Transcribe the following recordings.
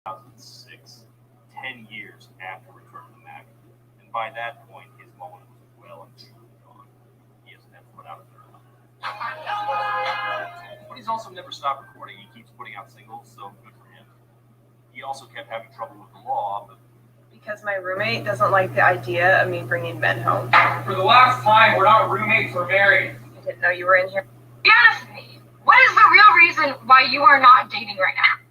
2006, 10 years after Return of the Mac. And by that point, his moment was well and truly gone. He has never put out a third album. But he's also never stopped recording. He keeps putting out singles, so good for him. He also kept having trouble with the law, but because my roommate doesn't like the idea of me bringing Ben home. For the last time, we're not roommates, we're married. I didn't know you were in here. Be honest with me. What is the real reason why you are not dating right now?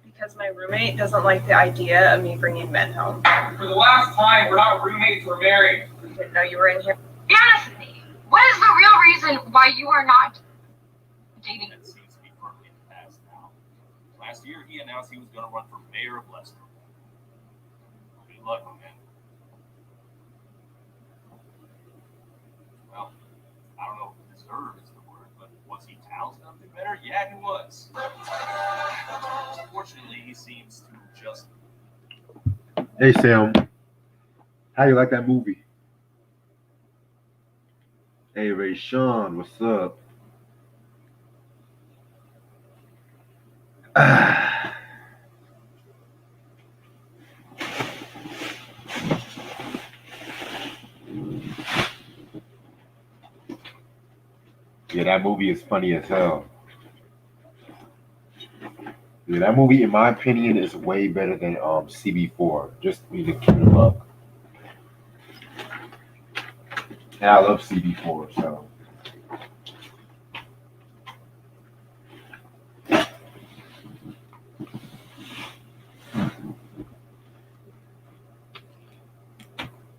Because my roommate doesn't like the idea of me bringing Ben home. For the last time, we're not roommates, we're married. I didn't know you were in here. Be honest with me. What is the real reason why you are not dating? it seems to be firmly in the past now. Last year, he announced he was going to run for mayor of Leicester. Good luck, my man. Well, I don't know if deserve is the word, but was he talented enough to do better? Yeah, he was. Unfortunately, he seems to just. Hey Sam, how you like that movie? Hey Ray Sean, what's up? Yeah, that movie is funny as hell. Yeah, that movie, in my opinion, is way better than CB4. Just me to keep it up. And I love CB4, so.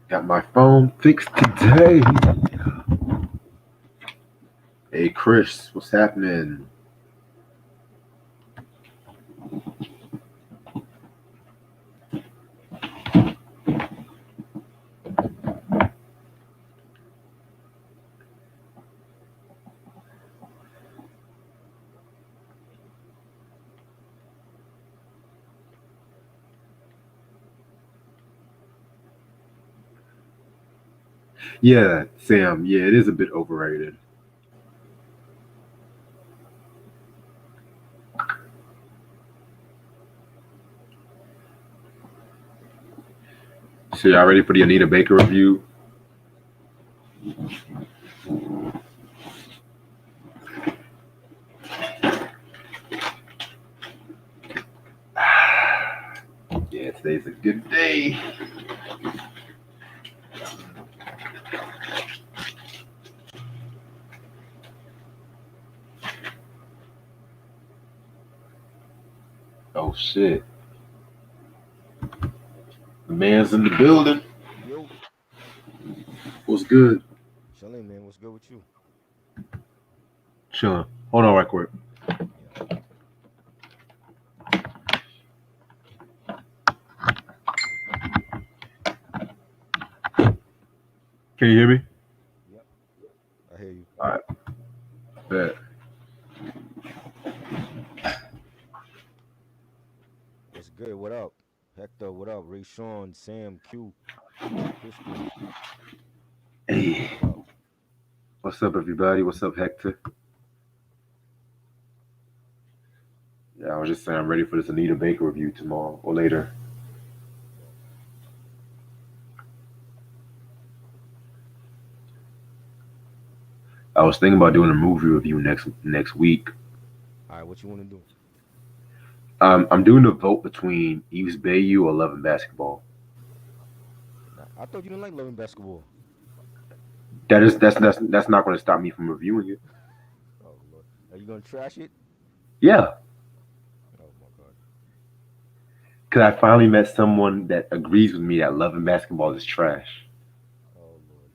Got my phone fixed today. Hey Chris, what's happening? Yeah, Sam, yeah, it is a bit overrated. So y'all ready for the Anita Baker review? Yeah, today's a good day. Oh shit. The man's in the building. Yo, What's good? chilling, man. What's good with you? Chilling. Hold on right quick. Can you hear me? Yep, I hear you. All right. Bet. What's good? What up? Hector, what up? Ray Sean, Sam, Q, Christian. Hey. What up? What's up, everybody? What's up, Hector? Yeah, I was just saying I'm ready for this Anita Baker review tomorrow or later. I was thinking about doing a movie review next week. All right, what you want to do? I'm doing a vote between East Bayou or Love and Basketball. I thought you didn't like loving basketball. That's not going to stop me from reviewing it. Oh Lord, are you gonna trash it? Yeah, Oh my God. because I finally met someone that agrees with me that Love and Basketball is trash. Oh Lord.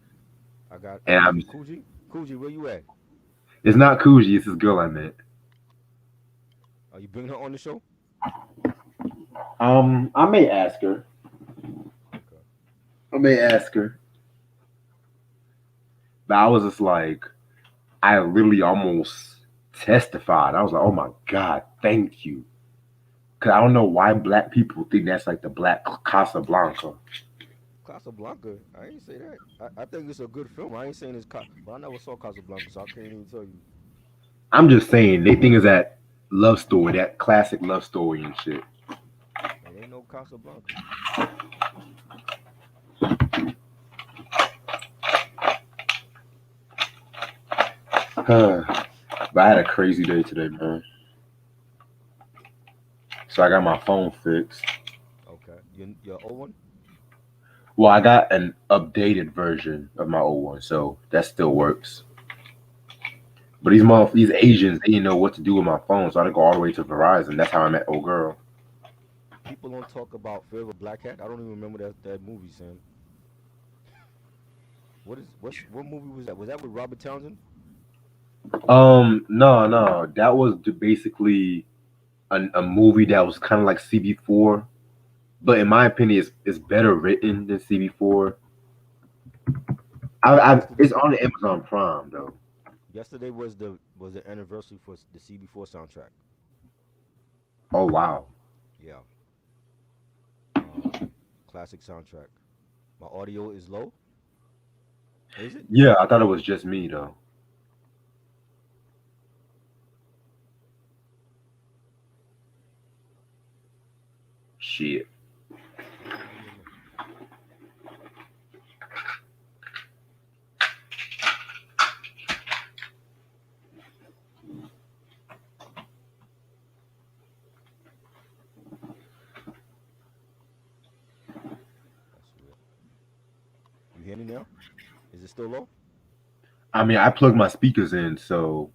I got And I'm Coogee. Coogee, where you at? It's not Coogee, it's this girl I met. Are you bringing her on the show? I may ask her. Okay. I may ask her. But I was just like, I literally almost testified. I was like, oh my God, thank you. Because I don't know why black people think that's like the black Casablanca. Casablanca. I ain't say that. I think it's a good film. I ain't saying it's but I never saw Casablanca, so I can't even tell you. I'm just saying, they think it's that love story, that classic love story and shit. Oh Casablanca. But I had a crazy day today, man. So I got my phone fixed. Okay. Your old one? Well, I got an updated version of my old one, so that still works. But these Asians, they didn't know what to do with my phone, so I had to go all the way to Verizon. That's how I met old girl. People don't talk about Fear of a Black Hat. I don't even remember that movie, Sam. What movie was that? Was that with Robert Townsend? No, that was basically a movie that was kind of like CB4, but in my opinion, it's better written than CB4. Yesterday, It's on Amazon Prime though. yesterday was the anniversary for the CB4 soundtrack. Oh wow. Yeah. Classic soundtrack. My audio is low. Is it? Yeah, I thought it was just me though. Shit. I don't know. That's weird. You hear me now? Is it still low? I mean, I plugged my speakers in, so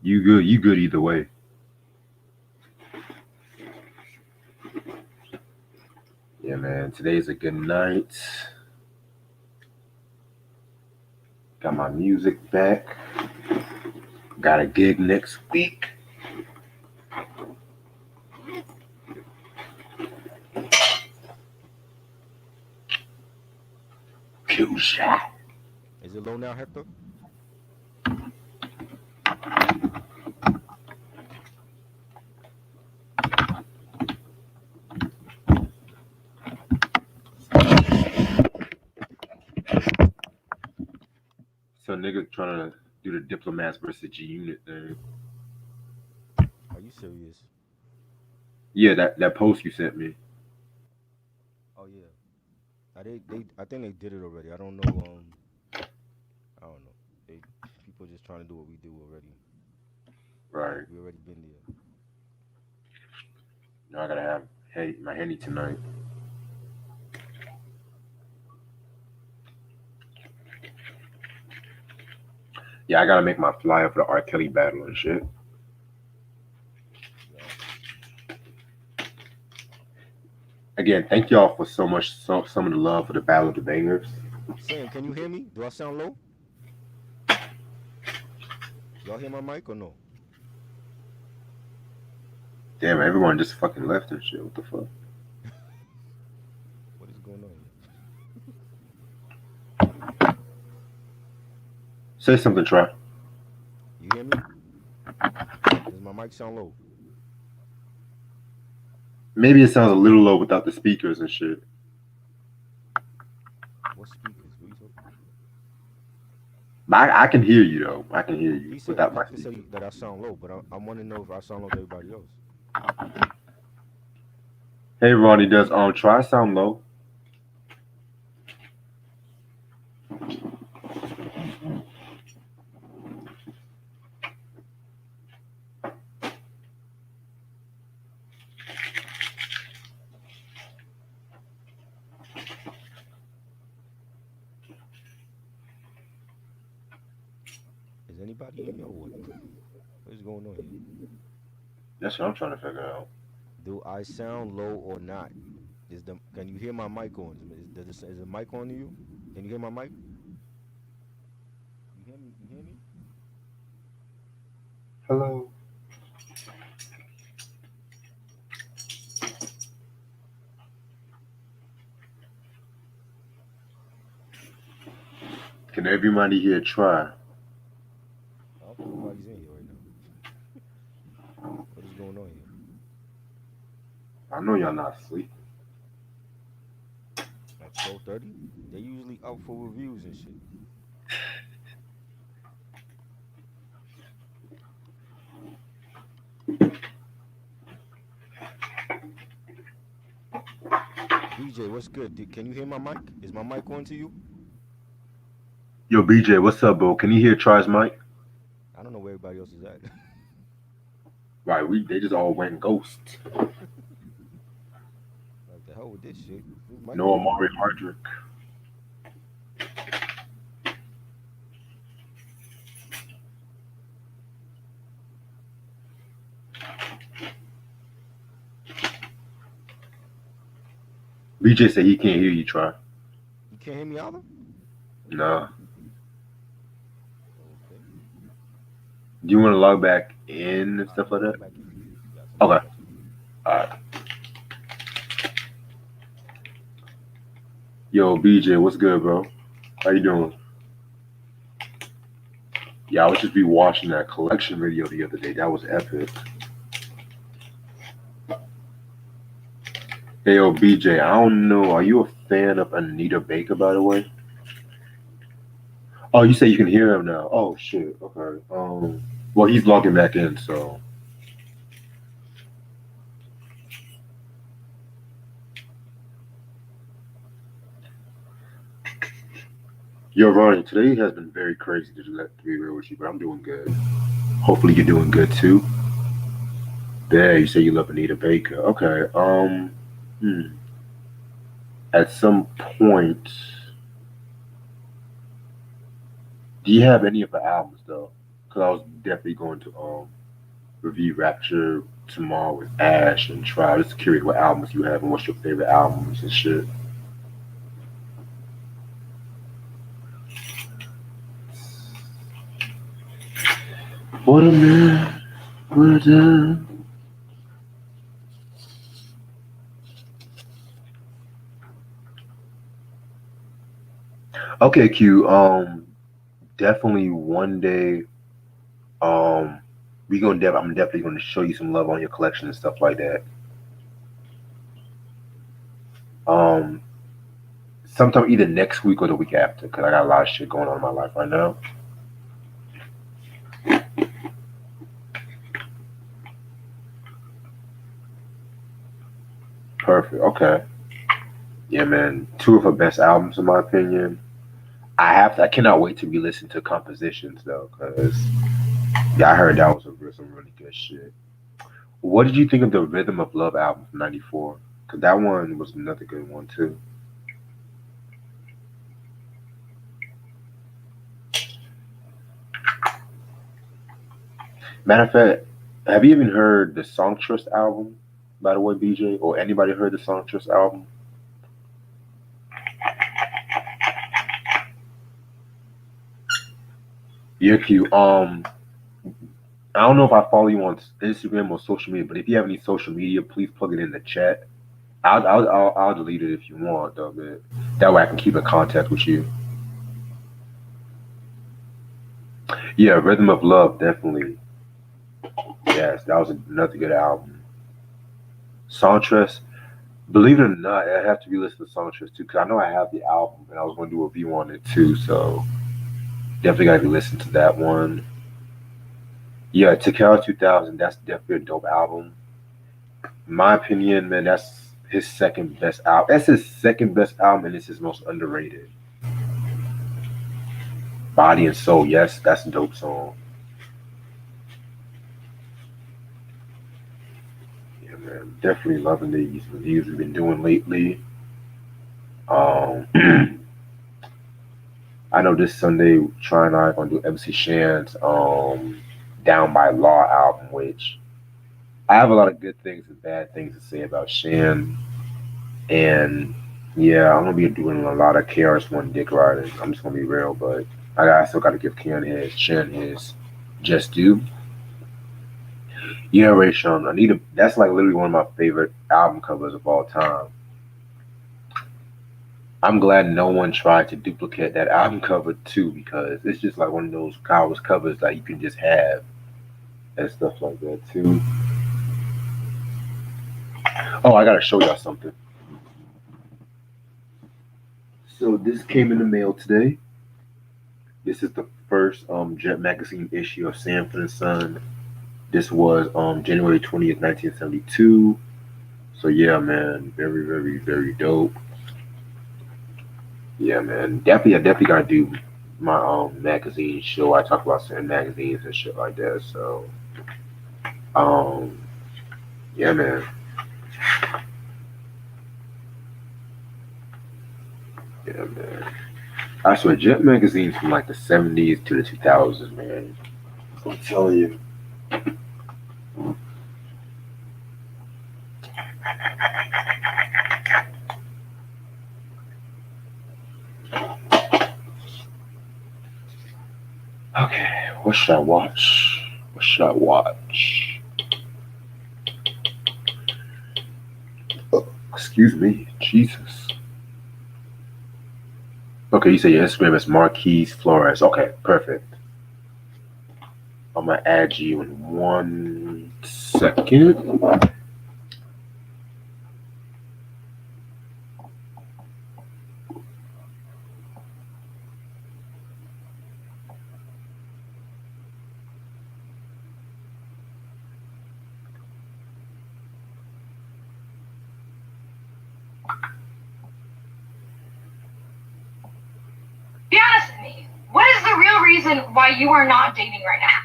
you good. You good either way. Yeah, man. Today's a good night. Got my music back. Got a gig next week. Kill shot. Is it low now, Hector? So niggas trying to do the diplomats versus G Unit thing. Are you serious? Yeah, that post you sent me. Oh yeah. I think they did it already. I don't know. I don't know. They People just trying to do what we do already. Right. We already been there. Now I gotta have my henny tonight. Yeah, I gotta make my flyer for the R. Kelly battle and shit. Yeah. Again, thank y'all for some of the love for the Battle of the Bangers. Sam, can you hear me? Do I sound low? Y'all hear my mic or no? Damn, everyone just fucking left and shit. What the fuck? What is going on here? Say something, Try. You hear me? Does my mic sound low? Maybe it sounds a little low without the speakers and shit. What speakers? What are you talking about? But I can hear you though. I can hear you He said without my Hector said speakers. that I sound low, but I want to know if I sound low to everybody else. Hey Ronnie, does Try sound low? Is anybody in here or what? What is going on here? That's what I'm trying to figure out. Do I sound low or not? Can you hear my mic on? Is the mic on to you? Can you hear my mic? You hear me? You hear me? Hello. Can everybody here try? I don't think nobody's in here right now. What is going on here? I know y'all not asleep. Like 12:30? They usually up for reviews and shit. BJ, what's good? Can you hear my mic? Is my mic on to you? Yo, BJ, what's up, bro? Can you hear Try's mic? I don't know where everybody else is at. Right, they just all went ghost. Like the hell with this shit? Whose mic No is on? Amari Hardrick. BJ said he can't hear you, Try. You can't hear me either? Nah. Okay. Do you want to log back in and stuff like that? Back in. Yes, Okay. Alright. Yo, BJ, what's good, bro? How you doing? Yeah, I was just watching that collection video the other day. That was epic. Hey, yo, BJ, I don't know. Are you a fan of Anita Baker, by the way? Oh, you say you can hear him now. Oh, shit. Okay. Well, he's logging back in, so. Yo, Ronnie, today has been very crazy to be real with you, but I'm doing good. Hopefully you're doing good too. There, you say you love Anita Baker. Okay. At some point, do you have any of the albums though? Because I was definitely going to review Rapture tomorrow with Ash and try. Just curious what albums you have and what's your favorite albums and shit. What a man, what a time. Okay, Q. Definitely one day. I'm definitely gonna show you some love on your collection and stuff like that. Sometime either next week or the week after, because I got a lot of shit going on in my life right now. Perfect. Okay. Yeah, man. Two of her best albums, in my opinion. I cannot wait to re-listen to Compositions though, because yeah, I heard that was some really good shit. What did you think of the Rhythm of Love album from '94? Because that one was another good one too. Matter of fact, have you even heard the Songstress album? By the way, BJ, or anybody heard the Songstress album? Yeah, Q. I don't know if I follow you on Instagram or social media, but if you have any social media, please plug it in the chat. I'll delete it if you want, though, man. That way I can keep in contact with you. Yeah, Rhythm of Love, definitely. Yes, that was another good album. Songstress, believe it or not, I have to be listening to Songstress too, because I know I have the album and I was going to do a review on it too, so definitely got to be listening to that one. Yeah, Takara 2000, that's definitely a dope album. In my opinion, man, that's his second best album. That's his second best album, and it's his most underrated. Body and Soul, yes, that's a dope song. Yeah, man, definitely loving these reviews we've been doing lately. Um, I know this Sunday, Try and I are gonna do MC Shan's Down by Law album, which I have a lot of good things and bad things to say about Shan. And yeah, I'm gonna be doing a lot of KRS-One dick riding. I'm just gonna be real, but I still gotta give Shan his just due. Yeah, Ray Sean, Anita, that's like literally one of my favorite album covers of all time. I'm glad no one tried to duplicate that album cover too, because it's just like one of those covers that you can just have and stuff like that too. Oh, I gotta show y'all something. So this came in the mail today. This is the first Jet Magazine issue of Sanford and Son. This was January 20th, 1972. So yeah, man, very, very, very dope. Yeah, man, definitely, I definitely gotta do my magazine show. I talk about certain magazines and shit like that. So um, yeah, man, yeah, man. I swear, Jet magazines from like the '70s to the 2000s, man. I'm telling you. Okay, what should I watch? What should I watch? Excuse me, Jesus. Okay, you say your Instagram is Marquise Flores. Okay, perfect. I'm gonna add you in 1 second. Be honest with me. What is the real reason why you are not dating right now?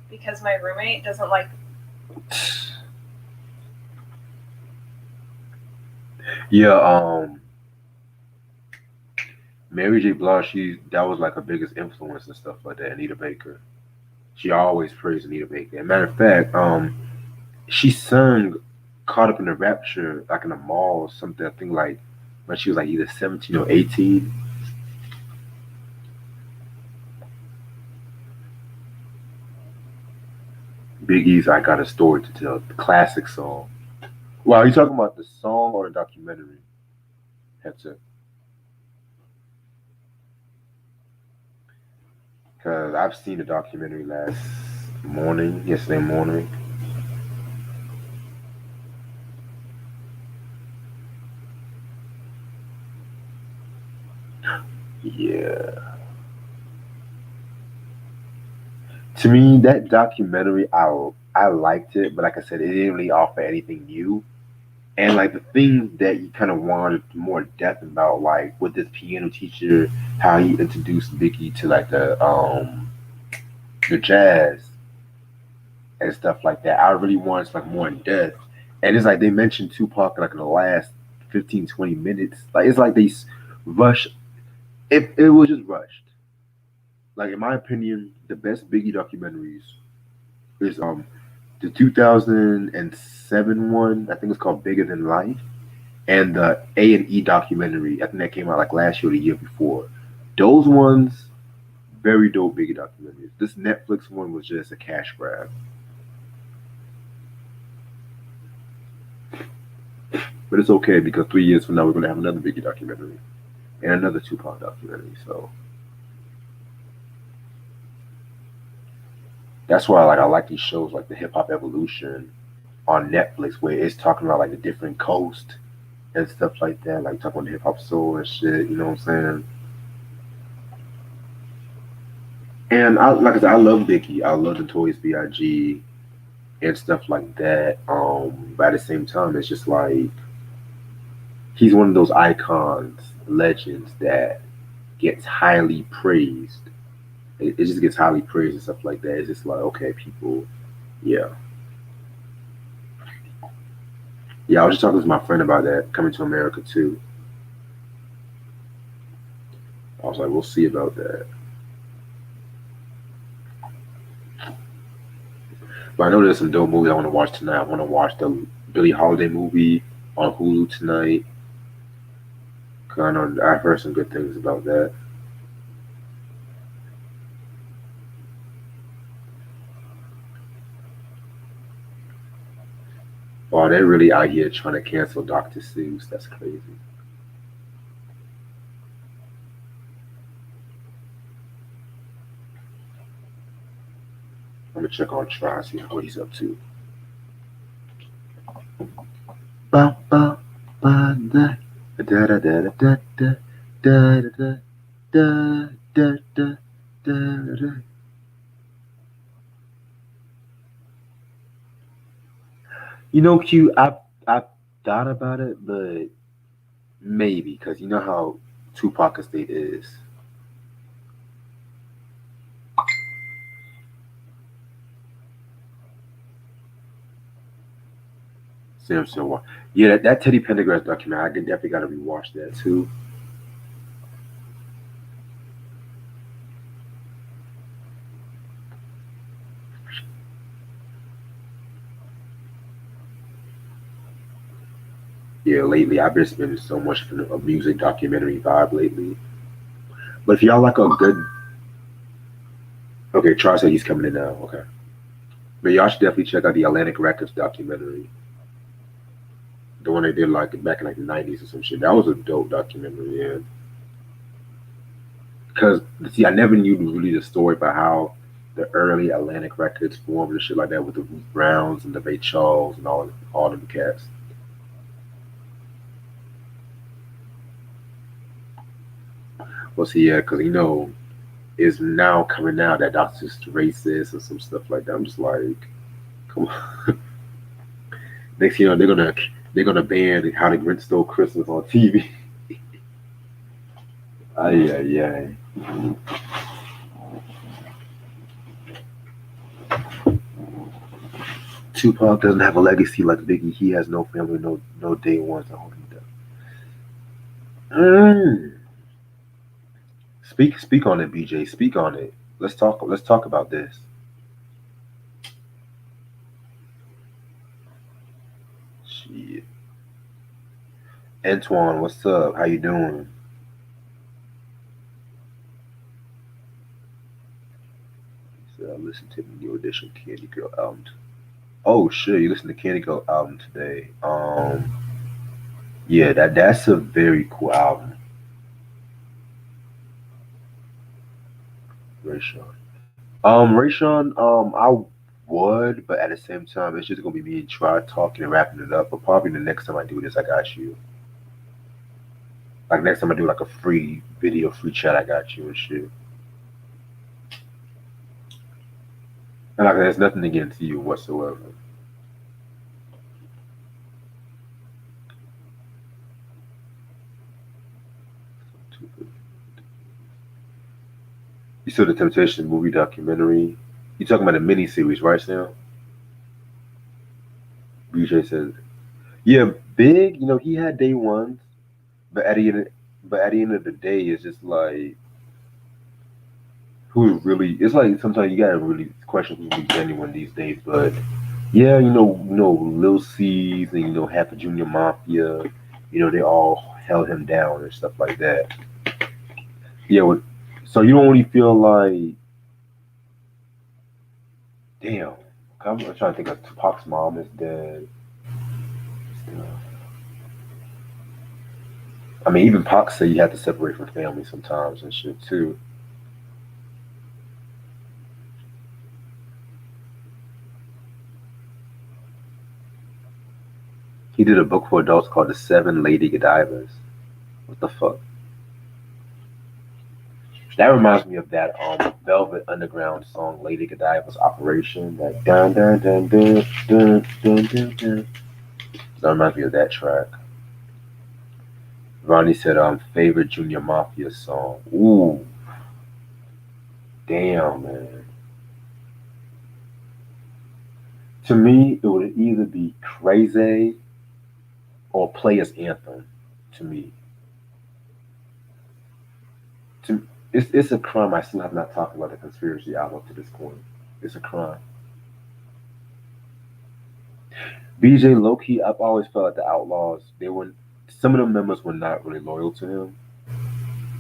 Because my roommate doesn't like. Yeah, Mary J. Blige, that was like her biggest influence and stuff like that. Anita Baker. She always praised Anita Baker. As a matter of fact, she sung "Caught Up in the Rapture" like in a mall or something. I think like when she was like either 17 or 18. Biggie's "I Got a Story to Tell," the classic song. Well, are you talking about the song or the documentary? That's it. Because I've seen the documentary yesterday morning. Yeah. To me, that documentary, I liked it, but like I said, it didn't really offer anything new. And like the things that you kind of wanted more depth about, like with this piano teacher, how he introduced Biggie to like the jazz and stuff like that. I really wanted like more in depth. And it's like they mentioned Tupac like in the last 15, 20 minutes. Like it's like they rush. It was just rushed. Like in my opinion, the best Biggie documentaries is the 2007 one. I think it's called Bigger Than Life, and the A&E documentary. I think that came out like last year or the year before. Those ones, very dope Biggie documentaries. This Netflix one was just a cash grab. But it's okay because 3 years from now we're gonna have another Biggie documentary and another Tupac documentary. So that's why like I like these shows like the Hip Hop Evolution on Netflix where it's talking about like the different coast and stuff like that, like talking about the hip hop soul and shit, you know what I'm saying? And I like I said, I love Biggie. I love the Toys B.I.G. and stuff like that. But at the same time it's just like he's one of those icons, legends that gets highly praised. It just gets highly praised and stuff like that. It's just like, okay, people, yeah. Yeah, I was just talking to my friend about that, coming to America too. I was like, we'll see about that. But I know there's some dope movies I want to watch tonight. I want to watch the Billie Holiday movie on Hulu tonight. Cause I know I've heard some good things about that. Wow, they're really out here trying to cancel Dr. Seuss. That's crazy. I'm gonna check on Try, see what he's up to. Ba ba ba da da da da da da da da da da da da da. You know, Q. I thought about it, but maybe because you know how Tupac estate is. Samson War. Yeah, that Teddy Pendergrass documentary, I definitely got to rewatch that too. Yeah, lately I've been spending so much for a music documentary vibe lately. But if y'all like a good, okay, Charles said he's coming in now. Okay, but y'all should definitely check out the Atlantic Records documentary, the one they did like back in like the 90s or some shit. That was a dope documentary, yeah. Because see, I never knew really the story about how the early Atlantic Records formed and shit like that with the Ruth Browns and the Ray Charles and all them cats. Well, see, yeah, because it's now coming out that Doc's just racist and some stuff like that. I'm just like, come on. Next, they're gonna ban How the Grinch Stole Christmas on TV. Ay ay ay. Tupac doesn't have a legacy like Biggie. He has no family, no day ones to hold him down. Speak on it, BJ. Speak on it. Let's talk about this. Shit. Antoine, what's up? How you doing? So I listened to the new edition Candy Girl album. Oh shit, you listened to Candy Girl album today. Yeah, that's a very cool album. Rayshawn. Rayshawn, I would, but at the same time, it's just gonna be me and Try talking and wrapping it up. But probably the next time I do this, I got you. Like next time I do like a free video, free chat, I got you and shit. And like there's nothing against you whatsoever. You saw the Temptation movie documentary. You talking about a mini series, right, Sam? BJ says, yeah, Big. He had day ones, but at the end of the day, it's just like who's really. It's like sometimes you gotta really question who's really genuine these days. But yeah, Lil C's and half the Junior Mafia, they all held him down and stuff like that. Yeah, so you don't really feel like, damn. I'm trying to think of Tupac's mom is dead. I mean, even Pac said you have to separate from family sometimes and shit too. He did a book for adults called The Seven Lady Godivas. What the fuck? That reminds me of that Velvet Underground song Lady Godiva's Operation. That dun dun dun dun dun dun dun dun. That reminds me of that track. Ronnie said favorite Junior Mafia song. Ooh. Damn, man. To me, it would either be Crazy or Players Anthem. To me, it's a crime. I still have not talked about the conspiracy album to this point. It's a crime. BJ low key, I've always felt like the Outlaws. Some of the members were not really loyal to him,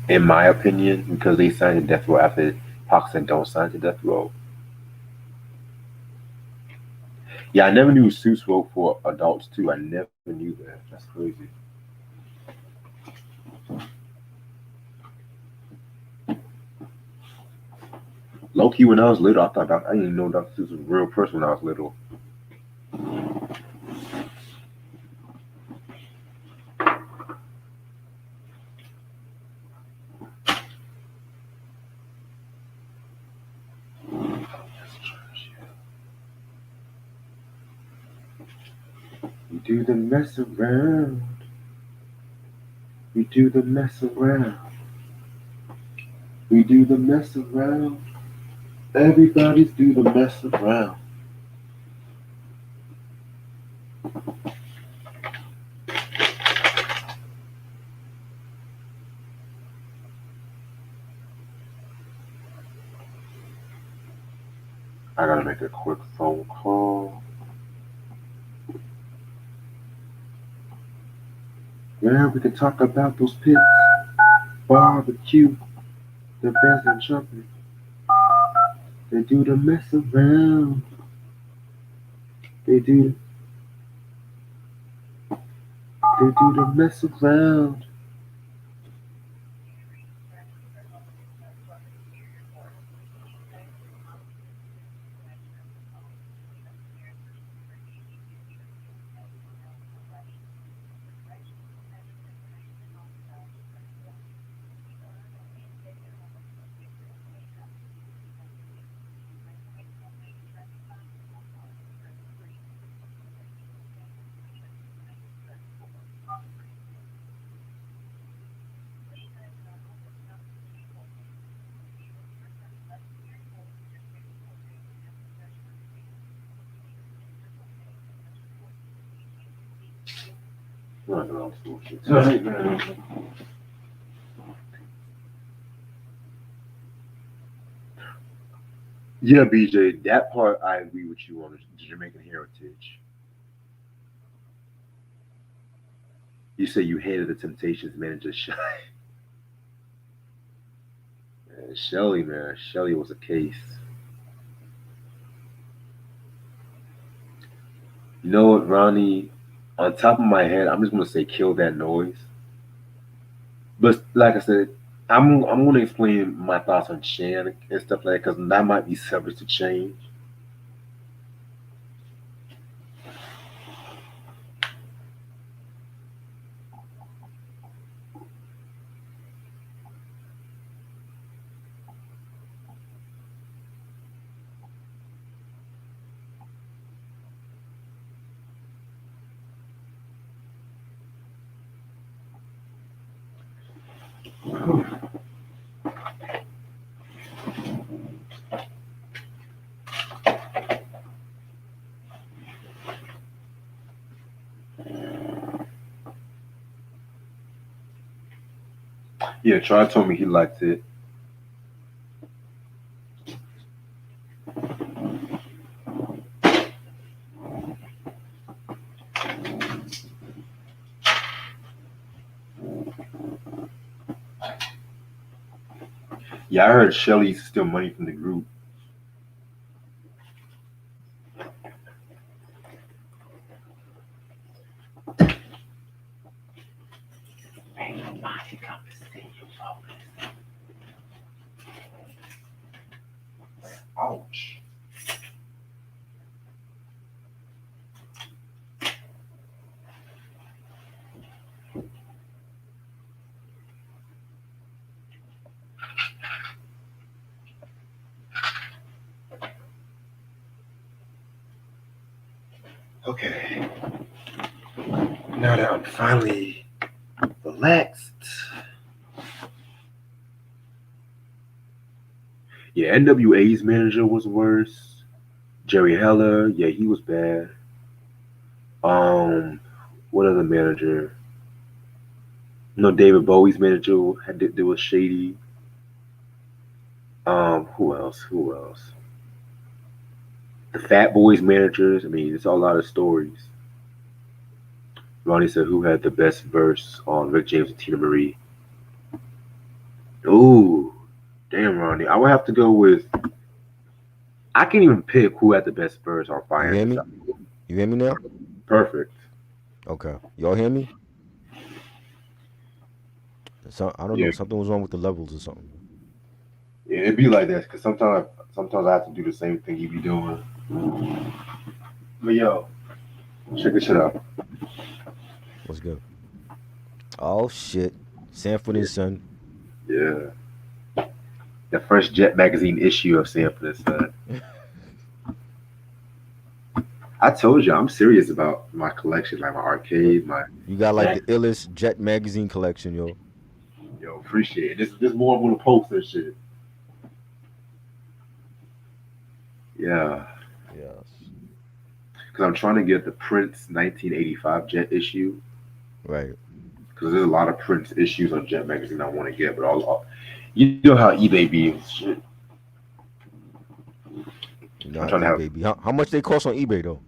in my opinion, because they signed to Death Row after Pac said don't sign to Death Row. Yeah, I never knew Suits wrote for adults too. I never knew that. That's crazy. Low key, when I was little, I didn't even know Dr. Seuss was a real person when I was little. do the mess around. We do the mess around. We do the mess around. Everybody's do the mess around. I gotta make a quick phone call. Yeah, we can talk about those pits, barbecue, the bands and trumpet. They do the mess around. They do the mess around. Not at all bullshit. Tonight, man. Yeah, BJ, that part I agree with you on the Jamaican heritage. You say you hated the Temptations manager, Shelly, man. Shelly was a case. You know what, Ronnie? On top of my head, I'm just gonna say kill that noise. But like I said, I'm gonna explain my thoughts on Shan and stuff like that because that might be subject to change. Yeah, Try told me he liked it. Yeah, I heard Shelly used to steal money from the group. Ain't nobody come to see you, folks. Ouch. Okay. Now that I'm finally relaxed. Yeah, NWA's manager was worse. Jerry Heller, yeah, he was bad. What other manager? No, David Bowie's manager had was shady. Who else? Who else? The Fat Boys managers. I mean, it's a lot of stories. Ronnie said, "Who had the best verse on Rick James and Tina Marie?" Ooh, damn, Ronnie. I would have to go with. I can't even pick who had the best verse on You hear me? Fire. You hear me now? Perfect. Okay. Y'all hear me? So I don't Yeah. know. Something was wrong with the levels or something. Yeah, it'd be like that because sometimes I have to do the same thing you be doing. But yo, check this shit out. What's good? Oh shit. Sanford and Son. Yeah. The first Jet magazine issue of Sanford and Son. I told you I'm serious about my collection, like my arcade, my You got like the illest Jet magazine collection, yo. yo. Appreciate it. This more I'm gonna post and shit. Yeah, Yes. because I'm trying to get the Prince 1985 Jet issue. Right. Because there's a lot of Prince issues on Jet magazine I want to get, but all you know how eBay be and shit. You know I'm how trying to have. eBay be. How much they cost on eBay though?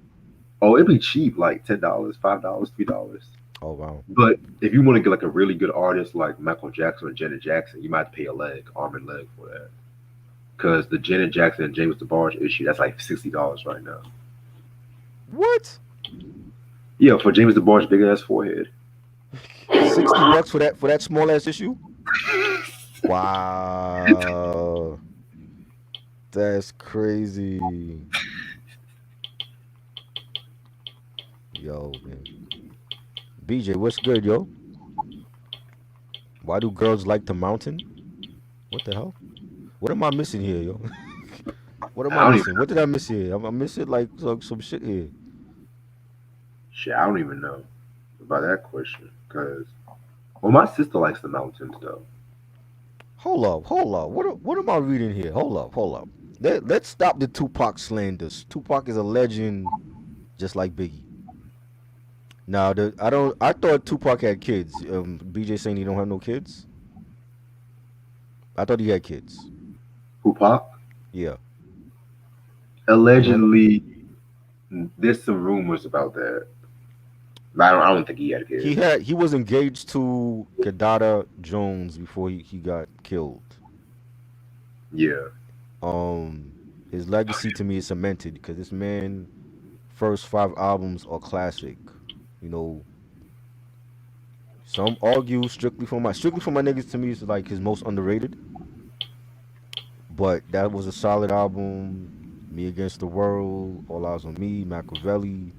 Oh, it'd be cheap, like $10, $5, $3. Oh wow. But if you want to get like a really good artist like Michael Jackson or Janet Jackson, you might have to pay a leg, arm and leg for that. Because the Janet Jackson and James DeBarge issue, that's like $60 right now. What? Yeah, for James DeBarge big ass forehead. $60 for that small ass issue? Wow. That's crazy. Yo, man. BJ, what's good, yo? Why do girls like the mountain? What the hell? What am I missing here, yo? What am I I don't missing? What did I miss here? I'm missing like some shit here. Shit, I don't even know about that question. Because, well, my sister likes the mountains though. Hold up, hold up. What am I reading here? Hold up, hold up. Let's stop the Tupac slanders. Tupac is a legend, just like Biggie. Now, I thought Tupac had kids. BJ saying he don't have no kids. I thought he had kids. Tupac, Yeah. allegedly, there's some rumors about that. But I don't think he had kids. He was engaged to Kadada Jones before he got killed. Yeah. His legacy to me is cemented because this man first 5 albums are classic. You know, some argue strictly for my niggas to me is like his most underrated. But that was a solid album. Me Against the World, All Eyes on Me, Machiavelli,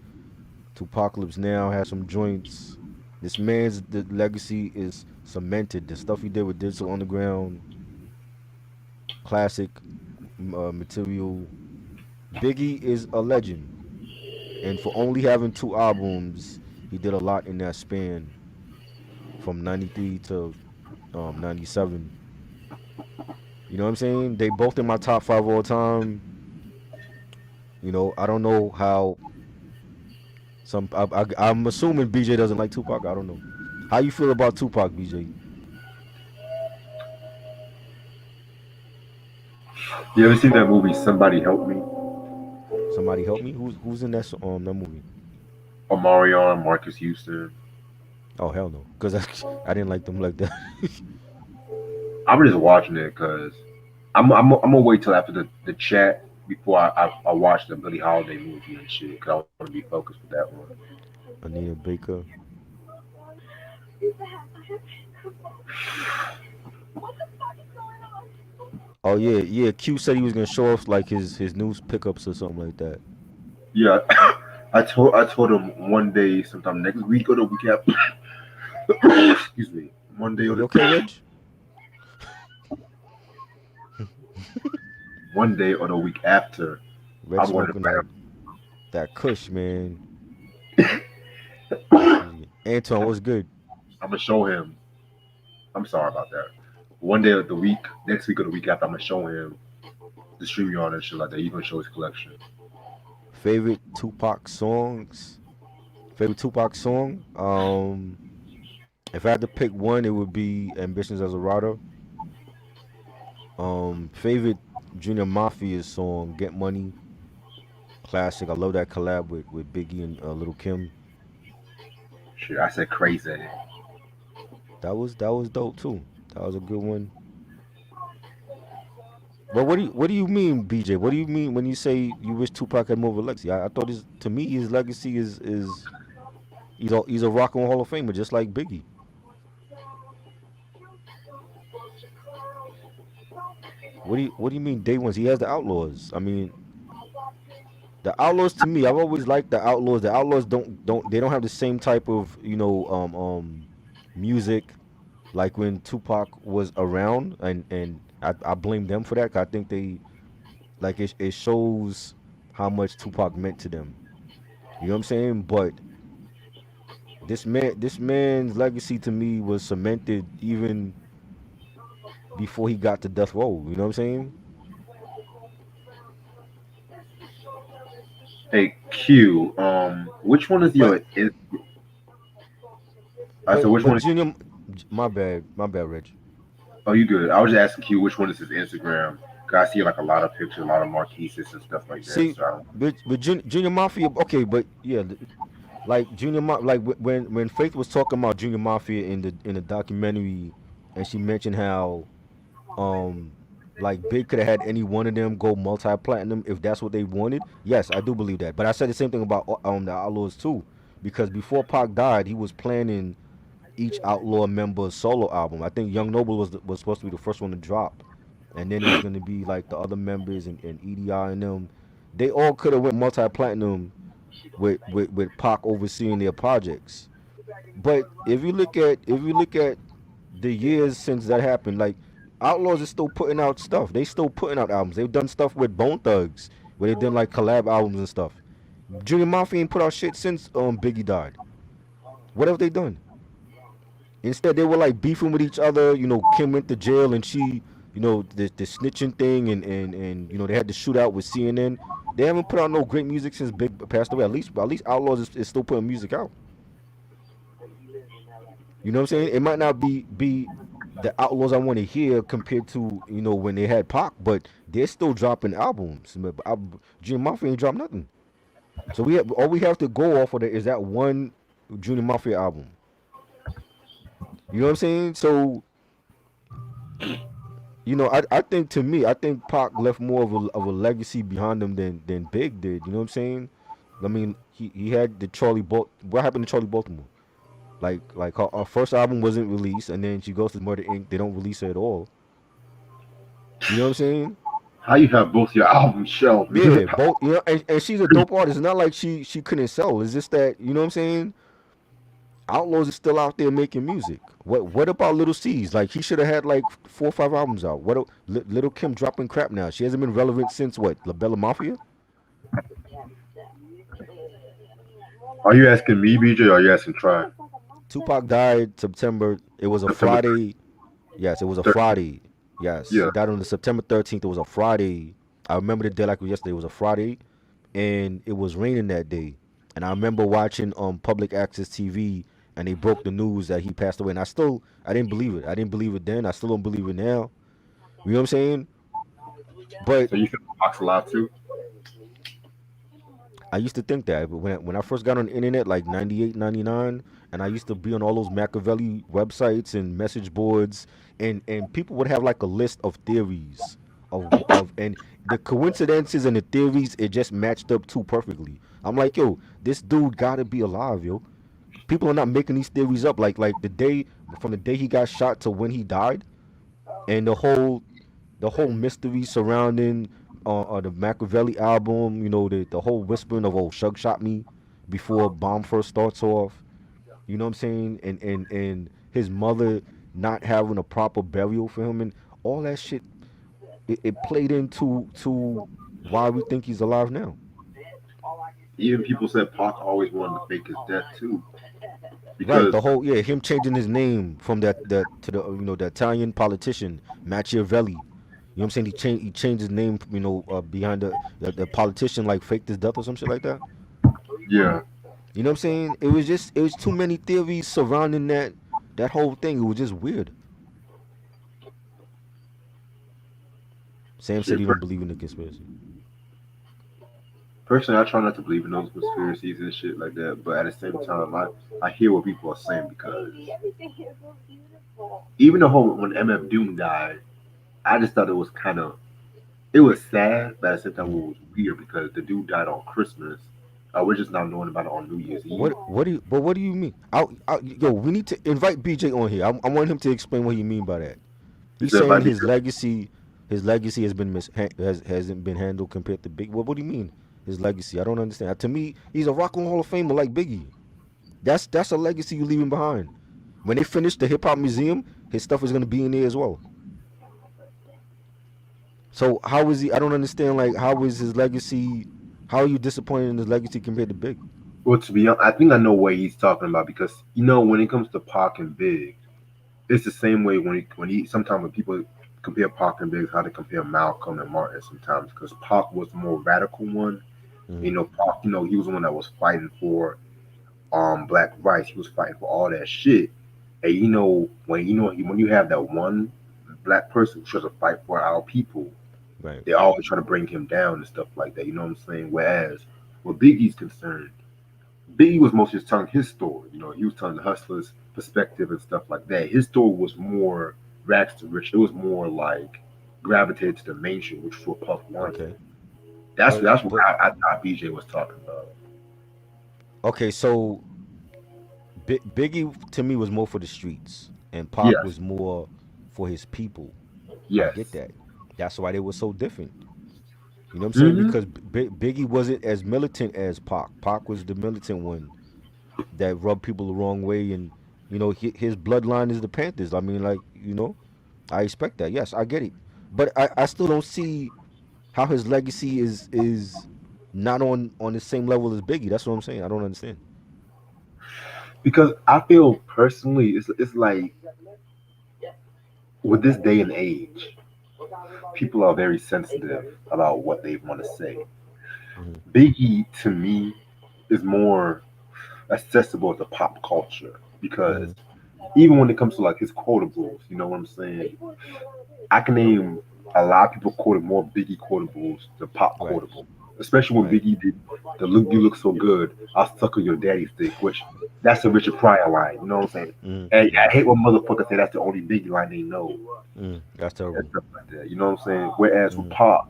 Tupacalypse Now has some joints. This man's the legacy is cemented. The stuff he did with Digital Underground, classic material. Biggie is a legend, and for only having 2 albums, he did a lot in that span from '93 to '97. You know what I'm saying? They both in my top 5 all time. You know, I don't know how I'm assuming BJ doesn't like Tupac. I don't know. How you feel about Tupac, BJ? You ever seen that movie Somebody Help Me? Somebody help me. Who's in that movie? Omarion, Marcus Houston. Oh hell no, because I didn't like them like that. I'm just watching it because I'm gonna wait till after the chat before I watch the Billie Holiday movie and shit because I want to be focused with that one. Anita Baker. Oh yeah, yeah. Q said he was gonna show off like his news pickups or something like that. Yeah, I told him one day, sometime next week or the week after. Excuse me, Monday or You okay, Reg? one day or the week after. Reg I'm going to smoking grab. that Kush, man. Anton, what's good? I'm gonna show him. I'm sorry about that. One day of the week, next week or the week after, I'm gonna show him the stream you on and shit like that. He's gonna show his collection. Favorite Tupac songs? Favorite Tupac song? If I had to pick one, it would be Ambitions as a Rider. Favorite Junior Mafia song, Get Money. Classic. I love that collab with Biggie and Little Kim. Shit, I said crazy. That was dope too. That was a good one. But what do you mean, BJ? What do you mean when you say you wish Tupac had more of a legacy? I thought to me his legacy is he's a rock and roll Hall of Famer just like Biggie. What do you mean day ones? He has the Outlaws. I mean, the Outlaws to me, I've always liked the Outlaws. The Outlaws don't have the same type of music like when Tupac was around, and I blame them for that. 'Cause I think they like it shows how much Tupac meant to them. You know what I'm saying? But this man's legacy to me was cemented even before he got to death row. You know what I'm saying? Hey Q, which one is But your? I said which but one is? Junior, my bad, Rich. Oh, you good? I was just asking Q which one is his Instagram. Cause I see like a lot of pictures, a lot of marquises and stuff like that. See, So I don't. but Junior Mafia, okay, but yeah, like like when Faith was talking about Junior Mafia in the documentary, and she mentioned how um like Big could have had any one of them go multi-platinum if that's what they wanted. Yes, I do believe that. But I said the same thing about the Outlaws too, because before Pac died, he was planning each Outlaw member's solo album. I think Young Noble was supposed to be the first one to drop, and then it was going to be like the other members and EDI and them. They all could have went multi-platinum with Pac overseeing their projects. But if you look at the years since that happened, like Outlaws is still putting out stuff. They still putting out albums. They've done stuff with Bone Thugs where they done like collab albums and stuff. Junior Mafia ain't put out shit since Biggie died. What have they done? Instead, they were like beefing with each other. You know, Kim went to jail and she, you know, the snitching thing and you know they had the shootout with CNN. They haven't put out no great music since Big passed away. At least Outlaws is still putting music out. You know what I'm saying? It might not be the Outlaws I want to hear compared to you know when they had Pac, but they're still dropping albums. Junior Mafia ain't dropped nothing. So all we have to go off of is that one Junior Mafia album. You know what I'm saying? So you know, I think to me, I think Pac left more of a legacy behind him than Big did. You know what I'm saying? I mean, he had the What happened to Charlie Baltimore? Like her first album wasn't released, and then she goes to Murder Inc. They don't release her at all. You know what I'm saying? How you have both your albums shelved? Yeah, both. You know, and she's a dope artist. It's not like she couldn't sell. It's just that you know what I'm saying. Outlaws is still out there making music. What about Little C's? Like he should have had like 4 or 5 albums out. Little Kim dropping crap now? She hasn't been relevant since what? La Bella Mafia? Are you asking me, BJ, or are you asking Try? Tupac died September. It was a September Friday. Yes, it was a 13th. Friday. Yes, he Yeah. died on the September 13th. It was a Friday. I remember the day like it was yesterday. It was a Friday, and it was raining that day. And I remember watching public access TV, and they broke the news that he passed away. And I didn't believe it. I didn't believe it then. I still don't believe it now. You know what I'm saying? But So you feel Pac's alive too? I used to think that, but when I first got on the internet, like 98, 99, and I used to be on all those Machiavelli websites and message boards, and people would have like a list of theories and the coincidences and the theories, it just matched up too perfectly. I'm like, yo, this dude gotta be alive, yo. People are not making these theories up. Like the day from the day he got shot to when he died, and the whole mystery surrounding the Machiavelli album, you know, the whole whispering of oh Shug shot me before bomb first starts off. You know what I'm saying? And his mother not having a proper burial for him and all that shit. It played into to why we think he's alive now. Even people said Pac always wanted to fake his death too, Right, because the whole him changing his name from that to the you know the Italian politician Machiavelli. You know what I'm saying? He changed his name, you know, behind the politician like faked his death or some shit like that. yeah, You know what I'm saying? It was too many theories surrounding that whole thing. It was just weird. Sam said shit. he don't believe in the conspiracy. Personally, I try not to believe in those conspiracies and shit like that. But at the same time, I hear what people are saying because even the whole when MF Doom died, I just thought it was sad, but at the same time it was weird because the dude died on Christmas. We're just not knowing about it on New Year's Eve. What do you mean? Yo, we need to invite BJ on here. I want him to explain what he mean by that. He's So if I saying did- his legacy has been hasn't been handled compared to Big. What do you mean his legacy? I don't understand. To me, he's a rock and roll Hall of Famer like Biggie. That's a legacy you leaving behind. When they finish the hip hop museum, his stuff is gonna be in there as well. So how is he? I don't understand. Like how is his legacy? How are you disappointed in his legacy compared to Big? Well, to be honest, I think I know what he's talking about because when it comes to Pac and Big, it's the same way when he sometimes when people compare Pac and Big, how they compare Malcolm and Martin sometimes because Pac was the more radical one. Mm-hmm. Pac, he was the one that was fighting for black rights. He was fighting for all that shit. And when you have that one black person who tries to fight for our people, Right. they always try to bring him down and stuff like that. You know what I'm saying? Whereas where Biggie's concerned, Biggie was mostly just telling his story. He was telling the hustlers' perspective and stuff like that. His story was more rags to rich. It was more like gravitated to the mainstream, which is what Puff wanted. Okay. That's what But I thought BJ was talking about. okay, so Biggie to me was more for the streets, and Pac Yes, was more for his people. I yes. get that. That's why they were so different. You know what I'm saying? Hmm. Because Biggie wasn't as militant as Pac. Pac was the militant one that rubbed people the wrong way, and his bloodline is the Panthers. I mean, like I expect that. Yes, I get it, but I still don't see how his legacy is not on the same level as Biggie. That's what I'm saying. I don't understand. Because I feel personally, it's like with this day and age, people are very sensitive about what they want to say. Hmm. Biggie to me is more accessible to pop culture because Hmm. even when it comes to like his quotables, you know what I'm saying? I can name a lot of people quoted more Biggie quotables than pop Right. quotables. Especially when Right. Biggie did the "Look You Look So Good," I'll suck on your daddy's dick, which that's a Richard Pryor line. You know what I'm saying? Hmm. And I Hmm. hate when motherfuckers say that's the only Biggie line they know That's and terrible. stuff like that. You know what I'm saying? Whereas with Hmm. Pac,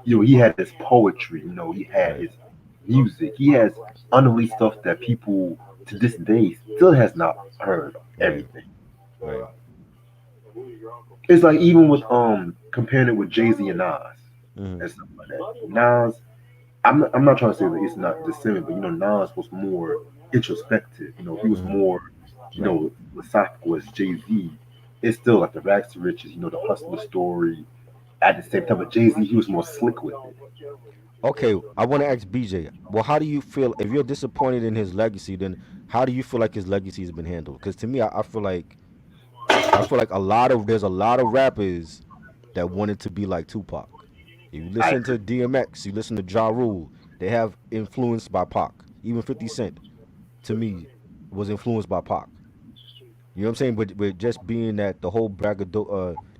he had his poetry. He had Right. his music. He has unreleased stuff that people to this day still has not heard Right. everything. Right. It's like even with comparing it with Jay Z and Nas Hmm. and stuff like that. Nas, I'm not trying to say that it's not dissimilar, but Nas was more introspective. He was Hmm. more Right. philosophical as Jay Z. It's still like the rags to riches, the hustler story. At the same time, but Jay Z, he was more slick with it. Okay, I want to ask BJ. Well, how do you feel if you're disappointed in his legacy? Then how do you feel like his legacy has been handled? Because to me, I feel like there's a lot of rappers that wanted to be like Tupac. If you I listen agree. to DMX, you listen to Ja Rule, they have influenced by Pac. Even 50 Cent, to me, was influenced by Pac. You know what I'm saying? But just being that the whole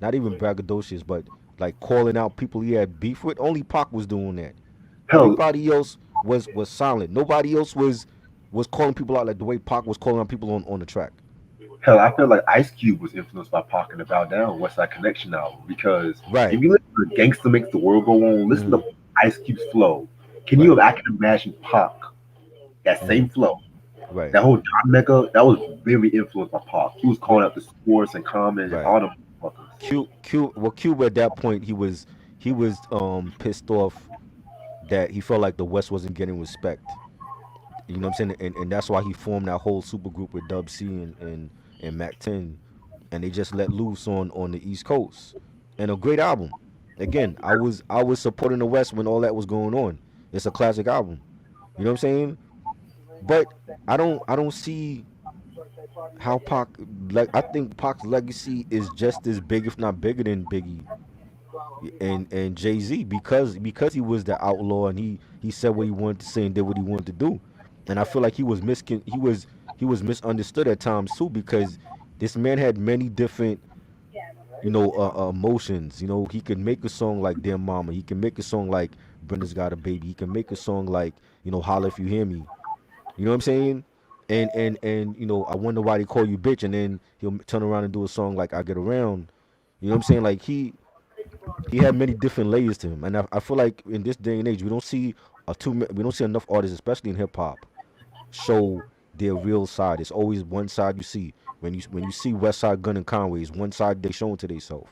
not even braggadocious, but like calling out people he had beef with, only Pac was doing that. Hell, Everybody else was silent. Nobody else was calling people out like the way Pac was calling out people on the track. hell, I feel like Ice Cube was influenced by Pac and the Bow Down West Side Connection album because if Right. you listen to "Gangsta Makes the World Go On," listen Hmm. to Ice Cube's flow. Right. I can imagine Pac that Hmm. same flow. Right. That whole Don Mecca, that was very influenced by Pac. He was Right. calling out the sports and Common and Right. all them motherfuckers. Cube at that point he was pissed off that he felt like the West wasn't getting respect. You know what I'm saying? And that's why he formed that whole super group with Dub C and Mac 10, and they just let loose on the East Coast. And a great album. Again, I was supporting the West when all that was going on. It's a classic album. You know what I'm saying? But I don't see how Pac, like, I think Pac's legacy is just as big, if not bigger than Biggie and Jay Z, because he was the outlaw, and he said what he wanted to say and did what he wanted to do. And I feel like he was misunderstood at times too, because this man had many different emotions. He can make a song like Dear Mama. He can make a song like Brenda's Got a Baby. He can make a song like Holla If You Hear Me. You know what I'm saying? And I wonder why they call you bitch, and then he'll turn around and do a song like I Get Around. You know what I'm saying? Like he had many different layers to him, and I feel like in this day and age we don't see enough artists, especially in hip hop, show their real side. It's always one side you see. When you see West Side Gun and Conway, it's one side they showing to themselves.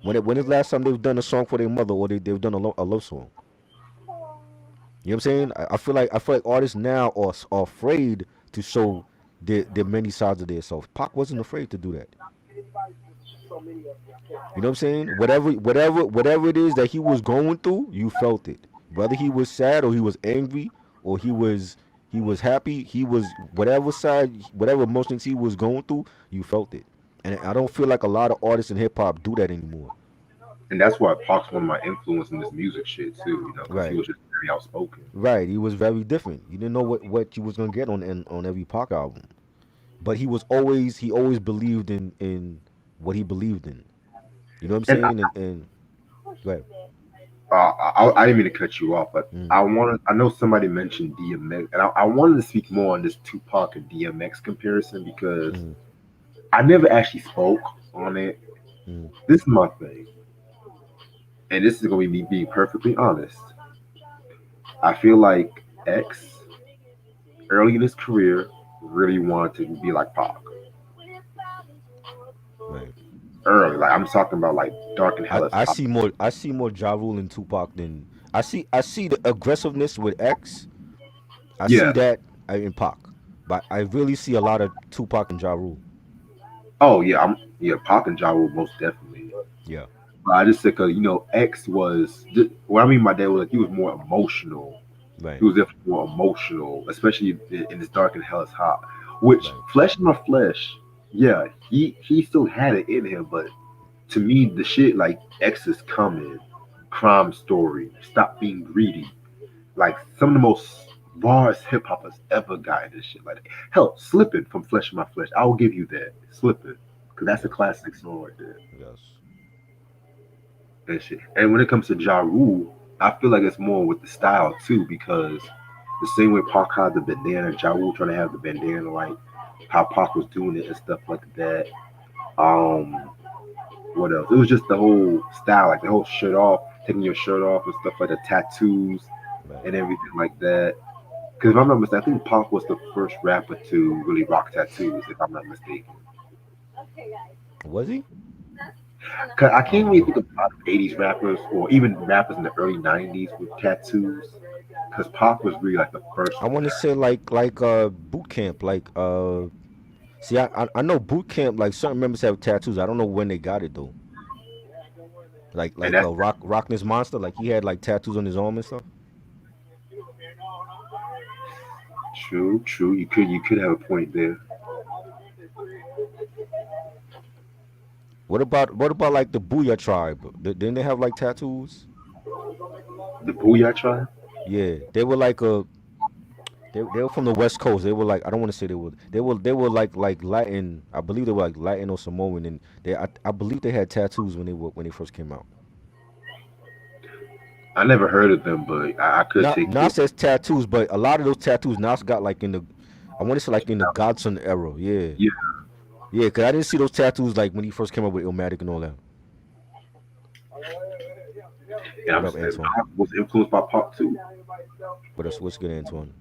When is the last time they've done a song for their mother, or they've done a love song? You know what I'm saying? I feel like artists now are afraid to show their many sides of themselves. Pac wasn't afraid to do that. You know what I'm saying? Whatever it is that he was going through, you felt it. Whether he was sad or he was angry or he was He was happy. He was whatever side, whatever emotions he was going through, you felt it. And I don't feel like a lot of artists in hip hop do that anymore. And that's why Pac's one of my influence in this music shit too, you know, because he Right. was just very outspoken. Right. He was very different. You didn't know what you was gonna get on every Pac album. But he always believed in what he believed in. You know what I'm And saying? And right. I didn't mean to cut you off, but Mm, I know somebody mentioned DMX, and I wanted to speak more on this Tupac and DMX comparison because mm, I never actually spoke on it. mm. This is my thing, and this is going to be me being perfectly honest. I feel like X, early in his career, really wanted to be like Pac. Right. Early, like I'm talking about like Dark and Hell is Hot. I see more Ja Rule in Tupac than I see the aggressiveness with X. I see Yeah. that in Pac. But I really see a lot of Tupac and Ja Rule. Oh yeah, yeah. Pac and Ja Rule most definitely. Yeah. But I just said because you know X was what I mean by that was like he was more emotional. Right. He was definitely more emotional, especially in his Dark and Hell is Hot. Which Right. Flesh in My Flesh, yeah, he still had it in him, but to me the shit like X is coming, Crime Story, Stop Being Greedy, like some of the most bars hip hop has ever gotten this shit like that. Hell, Slippin' from Flesh in My Flesh, I will give you that. Slippin'. Because that's a Yes. classic song right there. Yes. And shit. And when it comes to Ja Rule, I feel like it's more with the style too, because the same way Pac had the bandana, Ja Rule trying to have the bandana, like how Pac was doing it and stuff like that. Um, what else? It was just the whole style, like the whole shirt off, taking your shirt off and stuff like the tattoos Right. and everything like that. Because if I'm not mistaken, I think Pac was the first rapper to really rock tattoos, if I'm not mistaken. Was he? Cause I I can't don't really know. think of a lot of '80s rappers or even rappers in the early '90s with tattoos. Cause Pac was really like the first I one. want to say like boot camp like see I know boot camp like certain members have tattoos. I don't know when they got it though. And Like that's Rockness Monster like he had like tattoos on his arm and stuff. true, true. You could have a point there. What about like the Booyah tribe? Didn't they have like tattoos? The Booyah Tribe. Yeah, they were like they were from the West Coast. They were like I don't want to say they were like Latin. I believe they were like Latin or Samoan, and I believe they had tattoos when they first came out. I never heard of them, but I could Not take it. Nas says tattoos, but a lot of those tattoos Nas got like in the I want to say like in the Godson era. Yeah, Yeah, yeah, because I didn't see those tattoos like when he first came up with Illmatic and all that. yeah. What I'm up, saying Antoine? Pac was influenced by Pac too. What's good, Antoine?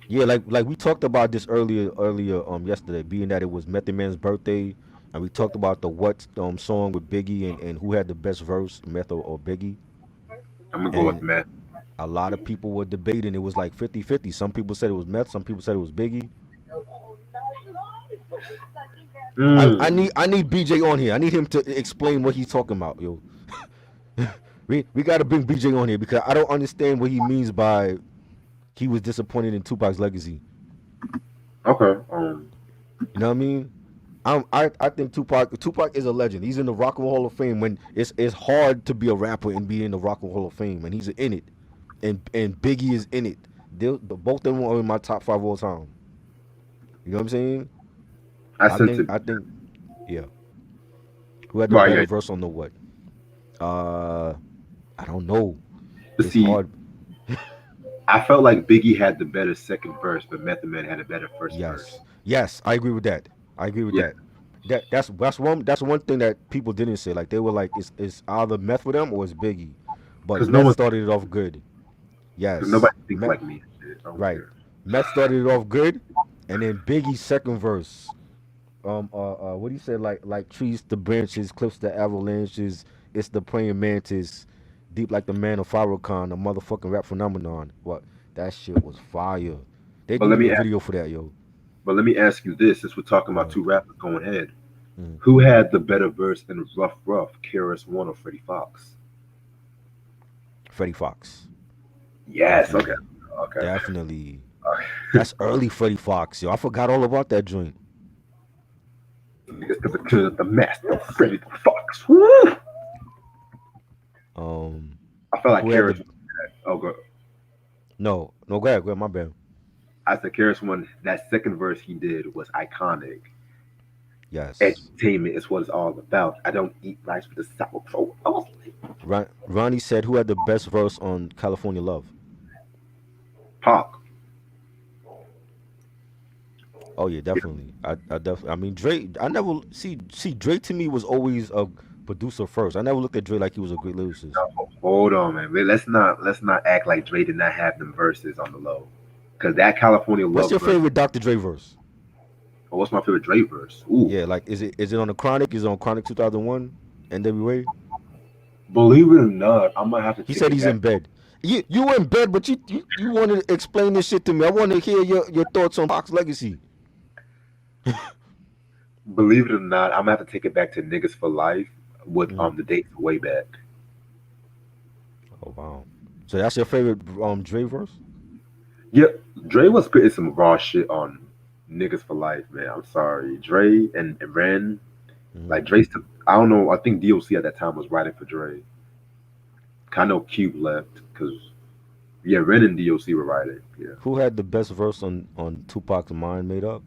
Yeah, like we talked about this earlier yesterday, being that it was Method Man's birthday, and we talked about the what song with Biggie and who had the best verse, Meth or Biggie, I'm gonna go with and Matt. a lot of people were debating. It was like 50-50. Some people said it was Meth, some people said it was Biggie. Mm. I need BJ on here. I need him to explain what he's talking about, yo. We got to bring BJ on here because I don't understand what he means by he was disappointed in Tupac's legacy. Okay. You know what I mean? I think Tupac is a legend. He's in the Rock and Roll Hall of Fame. When it's hard to be a rapper and be in the Rock and Roll Hall of Fame, and he's in it, and Biggie is in it. Both of them are in my top five all time. You know what I'm saying? I sent it. I think yeah. Who had the Right. better Yeah. verse on the what? Uh, I don't know. To It's see, hard. I felt like Biggie had the better second verse, but Method Man had a better first verse. Yes, I agree with that. I agree with Yeah, that. That's one thing that people didn't say. Like they were like, it's either Meth with them or it's Biggie, but because no Meth one, started it off good. because Yes, nobody thinks Meth like me. Shit. I don't right. care. Meth started it off good, and then Biggie's second verse. What he said like trees to branches, cliffs to avalanches. It's the praying mantis, deep like the man of Farrakhan, a motherfucking rap phenomenon. What that shit was fire. They But need to let make me a ask, video for that, yo. but let me ask you this: since we're talking about Uh, two rappers going head, mm, who had the better verse in Rough Rough, KRS One or Freddie Fox? Freddie Fox. Yes. Okay. Definitely. Okay. Definitely. That's early Freddie Fox, yo. I forgot all about that joint. It's the master, Freddie Fox. Woo! I felt like Who had Karis. the Oh, go. no, go ahead, my bad. I said Karis one. That second verse he did was iconic. Yes. Entertainment is what it's all about. I don't eat rice with the sour pro. Ronnie said who had the best verse on California Love? Pac. Oh yeah, definitely. I definitely. I mean, Dre. I never see Dre to me was always a producer first. I never looked at Dre like he was a great lyricist. Hold on, man. Let's not act like Dre did not have them verses on the low, because that California What's Love your verse. favorite Dr. Dre verse? Oh, what's my favorite Dre verse? Ooh. Yeah, like is it on the Chronic? Is it on Chronic 2001? NWA? Believe it or not, I might have to. He take said it he's back. in bed. You in bed, but you want to explain this shit to me. I want to hear your thoughts on Pac's legacy. Believe it or not, I'm gonna have to take it back to Niggas for Life with Mhm. the dates way back. Oh wow. So that's your favorite Dre verse? Yep, Dre was spitting some raw shit on Niggas for Life, man. I'm sorry, Dre and Ren. Like Mhm. Dre's, I don't know. I think DOC at that time was writing for Dre. I know Cube left because yeah, Ren and DOC were writing. Yeah. Who had the best verse on Tupac's Mind Made Up?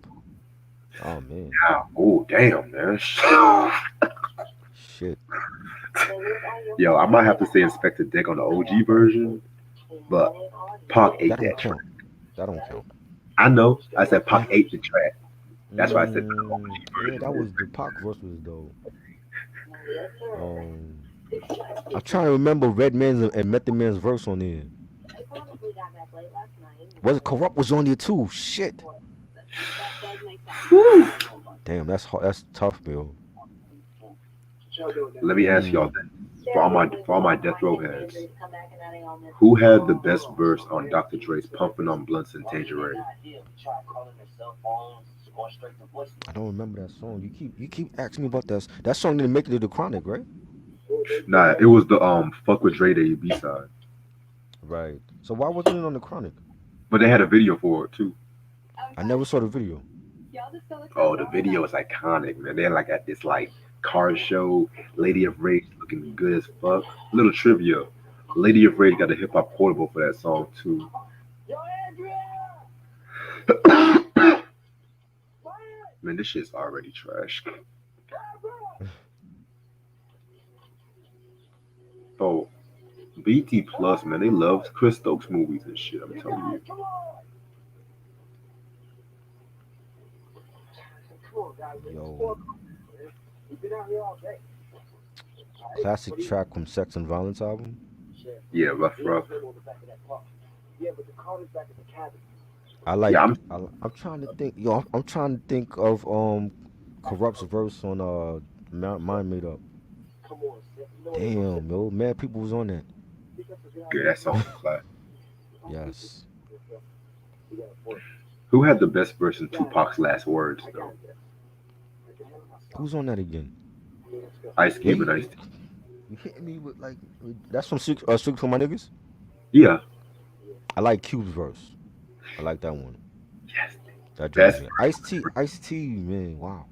Oh man, Oh damn, man. shit. Yo, I might have to say Inspector Dick on the OG version, but Pac ate That don't that track. count. That don't count. I know. I said Pac ate the track. That's why I said the OG Yeah, version. that was the Pac verse was dope. Um, I'm trying to remember Redman's and Method Man's verse on there. Was it Corrupt was on there too? Shit. Damn, that's hard. That's tough, Bill. Let me ask y'all then, for all my death row heads, who had the best verse on Dr. Dre's "Pumping on Blunts and Tangerine"? I don't remember that song. You keep asking me about that song didn't make it to the Chronic, right? Nah, it was the "Fuck with Dre Day" B side, Right. So why wasn't it on the Chronic? but they had a video for it too. I never saw the video. Oh, the video is iconic, man. They're like at this like car show. Lady of Rage looking good as fuck. Little trivia: Lady of Rage got a hip hop portable for that song too. Man, this shit's already trash. Oh, BT Plus, man, they love Chris Stokes movies and shit. I'm telling you. Yo, classic track from Sex and Violence album. Yeah, rough. I like. Yeah, I'm trying to think. Yo, I'm trying to think of Corrupt's verse on Mind Made Up. Damn, yo, mad people was on that. yeah, that song's a classic. Yes. Who had the best verse in Tupac's last words though? Who's on that again? Ice Cube and Ice T. You hitting me with like that's from Six for My Niggas? Yeah. I like Cube's verse. I like that one. Yes. That Best. joint. Ice T, man. Wow.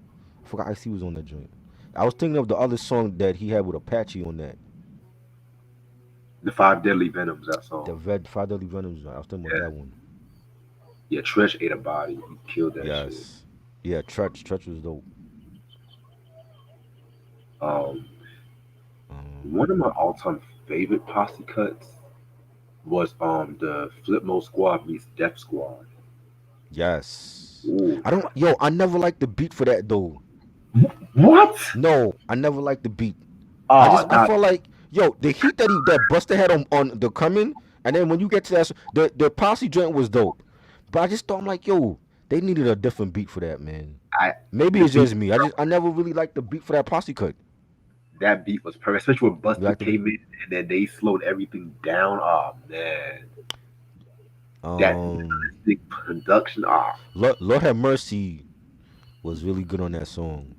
I forgot Ice T was on that joint. I was thinking of the other song that he had with Apache on that. The Five Deadly Venoms, that song. The Red Five Deadly Venoms. I was thinking about that one. Yeah, Tresh ate a body. He killed that shit. Yes. Yeah, Tretch was dope. Um, one of my all-time favorite posse cuts was the Flipmo Squad meets Def Squad. Yes. Ooh. I never liked the beat for that though. What? No, I never liked the beat. Oh, I felt like the heat that Busta had on the coming, and then when you get to that, the posse joint was dope. But I just thought I'm like, they needed a different beat for that, man. Maybe it's just me. I never really liked the beat for that posse cut. That beat was perfect, especially when Busta Like came in and then they slowed everything down. Oh man, that big production. Lord Have Mercy was really good on that song.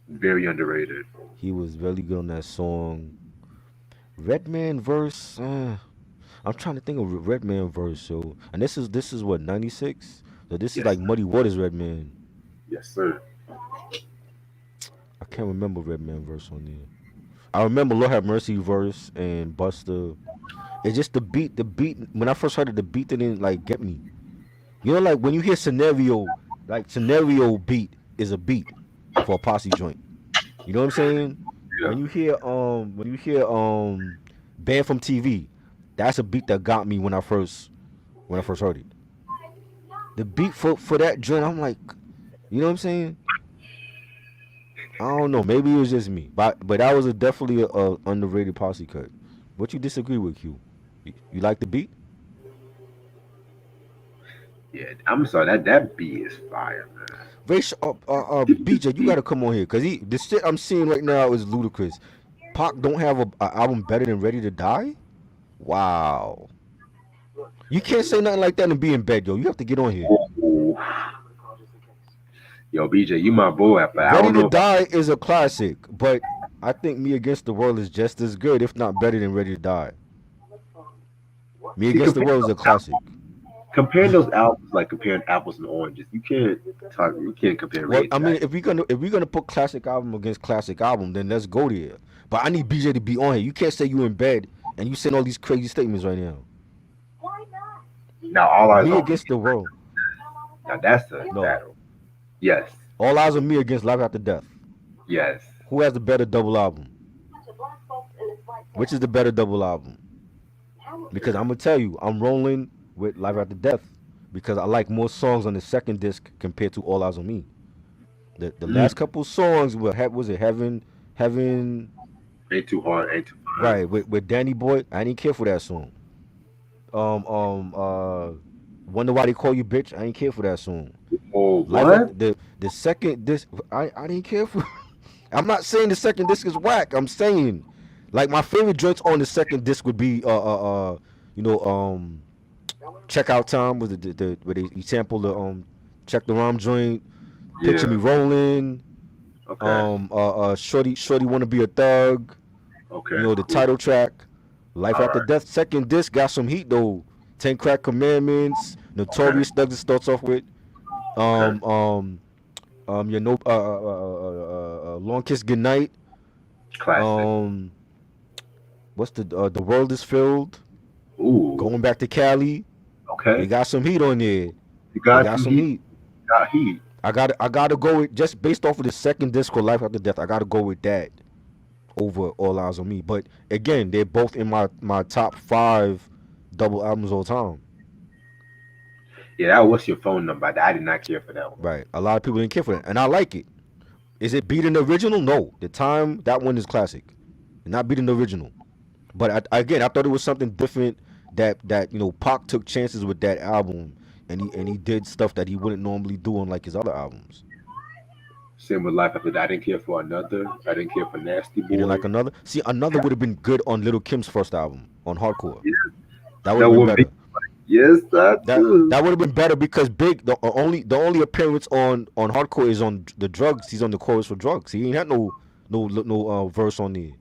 Very underrated. He was really good on that song. Redman verse, I'm trying to think of Redman verse. So, and this is what 96. So this is Yes, like Muddy Waters Redman. yes, sir. I can't remember Redman verse on there. I remember Lord Have Mercy verse and Buster. It's just the beat. The beat when I first heard it, the beat didn't like get me. You know, like when you hear scenario, like scenario beat is a beat for a posse joint. You know what I'm saying? Yeah. When you hear Banned from TV, that's a beat that got me when I first heard it. The beat for that joint, I'm like, you know what I'm saying? I don't know. Maybe it was just me, but that was definitely a underrated posse cut. What you disagree with, Q? You like the beat? Yeah, I'm sorry. That beat is fire, man. BJ, you gotta come on here, cause the shit I'm seeing right now is ludicrous. Pac don't have a album better than Ready to Die. Wow, you can't say nothing like that and be in bed, yo. You have to get on here. Ooh. Yo, BJ, you my boy, but I Ready don't to know if I Die is a classic, but I think Me Against the World is just as good, if not better than Ready to Die. Me see Against the World is a classic. comparing those albums like comparing apples and oranges. You can't talk. You can't compare Well, Ray I to mean, that. if we're gonna put classic album against classic album, then let's go there. But I need BJ to be on here. You can't say you in bed and you saying all these crazy statements right now. Now all eyes Me on me. Against the World. Now that's a No. battle. Yes, All Eyes on Me against Life After Death. yes. Who has the better double album? Which is the better double album? Because I'm gonna tell you, I'm rolling with Life After Death because I like more songs on the second disc compared to All Eyes on Me. The Mm. last couple songs were was it Heaven Ain't too hard. Ain't too fine. right with Danny Boy. I didn't care for that song. Um um uh Wonder Why They Call You Bitch. I didn't care for that song. Oh, Life at what? the second disc. I didn't care for. I'm not saying the second disc is whack. I'm saying like my favorite joints on the second disc would be you know Checkout Time was the where he sampled the Check the Rhyme joint. Picture Me Yeah. Rolling. Okay. Shorty Wanna Be a Thug. You Okay. know the Cool. title track. Life All After right. Death second disc got some heat though. Ten Crack Commandments. Okay. Notorious Thugs it starts off with. Okay. Um um you know Long Kiss Goodnight. Classic. Um what's the World Is Filled. Ooh. Going Back to Cali. They Okay. got some heat on there. You They got got some some heat. heat. Got heat. I gotta go with just based off of the second disc for Life After Death. I gotta go with that over All Eyes on Me. But again, they're both in my top 5 double albums all time. Yeah. That was your phone number. I did not care for that one. Right. A lot of people didn't care for that, and I like it. Is it beating the original? No. The time that one is classic, not beating the original. But again, I thought it was something different that Pac took chances with that album, and he did stuff that he wouldn't normally do on like his other albums. Same with life after that. I didn't care for another. I didn't care for Nasty You didn't Boy. like another? See, another would have been good on Little Kim's first album on Hardcore. Yeah, That would that have been would be better. yes, that That too. that would have been better because Big the only appearance on Hardcore is on the drugs. He's on the chorus for drugs. He ain't had no verse on there.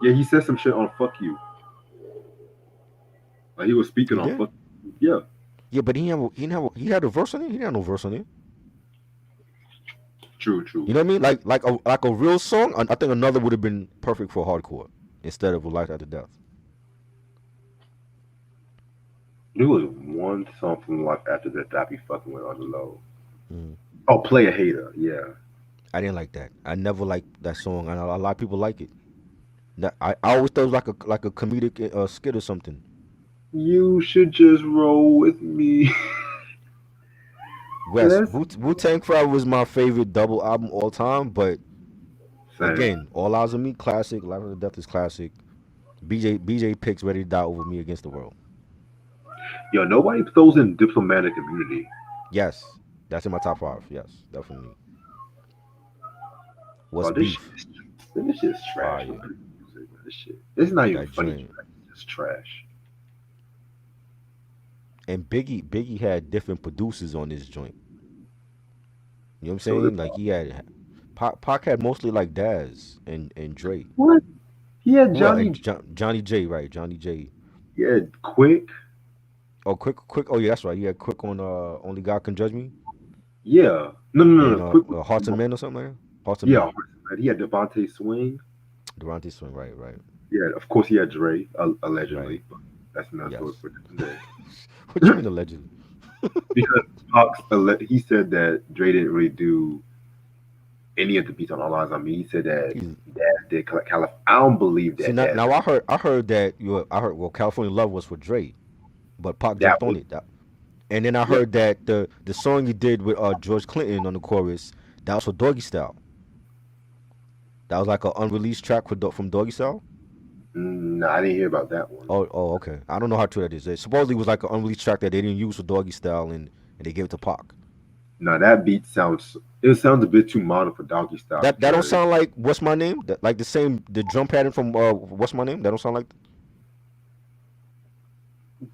Yeah, he said some shit on "fuck you." Like he was speaking He on did. "fuck." You. Yeah, Yeah, but he had a verse on it. He didn't have no verse on it. true, true. You know what I mean? Like a real song. I think another would have been perfect for Hardcore instead of a Life After Death. There was one song from life after that I be fucking with on the low. Mm. Oh, play a hater. Yeah. I didn't like that. I never liked that song. I know a lot of people like it. I always thought it was like a comedic skit or something. You should just roll with me. West Yes. Wu Tang Forever was my favorite double album all time, but Same. again, All Eyes on Me classic, Life After Death is classic. BJ picks Ready to Die over Me Against the World. Yo, nobody throws in diplomatic immunity. Yes, that's in my top 5. Yes, definitely. What's Oh, beef? this shit's trash. Fire. Man. This shit. It's not even That funny. joint. It's trash. And Biggie had different producers on this joint. You know what I'm So saying? Like he had Pac had mostly like Daz and Dre. what? He had Well, and Johnny. Johnny J, right? Johnny J. Yeah, quick. Oh, quick. Oh, yeah, that's right. Yeah, quick on Only God Can Judge Me, Yeah. No. and Quick. Hearts and Men or something like that. Hearts and Yeah, Men. he had Devontae Swing. Durante Swing. Right, right, Yeah, of course he had Dre, right. allegedly. But that's another story Yes. for today. What you mean allegedly? Because he said that Dre didn't really do any of the beats on All Eyes on Me. He said that He's Daz did I don't believe see that now. Daz Now did I heard that I heard well California Love was for Dre, but Pac that. jumped on it. And then I Yeah. heard that the song he did with George Clinton on the chorus that was for Doggy Style. That was like an unreleased track from Doggy Style. No, I didn't hear about that one. Oh, okay. I don't know how true that is. It supposedly was like an unreleased track that they didn't use for Doggy Style, and they gave it to Pac. No, that beat sounds a bit too modern for Doggy Style That don't because sound like What's My Name? That, like the drum pattern from What's My Name? That don't sound like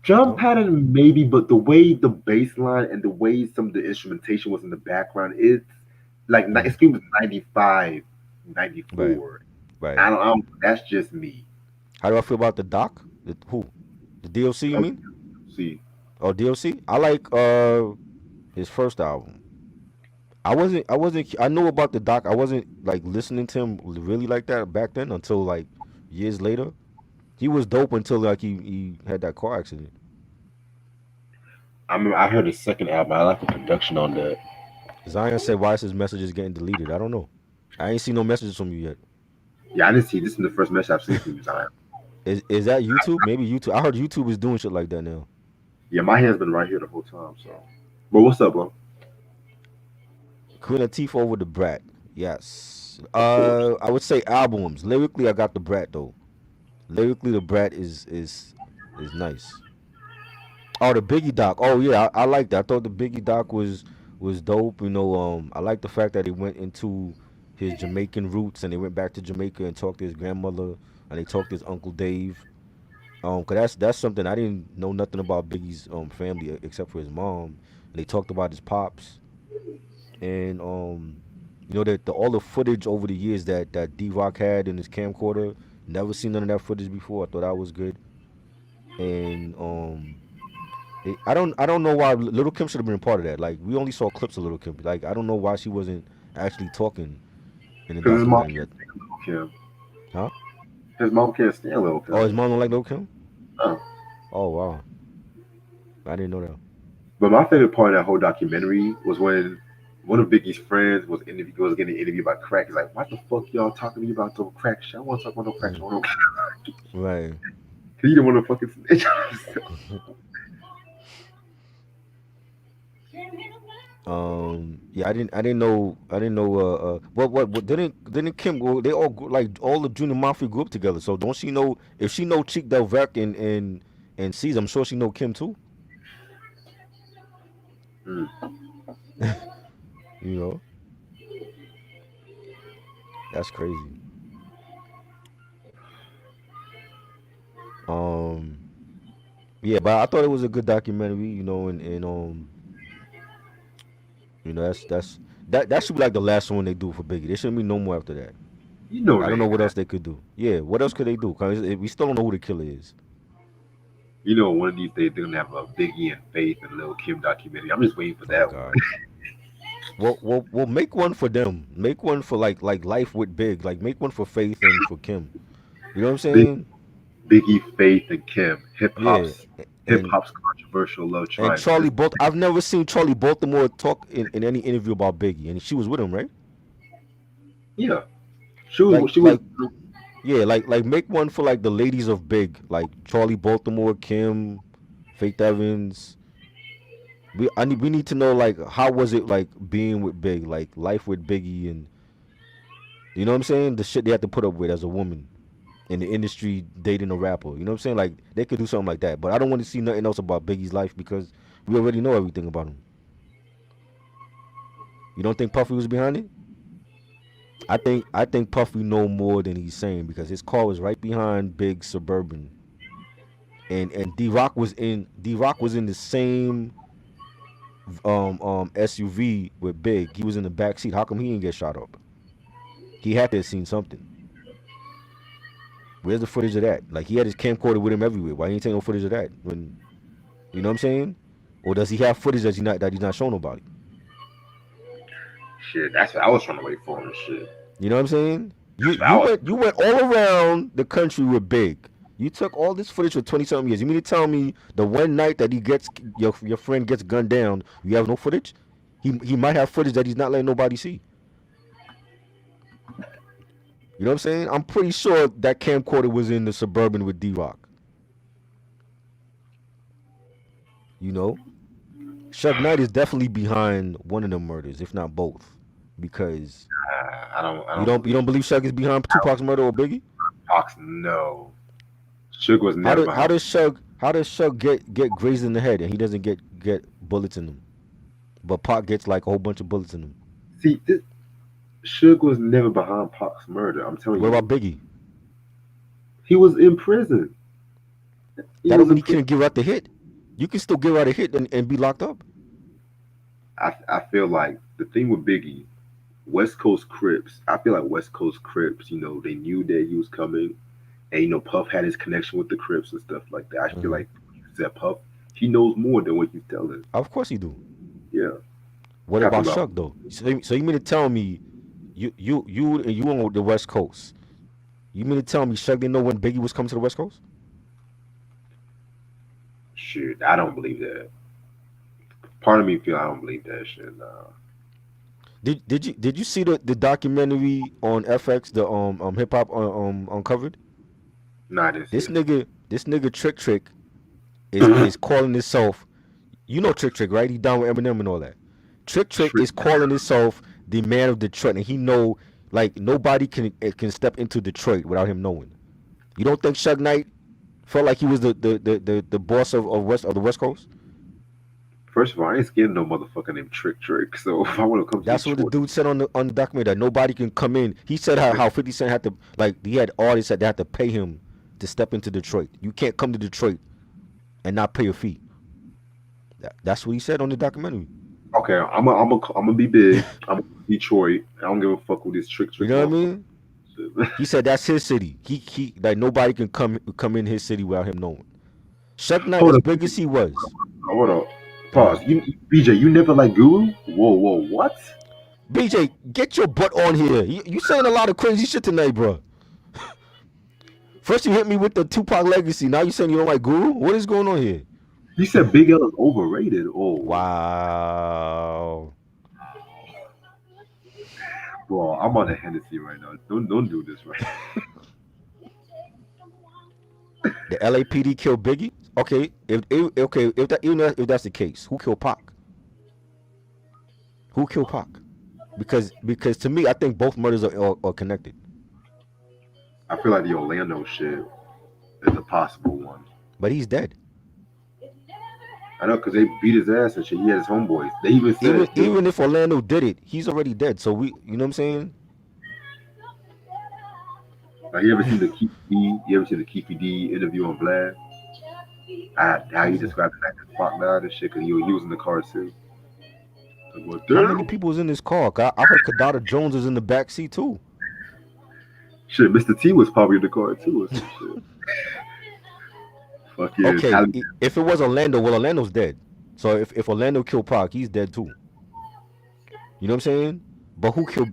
drum no. pattern maybe, but the way the bass line and the way some of the instrumentation was in the background, it's like Mm, it was 95, right, 94. right. I don't. That's just me. How do I feel about the Doc? Who? The DLC? You Okay, mean? see, Oh, DLC. I like his first album. I knew about the Doc. I wasn't like listening to him really like that back then until like years later. He was dope until like he had that car accident. I heard his second album. I like the production on that. Zion said, "Why is his messages getting deleted?" I don't know. I ain't seen no messages from you yet. Yeah, I didn't see this is the first message I've seen from Zion. Is that YouTube? Maybe YouTube. I heard YouTube is doing shit like that now. Yeah, my hand's been right here the whole time. So, but what's up, bro? Queen Latifah over the Brat. Yes. Of course. I would say albums. Lyrically, I got the Brat though. Lyrically, the Brat is nice. Oh, the Biggie doc. Oh yeah, I like that. I thought the Biggie doc was dope. I like the fact that he went into his Jamaican roots and they went back to Jamaica and talked to his grandmother and they talked to his Uncle Dave. Cause that's something I didn't know nothing about Biggie's family except for his mom. And they talked about his pops and that all the footage over the years that D Rock had in his camcorder. Never seen none of that footage before. I thought that was good. And I don't know why Little Kim should have been a part of that. Like we only saw clips of Little Kim. Like I don't know why she wasn't actually talking in the Because his mom documentary yet. can't stand Lil Kim. Huh? His mom can't stand Lil Oh, his Kim. mom don't like Little Kim? Oh. Oh wow. I didn't know that. But my favorite part of that whole documentary was when one of Biggie's friends was getting interviewed by Crack. He's like, "Why the fuck y'all talking to me about no crack shit? I want to talk about no crack shit." Mm. Right. He didn't want to fucking snitch. Yeah, what didn't Kim go, they all like all the junior mafia grew up together, so don't she know if she know Cheek Del Vec and C's, I'm sure she know Kim too. Mm. You know? That's crazy. Um yeah, but I thought it was a good documentary, and that should be like the last one they do for Biggie. There shouldn't be no more after that. You know I they don't know ain't what gonna. else they could do. Yeah, what else could they do? Cause we still don't know who the killer is. You know, one of these days they're gonna have a Biggie and Faith and Lil Kim documentary. I'm just waiting for Oh that one. God. Well, make one for them. Make one for like Life with Big. Like make one for Faith and for Kim. You know what I'm Big saying? Biggie, Faith, and Kim. Yeah. Hip And hop's controversial love and triangle. Charlie Both. I've never seen Charlie Baltimore talk in any interview about Biggie, and she was with him, right? Yeah, she Like was. She was. like yeah, like make one for like the ladies of Big, like Charlie Baltimore, Kim, Faith Evans. We need to know like how was it like being with Big, like life with Biggie, and you know what I'm saying? The shit they had to put up with as a woman in the industry dating a rapper. You know what I'm saying? Like they could do something like that. But I don't want to see nothing else about Biggie's life because we already know everything about him. You don't think Puffy was behind it? I think Puffy know more than he's saying because his car was right behind Big Suburban. And D Rock was in the same SUV with Big. He was in the back seat. How come he didn't get shot up? He had to have seen something. Where's the footage of that? Like he had his camcorder with him everywhere. Why ain't take no footage of that? When you know what I'm saying? Or does he have footage that he's not showing nobody? Shit, that's what I was trying to wait for and shit. You know what I'm saying? That's what You went all around the country with Big. You took all this footage for 20-something years. You mean to tell me the one night that he gets your friend gets gunned down, you have no footage? He might have footage that he's not letting nobody see. You know what I'm saying? I'm pretty sure that camcorder was in the Suburban with D-Rock. You know? Suge Knight is definitely behind one of the murders, if not both. Because I don't. you don't believe Suge is behind Tupac's murder or Biggie? Fox, no. Suge was never How behind. does Suge get grazed in the head and he doesn't get bullets in him, but Pac gets like a whole bunch of bullets in him? See, Suge was never behind Pac's murder. I'm telling What you. about Biggie? He was in prison. That don't mean he couldn't give out the hit. You can still give out a hit and be locked up. I feel like the thing with Biggie, West Coast Crips. I feel like West Coast Crips. You know, they knew that he was coming, and you know Puff had his connection with the Crips and stuff like that. I feel like that Puff, he knows more than what he's telling. Of course he do. Yeah. What Talking about about- Suge though? So you mean to tell me you on the West Coast? You mean to tell me Suge didn't know when Biggie was coming to the West Coast? Shit, I don't believe that. Part of me feel I don't believe that shit. Did you see the documentary on FX, the hip hop uncovered? Nah, I didn't see it. This nigga Trick is calling himself, you know Trick, right? He down with Eminem and all that. Trick is calling himself the man of Detroit, and he know like nobody can step into Detroit without him knowing. You don't think Suge Knight felt like he was the boss of the West Coast? First of all, I ain't scared of no motherfucker named Trick. So if I want to come to That's what the Detroit, dude said on the documentary, that nobody can come in. He said how 50 Cent had to, like, he had artists that they had to pay him to step into Detroit. You can't come to Detroit and not pay a fee. That's what he said on the documentary. okay, I'm gonna be big. I'm Detroit. I don't give a fuck with this Trick. You know what I mean? mean? He said that's his city. He like nobody can come in his city without him knowing. Suge Knight, Hold as up. big as he was, Hold on. Pause. BJ, you never like Guru? Whoa, what? BJ, get your butt on here. You saying a lot of crazy shit tonight, bro. First you hit me with the Tupac legacy. Now you saying you don't like Guru? What is going on here? You said Big L is overrated. Oh, Wow. bro, I'm on a Hennessy right now. Don't do this right. The LAPD killed Biggie. Okay, if that's the case, who killed Pac? Who killed Pac? Because to me, I think both murders are connected. I feel like the Orlando shit is a possible one. But he's dead. I know, because they beat his ass and shit. He had his homeboys. They even said Even if Orlando did it, he's already dead. So you know what I'm saying? like, you ever seen the Keefy D interview on Vlad? How he described it like the fuck now and shit, because he was in the car too. Like, well, How many damn. people was in this car? I heard Kadada Jones was in the back seat too. Shit, Mr. T was probably in the car too or some shit. Fuck yeah. Okay, if it was Orlando, well, Orlando's dead. So if Orlando killed Pac, he's dead too. You know what I'm saying? But who killed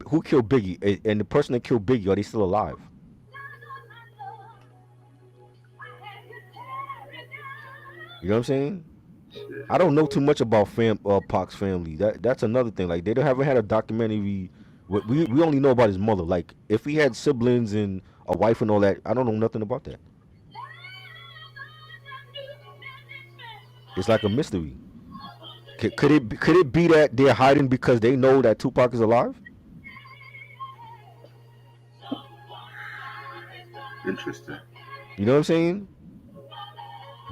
Biggie? And the person that killed Biggie, are they still alive? You know what I'm saying? I don't know too much about Pac's family. That's another thing. Like, they haven't had a documentary. We only know about his mother. Like, if he had siblings and a wife and all that, I don't know nothing about that. It's like a mystery. Could it be that they're hiding because they know that Tupac is alive? Interesting. You know what I'm saying?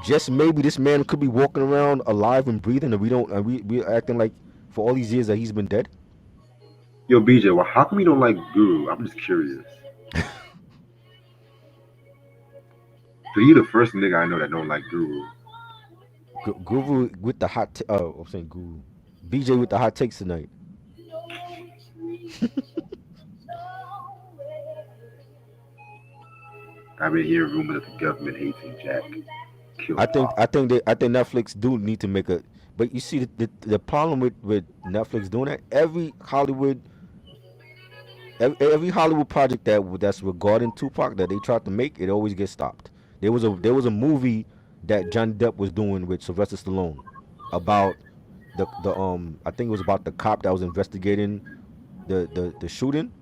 Just maybe this man could be walking around alive and breathing, and we're acting like for all these years that he's been dead. Yo, BJ, well, how come you don't like Guru? I'm just curious. So you the first nigga I know that don't like Guru. Guru with the hot. I'm saying Guru. BJ with the hot takes tonight. I've been hearing rumors that the government hates Jack killed I think Pop. I think Netflix do need to make a. But you see the problem with Netflix doing that. Every Hollywood project that's regarding Tupac that they tried to make, it always gets stopped. There was a movie that Johnny Depp was doing with Sylvester Stallone about the I think it was about the cop that was investigating the shooting.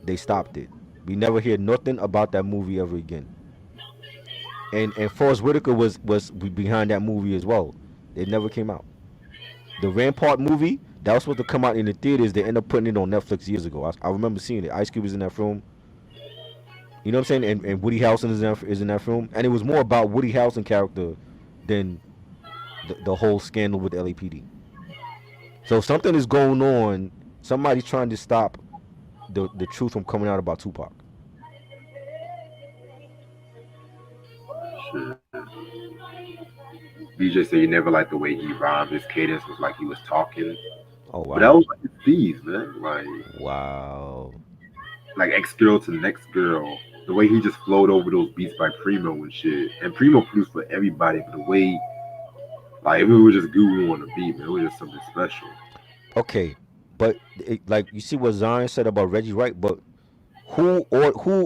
They stopped it. We never hear nothing about that movie ever again. And Forrest Whitaker was behind that movie as well. It never came out. The Rampart movie that was supposed to come out in the theaters. They ended up putting it on Netflix years ago. I remember seeing it. Ice Cube was in that film. You know what I'm saying? And Woody Harrelson is in that film. And it was more about Woody Harrelson character than the whole scandal with LAPD. So something is going on. Somebody's trying to stop the truth from coming out about Tupac. Shit. BJ said he never liked the way he rhymed. His cadence was like he was talking. Oh But that wow. was like his steez, man. Wow. Like X girl to the next girl. The way he just flowed over those beats by Primo and shit. And Primo produced for everybody, but the way, like, if it was just Google on the beat, man, it was just something special. Okay. But like you see what Zion said about Reggie Wright, but who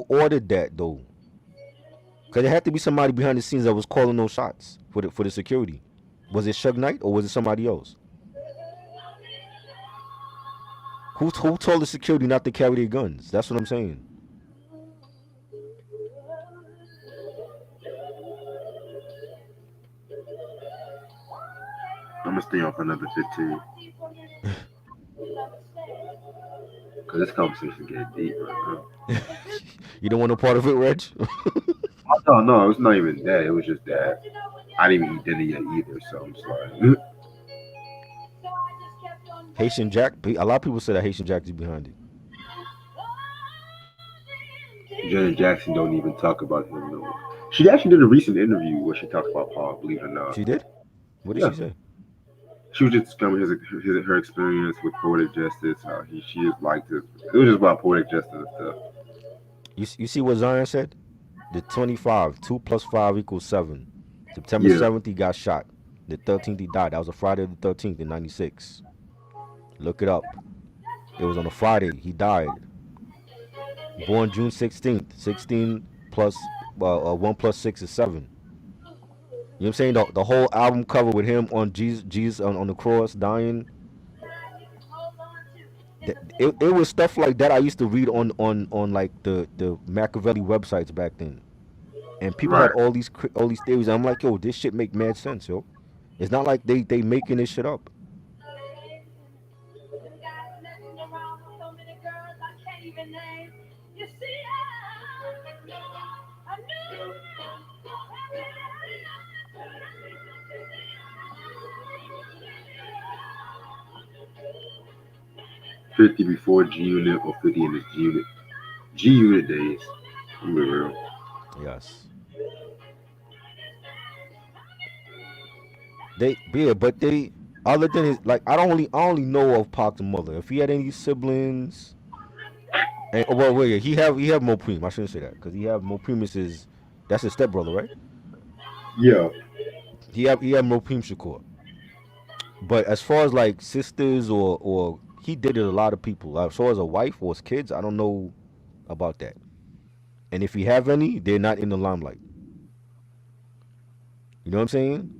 ordered that though? Because there had to be somebody behind the scenes that was calling those shots for the security. Was it Suge Knight or was it somebody else? Who told the security not to carry their guns? That's what I'm saying. I'm gonna stay on for another 15. Because this conversation getting deep right now. You don't want no part of it, Reg? No, it's not even that. It was just that I didn't even eat dinner yet either, so I'm just like, Haitian Jack. A lot of people say that Haitian Jack is behind it. Janet Jackson don't even talk about him no more. She actually did a recent interview where she talked about Paul, believe it or not. She did. What did Yeah. she say? She was just discovering her experience with poetic justice, how she just liked it. It was just about poetic justice and stuff. You see what Zion said? The 25, 2 plus 5 equals 7. September Yeah. 7th, he got shot. The 13th, he died. That was a Friday the 13th in 96. Look it up. It was on a Friday. He died. Born June 16th. 16 plus 1 plus 6 is 7. You know what I'm saying? The whole album cover with him on Jesus on the cross dying. It was stuff like that I used to read on like the Machiavelli websites back then. And people had Right. all these theories. I'm like, yo, this shit make mad sense, yo. It's not like they making this shit up. $50 before G Unit or 50 in his G Unit days. I'm being real. Yes. But other than his like I only know of Pac's mother. If he had any siblings, and well, wait, he have Mo Preem. I shouldn't say that because he have Mo Preem is that's his stepbrother, right? Yeah. He have Mo Preem Shakur. But as far as like sisters or he dated a lot of people. As far as a wife or his kids, I don't know about that. And if he have any, they're not in the limelight. You know what I'm saying?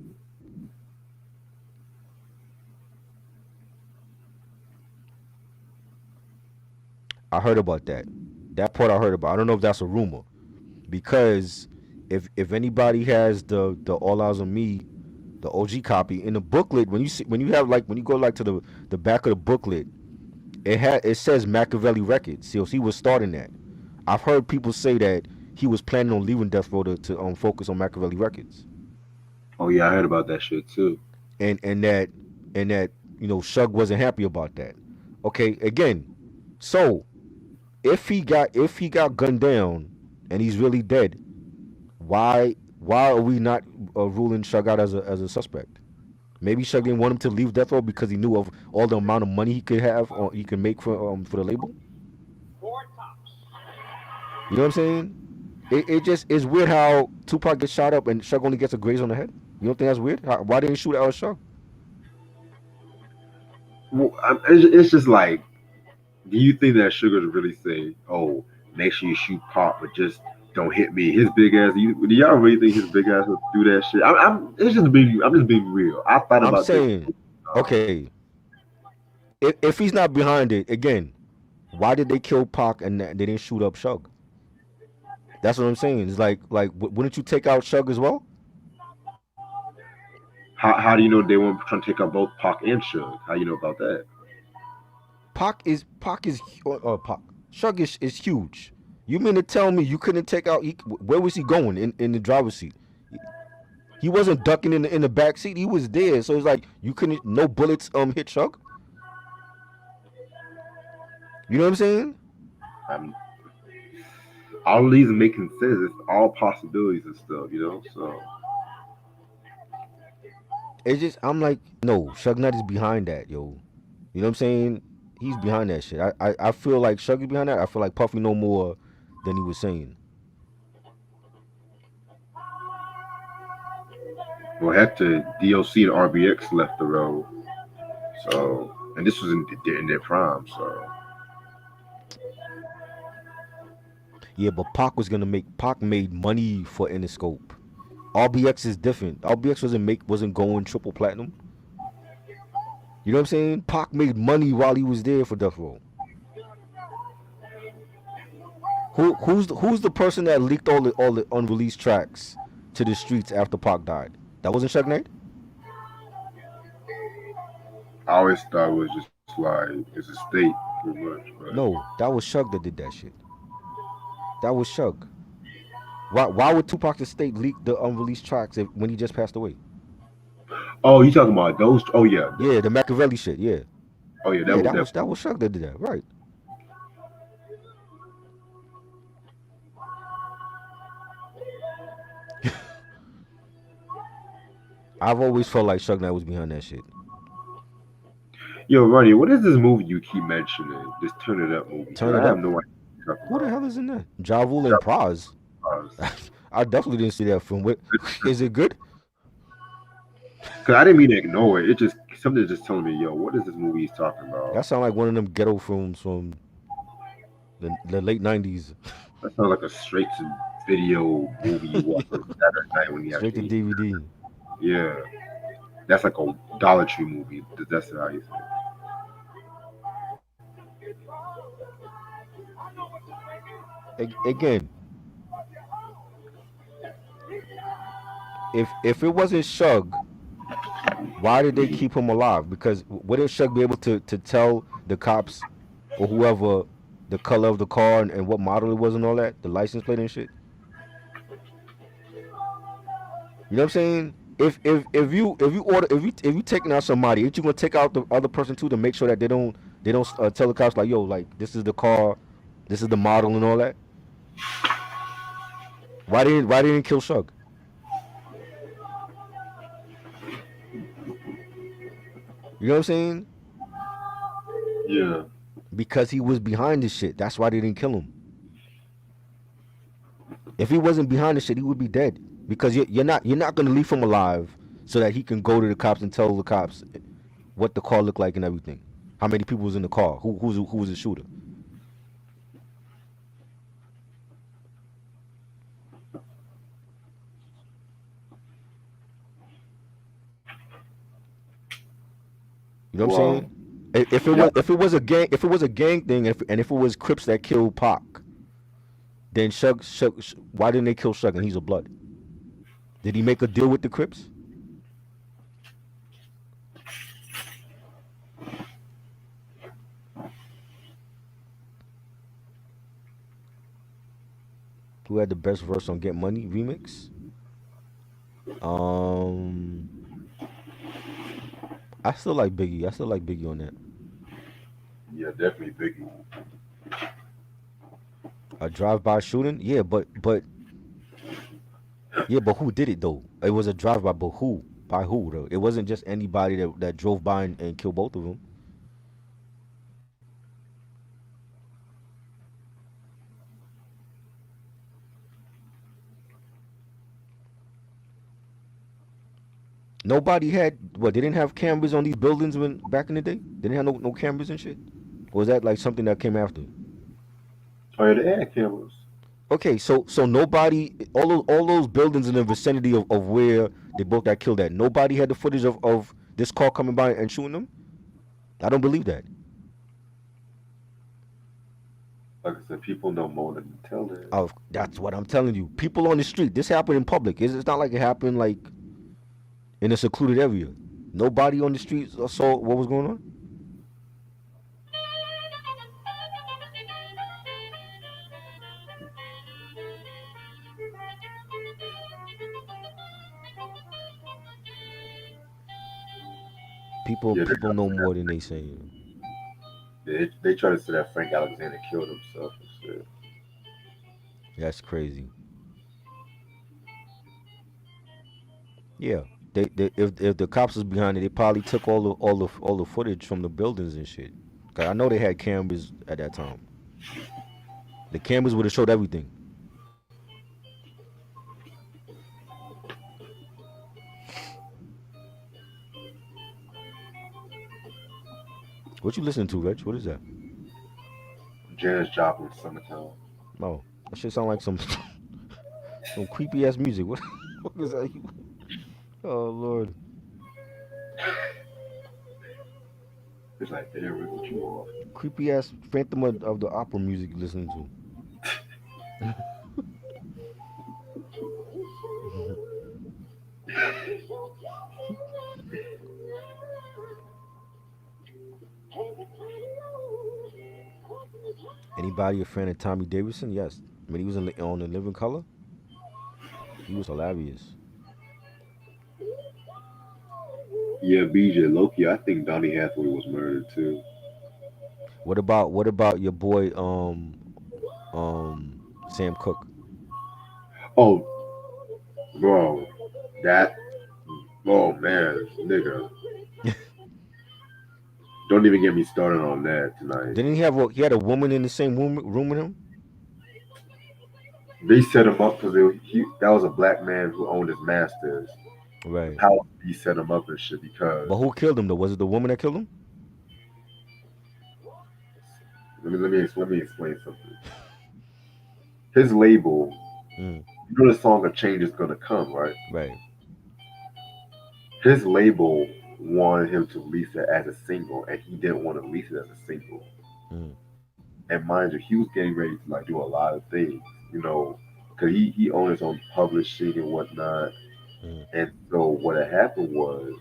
I heard about that. That part I heard about. I don't know if that's a rumor because if anybody has the All Eyes on Me, the OG copy in the booklet, when you have like when you go like to the back of the booklet, it says Machiavelli Records. So he was starting that. I've heard people say that he was planning on leaving Death Row to focus on Machiavelli Records, Oh yeah, I heard about that shit too. and that Shug wasn't happy about that. Okay, again, so if he got gunned down and he's really dead, why are we not ruling Shug out as a suspect? Maybe Shug didn't want him to leave Death Row because he knew of all the amount of money he could have or he could make for the label. You know what I'm saying? It just is weird how Tupac gets shot up and Shug only gets a graze on the head. You don't think that's weird? Why didn't he shoot at Shug? Well, it's just like, do you think that Sugar's really say, "Oh, make sure you shoot Pop, but just don't hit me"? His big ass. Do y'all really think his big ass would do that shit? It's just being. I'm just being real. I thought I'm about this. saying, okay, if he's not behind it, again, why did they kill Pac and they didn't shoot up Shug? That's what I'm saying. It's like wouldn't you take out Shug as well? How do you know they weren't trying to take out both Pac and Suge? How you know about that? Pac. Shug is huge. You mean to tell me you couldn't take out? Where was he going in the driver's seat? He wasn't ducking in the back seat. He was there. So it's like you couldn't. No bullets hit Shug. You know what I'm saying? Um, all of these are making sense. It's all possibilities and stuff, So It's just I'm like, no, Shug Knight is behind that, yo. You know what I'm saying? He's behind that shit. I feel like Shug is behind that. I feel like Puffy know more than he was saying. well, heck, to DOC and RBX left the road. So, and this was in their prime. So, Yeah, but Pac made money for Interscope. RBX is different. RBX wasn't going triple platinum. You know what I'm saying? Pac made money while he was there for Death Row. Who's the person that leaked all the unreleased tracks to the streets after Pac died? That wasn't Shug Knight? I always thought it was just like it's a state, pretty much. But No, that was Shug that did that shit. That was Shug. Why would Tupac Estate leak the unreleased tracks when he just passed away? oh, you talking about those? Oh yeah, Yeah, the Machiavelli shit. Yeah, oh yeah, yeah, that that was Shug that did that. Right. I've always felt like Shug Knight was behind that shit. Yo, Ronnie, what is this movie you keep mentioning? This Turn It Up movie. Turn I It have Up. no idea what you're talking Who the about. hell is in there? Ja Rule and Praz. I definitely didn't see that film. Is it good? Cause I didn't mean to ignore it. It just something just telling me, yo, what is this movie he's talking about? That sounds like one of them ghetto films from the late '90s. That sounds like a straight to video movie you watch on Saturday night when you Straight to actually, DVD. yeah, that's like a Dollar Tree movie. That's how you say it. Again, if it wasn't Shug, why did they keep him alive? Because wouldn't Shug be able to tell the cops or whoever the color of the car and what model it was and all that, the license plate and shit? You know what I'm saying? If you taking out somebody, ain't you gonna take out the other person too to make sure that they don't tell the cops like, yo, like this is the car, this is the model and all that? Why didn't kill Shug? You know what I'm saying? Yeah. Because he was behind this shit. That's why they didn't kill him. If he wasn't behind this shit, he would be dead. Because you're not gonna leave him alive so that he can go to the cops and tell the cops what the car looked like and everything. How many people was in the car? Who was the shooter? You know what I'm Well, saying? If yeah. it was a gang thing, and if it was Crips that killed Pac, then why didn't they kill Shug and he's a blood? Did he make a deal with the Crips? Who had the best verse on Get Money remix? Um, I still like Biggie. I still like Biggie on that. Yeah, definitely Biggie. A drive-by shooting? Yeah, but who did it though? It was a drive-by, but who? By who though? It wasn't just anybody that drove by and killed both of them. Nobody had what? They didn't have cameras on these buildings when back in the day. They didn't have no cameras and shit. Or was that like something that came after? Oh yeah, they had cameras. Okay, so nobody, all those buildings in the vicinity of where they both got killed at. Nobody had the footage of this car coming by and shooting them. I don't believe that. Like I said, people know more than you tell them. Oh, that's what I'm telling you. People on the street. This happened in public. It's not like it happened like in a secluded area. Nobody on the streets saw what was going on. People Yeah, people know more than they say. they try to say that Frank Alexander killed himself and shit. That's crazy. Yeah. If the cops was behind it, they probably took all the footage from the buildings and shit. 'Cause I know they had cameras at that time. The cameras would have showed everything. What you listening to, Rich? What is that? Janis Joplin, Summertime. Oh, that shit sound like some some creepy ass music. What is that? Oh Lord. It's like, hey, Rick, what you want? Creepy ass Phantom of the Opera music you listening to. Anybody a fan of Tommy Davidson? Yes. When he was on the Living Color, he was hilarious. Yeah, BJ Loki. I think Donnie Hathaway was murdered too. What about your boy Sam Cooke? Oh, bro, that. Oh man, nigga. Don't even get me started on that tonight. Didn't he had a woman in the same room with him? They set him up because that was a black man who owned his masters. Right. How he set him up and shit because But who killed him though? Was it the woman that killed him? let me explain something. His label, Mm, you know the song "A Change Is Gonna Come," right? right. His label wanted him to release it as a single, and he didn't want to release it as a single. Mm, And mind you, he was getting ready to like do a lot of things, because he owned his own publishing and whatnot. mm, And so what had happened was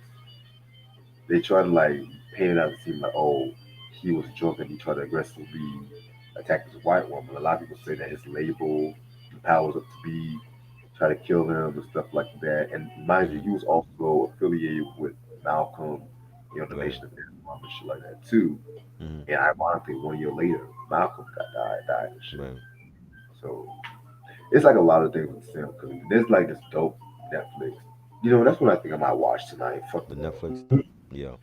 they tried to like paint it out to seem like, oh, he was drunk and he tried to aggressively attack this white woman. A lot of people say that his label, the powers up to be, try to kill him and stuff like that. And mind you, mm, he was also affiliated with Malcolm, the right. Nation of Islam and shit like that too. Mm, And ironically, 1 year later, Malcolm died and shit. right. So it's like a lot of things with Sam Cooke. There's like this dope Netflix. That's what I think I might watch tonight. Fuck The Netflix. Yeah.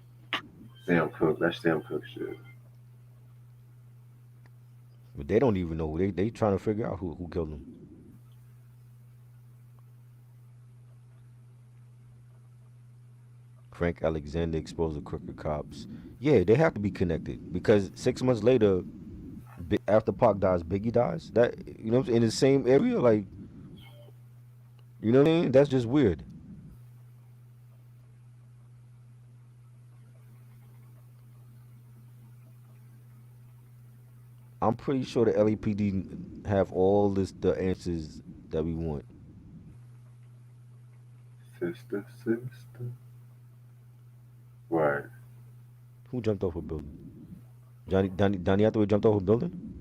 Sam Cooke. That's Sam Cooke shit. But they don't even know. They trying to figure out who killed him. Frank Alexander exposed the crooked cops. Yeah, they have to be connected because 6 months later, after Pac dies, Biggie dies. That in the same area, like what I mean. That's just weird. I'm pretty sure the LAPD have all the answers that we want. Sister. Right. Who jumped off a building? Donnie Hathaway jumped off a building.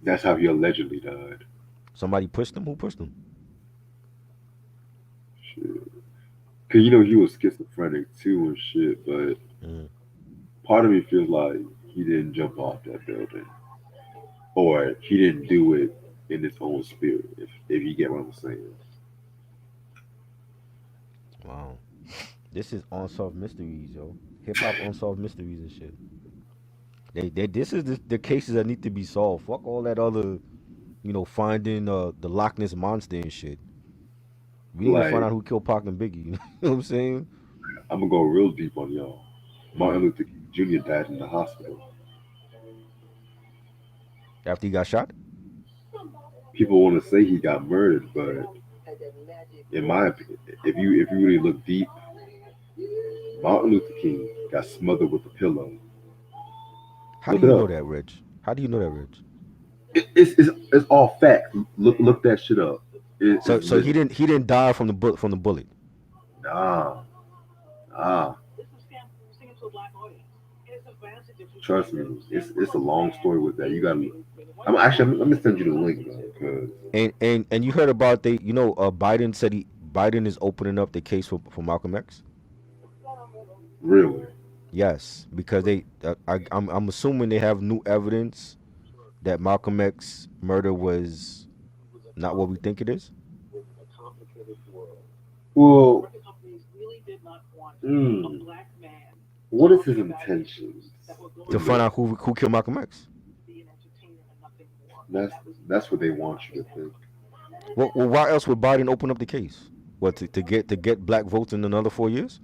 That's how he allegedly died. Somebody pushed him. Who pushed him? Shit. Cause he was schizophrenic too and shit, but Mm. part of me feels like he didn't jump off that building. Or he didn't do it in his own spirit, if you get what I'm saying. Wow. This is unsolved mysteries, yo. Hip hop unsolved mysteries and shit. This is the cases that need to be solved. Fuck all that other, finding the Loch Ness monster and shit. We need to find Like, out who killed Pac and Biggie. You know what I'm saying? I'm gonna go real deep on y'all. Martin Luther King Jr. died in the hospital. After he got shot. People want to say he got murdered, but in my opinion, if you really look deep, Martin Luther King got smothered with a pillow. How do Look it you know up. that, Reg? How do you know that, Reg? It's all fact. Look that shit up. It's So he legit. didn't die from the bullet. Nah, nah. Trust me, it's a long story with that. You got me. Let me send you the link, man. Cause And you heard about Biden said Biden is opening up the case for Malcolm X. really, Yes, because I'm assuming they have new evidence that Malcolm X murder was not what we think it is. well, mm, what is his intentions? To with find this? out who killed Malcolm X. That's that's what they want you to think. Well, why else would Biden open up the case? What to get black votes in another 4 years?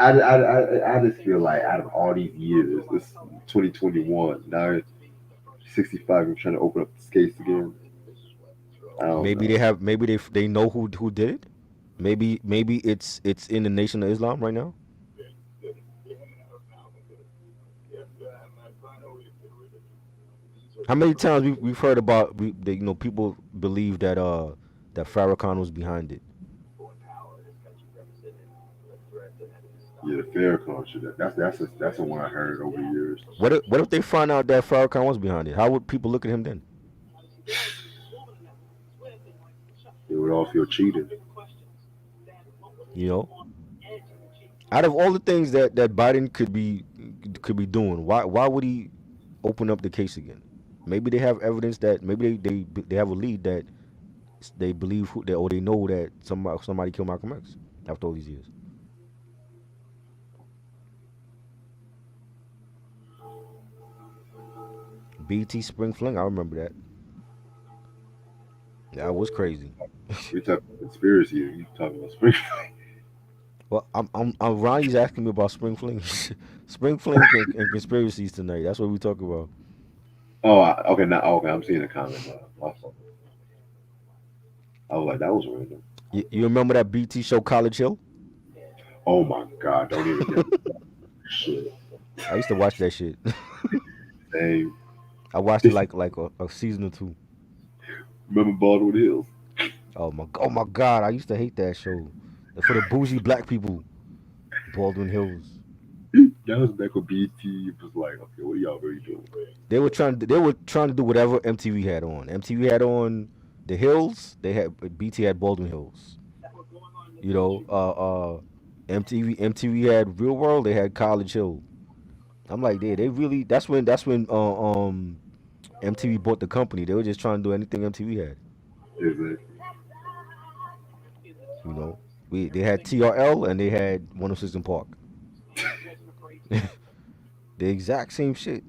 I just feel like out of all these years, this 2021, now 65, I'm trying to open up this case again. I don't Maybe know. they know who did it. Maybe it's in the Nation of Islam right now. How many times we've heard about people believe that Farrakhan was behind it. Yeah, the Farrakhan shit. That's the one I heard over the years. What if they find out that Farrakhan was behind it? How would people look at him then? They would all feel cheated. You know, out of all the things that Biden could be doing, why would he open up the case again? Maybe they have evidence that maybe they have a lead that they believe or they know that somebody killed Malcolm X after all these years. BT Spring Fling, I remember that. That was crazy. We talk about conspiracy. You talking about spring? Well, Ronnie's asking me about Spring Fling, Spring Fling and conspiracies tonight. That's what we talk about. Oh, okay. Now, okay. I'm seeing a comment. My fault. I was like, that was random. You remember that BT show College Hill? Oh my God! Don't even get me started. Shit. I used to watch that shit. Hey, I watched it like a season or two. remember Baldwin Hills? Oh my God! I used to hate that show. For the bougie black people, Baldwin Hills. That was back when BT was like, okay, what y'all really doing? They were trying to do whatever MTV had on. MTV had on The Hills. BT had Baldwin Hills. You know, MTV had Real World. They had College Hill. I'm like, they really. That's when MTV bought the company. They were just trying to do anything MTV had. Is it? You know, they had TRL and they had 106 in Park. The exact same shit.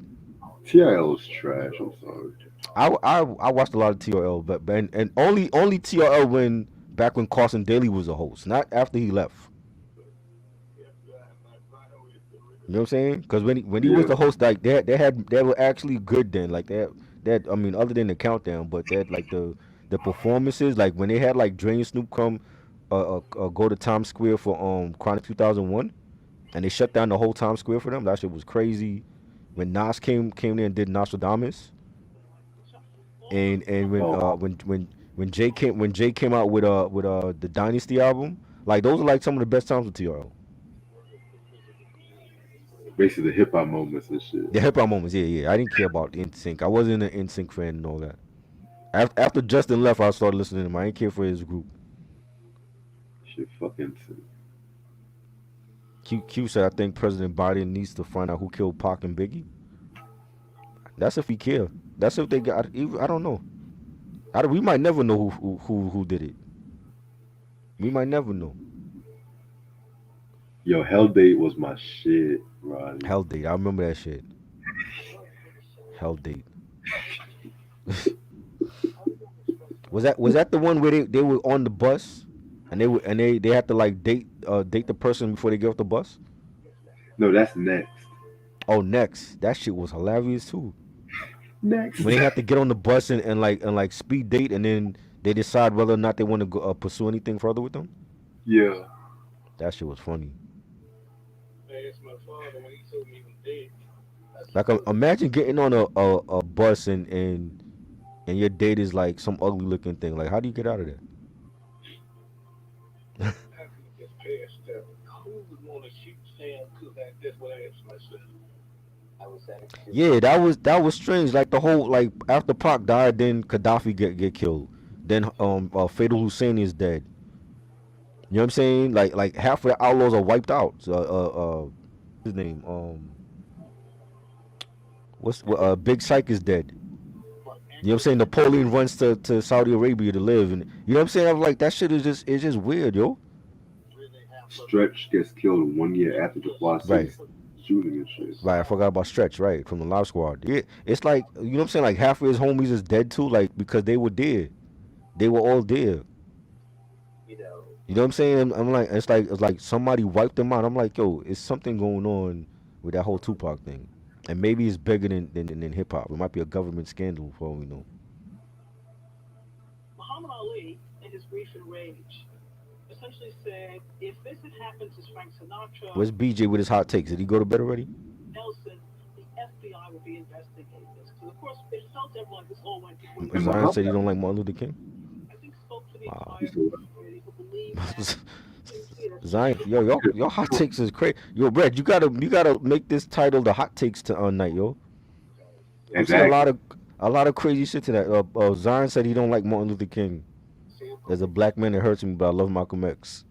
TIL is trash. I'm sorry. I watched a lot of TRL, but and only TRL back when Carson Daly was a host, not after he left. You know what I'm saying? Because when he was Yeah. the host, like they were actually good then. Like that I mean, other than the countdown, but they had like the performances, like when they had like Dre and Snoop come go to Times Square for Chronic 2001, and they shut down the whole Times Square for them. That shit was crazy. When Nas came there and did Nostradamus, and Oh, when Jay came out with the Dynasty album, like those are like some of the best times with TRL. basically the hip hop moments and shit. The hip hop moments, yeah. I didn't care about NSYNC. I wasn't an NSYNC fan and all that. After Justin left, I started listening to him. I didn't care for his group. Shit, fucking. Q said, I think President Biden needs to find out who killed Pac and Biggie. That's if he care. That's if they got. I don't know. We might never know who did it. We might never know. Yo, Hell Date was my shit, Roddy. Hell date. I remember that shit. Hell date. Was that the one where they were on the bus and they had to like date the person before they get off the bus? No, that's next. Oh, next. That shit was hilarious too. Next. When they have to get on the bus and speed date and then they decide whether or not they want to go, pursue anything further with them. Yeah. That shit was funny. Asked my father when he told me he was dead. Like imagine getting on a bus and your date is like some ugly looking thing. Like how do you get out of there? After he gets past that, who would want to shoot Sam Cooke? That's what I asked myself. Yeah, that was strange. Like the whole like after Pac died, then Gaddafi get killed. Then Fatal Hussein is dead. You know what I'm saying? Like half of the outlaws are wiped out. So, his name Big Syke is dead. You know what I'm saying? Napoleon runs to Saudi Arabia to live, and you know what I'm saying? I'm like that shit is just weird, yo. Stretch gets killed 1 year after the Flossie Right. shooting and shit. Right, I forgot about Stretch, right, from the Live Squad. Yeah, it's like you know what I'm saying. Like half of his homies is dead too, like because they were there, they were all there. You know what I'm saying? I'm like, it's like somebody wiped them out. I'm like, yo, it's something going on with that whole Tupac thing, and maybe it's bigger than hip hop. It might be a government scandal for all we know. Muhammad Ali, in his grief and rage, essentially said, if this had happened to Frank Sinatra, Where's BJ with his hot takes? Did he go to bed already? Nelson, the FBI would be investigating this. Because, of course, it felt everyone this all went And Zion said he don't like Martin Luther King. I think spoke for the Wow. entire community who believe that Zion, yo, your hot takes is crazy. Yo, Brad, you gotta make this title the hot takes to night, yo. I'm seeing a lot of crazy shit to that. Zion said he don't like Martin Luther King. There's a black man that hurts me, but I love Malcolm X.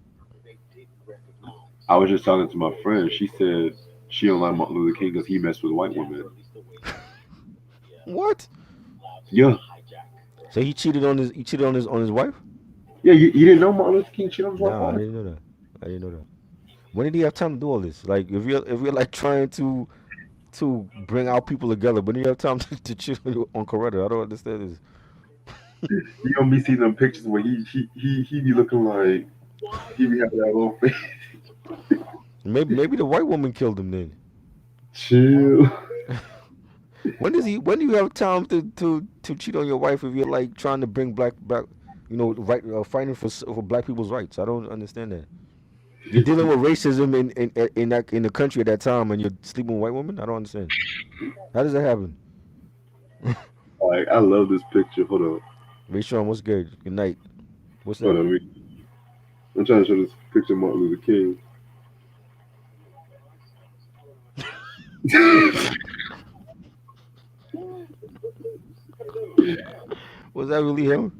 I was just talking to my friend. She said she don't like Martin Luther King because he messed with white women. What? Yeah. So he cheated on his wife? Yeah, you didn't know Martin Luther King cheated on his wife? No, I didn't know that. When did he have time to do all this? Like, if you're like trying to bring our people together, but you have time to cheat on Coretta. I don't understand this. You don't be seeing them pictures where he be looking like he be having that little face. Maybe the white woman killed him then. Chill. When do you have time to cheat on your wife if you're like trying to bring black right fighting for black people's rights? I don't understand that. You're dealing with racism in the country at that time, and you're sleeping with white women. I don't understand. How does that happen? Like, I love this picture. Hold on. Rayshon, what's good? Good night. What's that? Hold on. I'm trying to show this picture of Martin Luther King. Was that really him?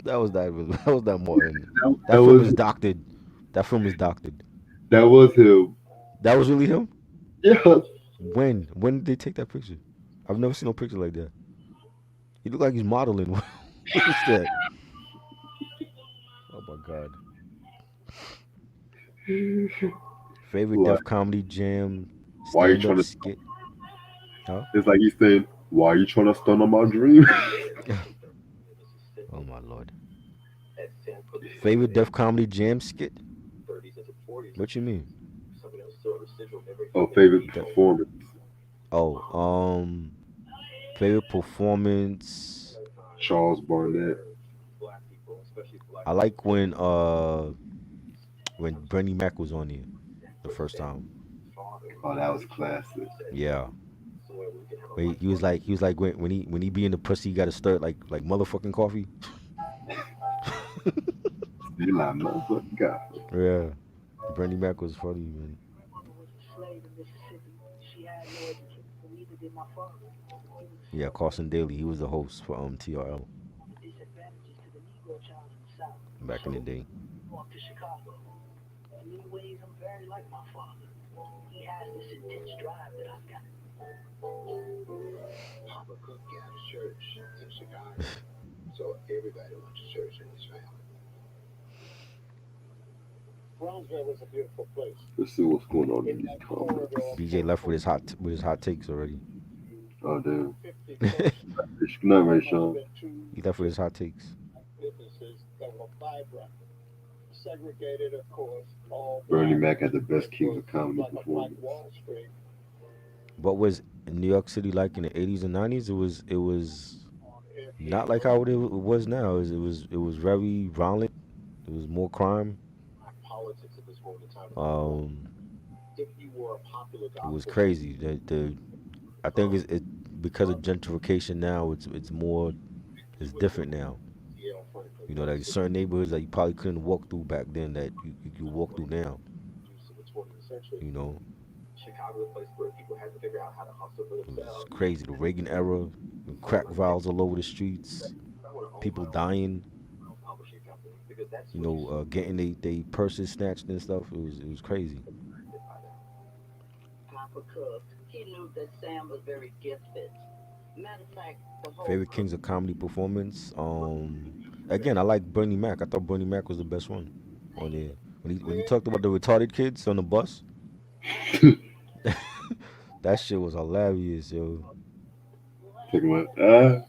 That was not Martin. That That film was is doctored. That film is doctored. that was him. That was really him? Yeah. When did they take that picture? I've never seen no picture like that. He look like he's modeling. What is that? Oh my god. Favorite What? Def Comedy Jam Why are you stand-up trying to? skit? Huh? It's like he's saying, "Why are you trying to stun on my dream?" Oh my lord. Favorite Def Comedy Jam skit? What you mean? Oh, favorite performance. Oh, favorite performance. Charles Barnett. I like when Bernie Mac was on here the first time. Oh, that was classic. Yeah. But he was like when he be in the pussy, he got to stir it like motherfucking coffee. You like motherfucking God. Yeah. Bernie Mac was funny, man. Yeah, Carson Daly, he was the host for TRL back in the day. Papa Cook got a church in Chicago, so everybody went to church in his family. Brownsville is a beautiful place. Let's see what's going on in these comments. BJ left with his hot takes already. Oh damn. Good night, Ray Sean. He left with his hot takes. that were vibrant, segregated, of course, all Bernie black. Mac had the best It Kings was of Comedy like a black performance. Wall Street. What was New York City like in the 80s and 90s? It was If he not like how it was now. It was very violent. It was more crime. politics at this moment in time, Um, if you were a popular it was gospel crazy. The I think it because of gentrification now. It's more it's different now. Yale, frankly, You know, like certain neighborhoods that you probably couldn't walk through back then that you could walk through now. use of the 20th century. You know, Chicago, a place where people had to figure out how to hustle for it was themselves. crazy. The Reagan era, crack vials all over the streets, I want to own people my dying. own publishing company because that's You what you know, getting they purses snatched and stuff. It was crazy. surrounded by that. Papa cooked. He knew that Sam was very gifted. Matter of fact, the whole Favorite Kings of Comedy performance. Again, I like Bernie Mac. I thought Bernie Mac was the best one on there. When he talked about the retarded kids on the bus, that shit was hilarious, yo. Talking about, I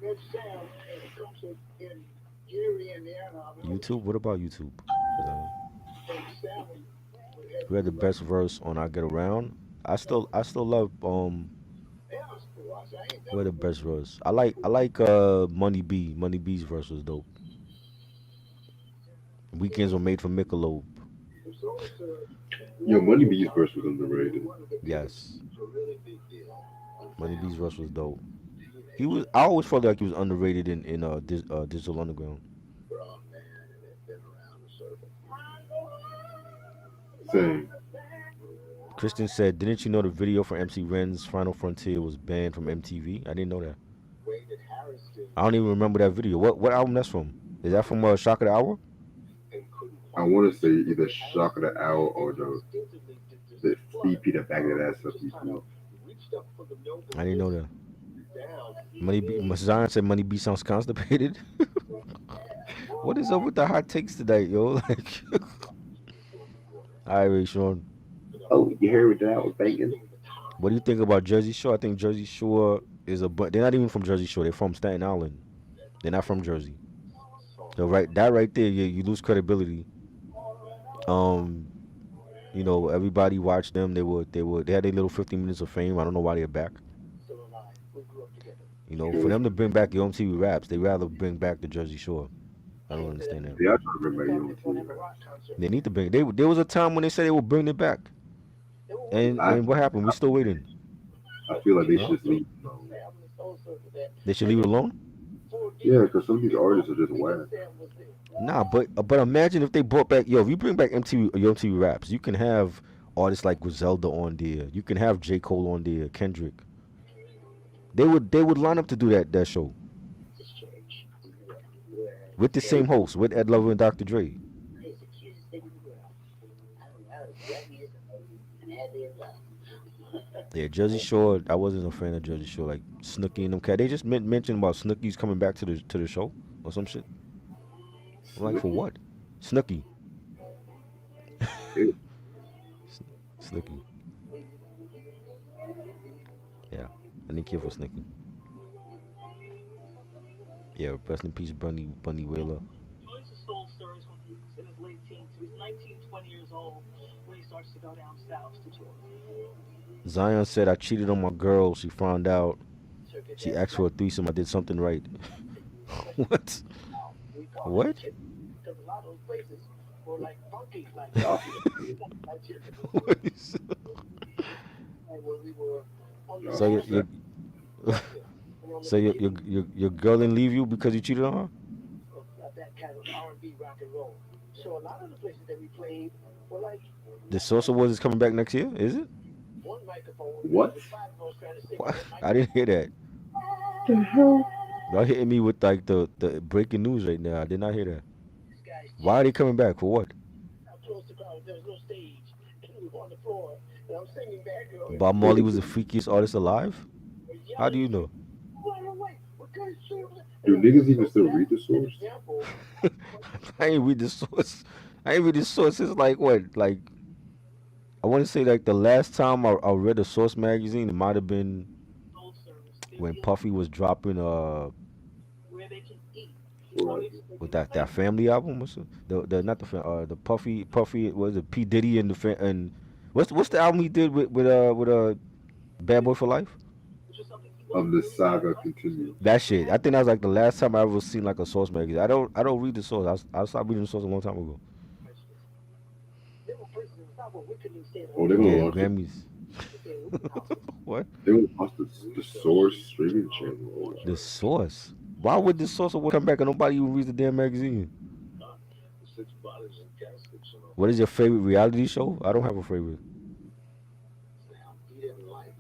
met Sam at a concert in Gary, Indiana. I mean, YouTube. What about YouTube? 'Cause, and Sam had who had the best verse on "I Get Around"? I still love asked for us. I ain't who had never the been best verse. I like Money B. Money B's verse was dope. Weekends were made for Michelob. so it's yo, Money B's verse was underrated. Yes, a really big deal. Money B's verse was dope. He was. I always felt like he was underrated in Digital Underground. Brown man and had been around the circle. Same. Kristen said, "Didn't you know the video for MC Ren's Final Frontier was banned from MTV? I didn't know that. Way that Harris did I don't even remember that video. What album that's from? Is that from Shock of the Hour? and couldn't I want to say either Shock of the Hour or the CP that back that ass up before. reached up for the note I didn't know that. down. Money B. Zion said Money B sounds constipated. What is up with the hot takes tonight, yo? Like, all right, Sean. Oh, you heard that I was banging? What do you think about Jersey Shore? I think Jersey Shore is but they're not even from Jersey Shore. They're from Staten Island. They're not from Jersey. So that right there, you lose credibility. Um, you know, everybody watched them. They had their little 15 minutes of fame. I don't know why they're back. You know, for them to bring back the MTV Raps, they rather bring back the Jersey Shore. I don't understand that. Yeah, I try to remember you on TV. They need to bring. There was a time when they said they would bring it back, and what happened? We still waiting. I feel like they Huh? should just leave it alone. They should leave it alone. Yeah, because some of these artists are just whack. Nah, but imagine if they brought back. Yo, if you bring back MTV Raps, you can have artists like Griselda on there. You can have J. Cole on there, Kendrick. They would line up to do that show with the same host, with Ed Lover and Dr. Dre. Yeah, Jersey Shore. I wasn't a fan of Jersey Shore, like Snooki and them cat. They just mentioned about Snooki's coming back to the show or some shit. I'm like, for what? Snooki. Snooki. Yeah, I didn't care for Snooki. Yeah, rest in peace, Bunny Wailer. Joyce soul stirs when he's in his late teens. He's 19, 20 years old when he starts to go down south to Georgia. Zion said, I cheated on my girl. She found out. She asked for a threesome. I did something right. What? What? Because a lot of those places were like funky, like What is- when we were on the so your girl didn't leave you because you cheated on her? of that kind of R&B rock and roll. So a lot of the places that we played were like The Source Awards is coming back next year, is it? one microphone. What? with five of us trying to sing What? one I didn't hear that. Y'all hitting me with like the breaking news right now. I did not hear that. These guys Why are they coming back? For what? how close the crowd. There was no stage, and we were on the floor, and I'm singing back. Bob Marley was the freakiest artist alive? How do you know? Do niggas even still read the source? I ain't read the source. I ain't read the source since like what? Like I want to say like the last time I read a Source magazine, it might have been Soul service. when Puffy was dropping Where they can eat. Right. With that family album, what's the not the Puffy was it P Diddy and and what's the album he did with Bad Boy for Life? The saga continues. That shit. I think that was like the last time I ever seen like a Source magazine. I don't read the Source. I stopped reading the Source a long time ago. Oh, they're gonna Yeah, launch it. Grammys. What? They're gonna launch the Source streaming channel. The Source. Why would the Source want to come back and nobody even reads the damn magazine? What is your favorite reality show? I don't have a favorite.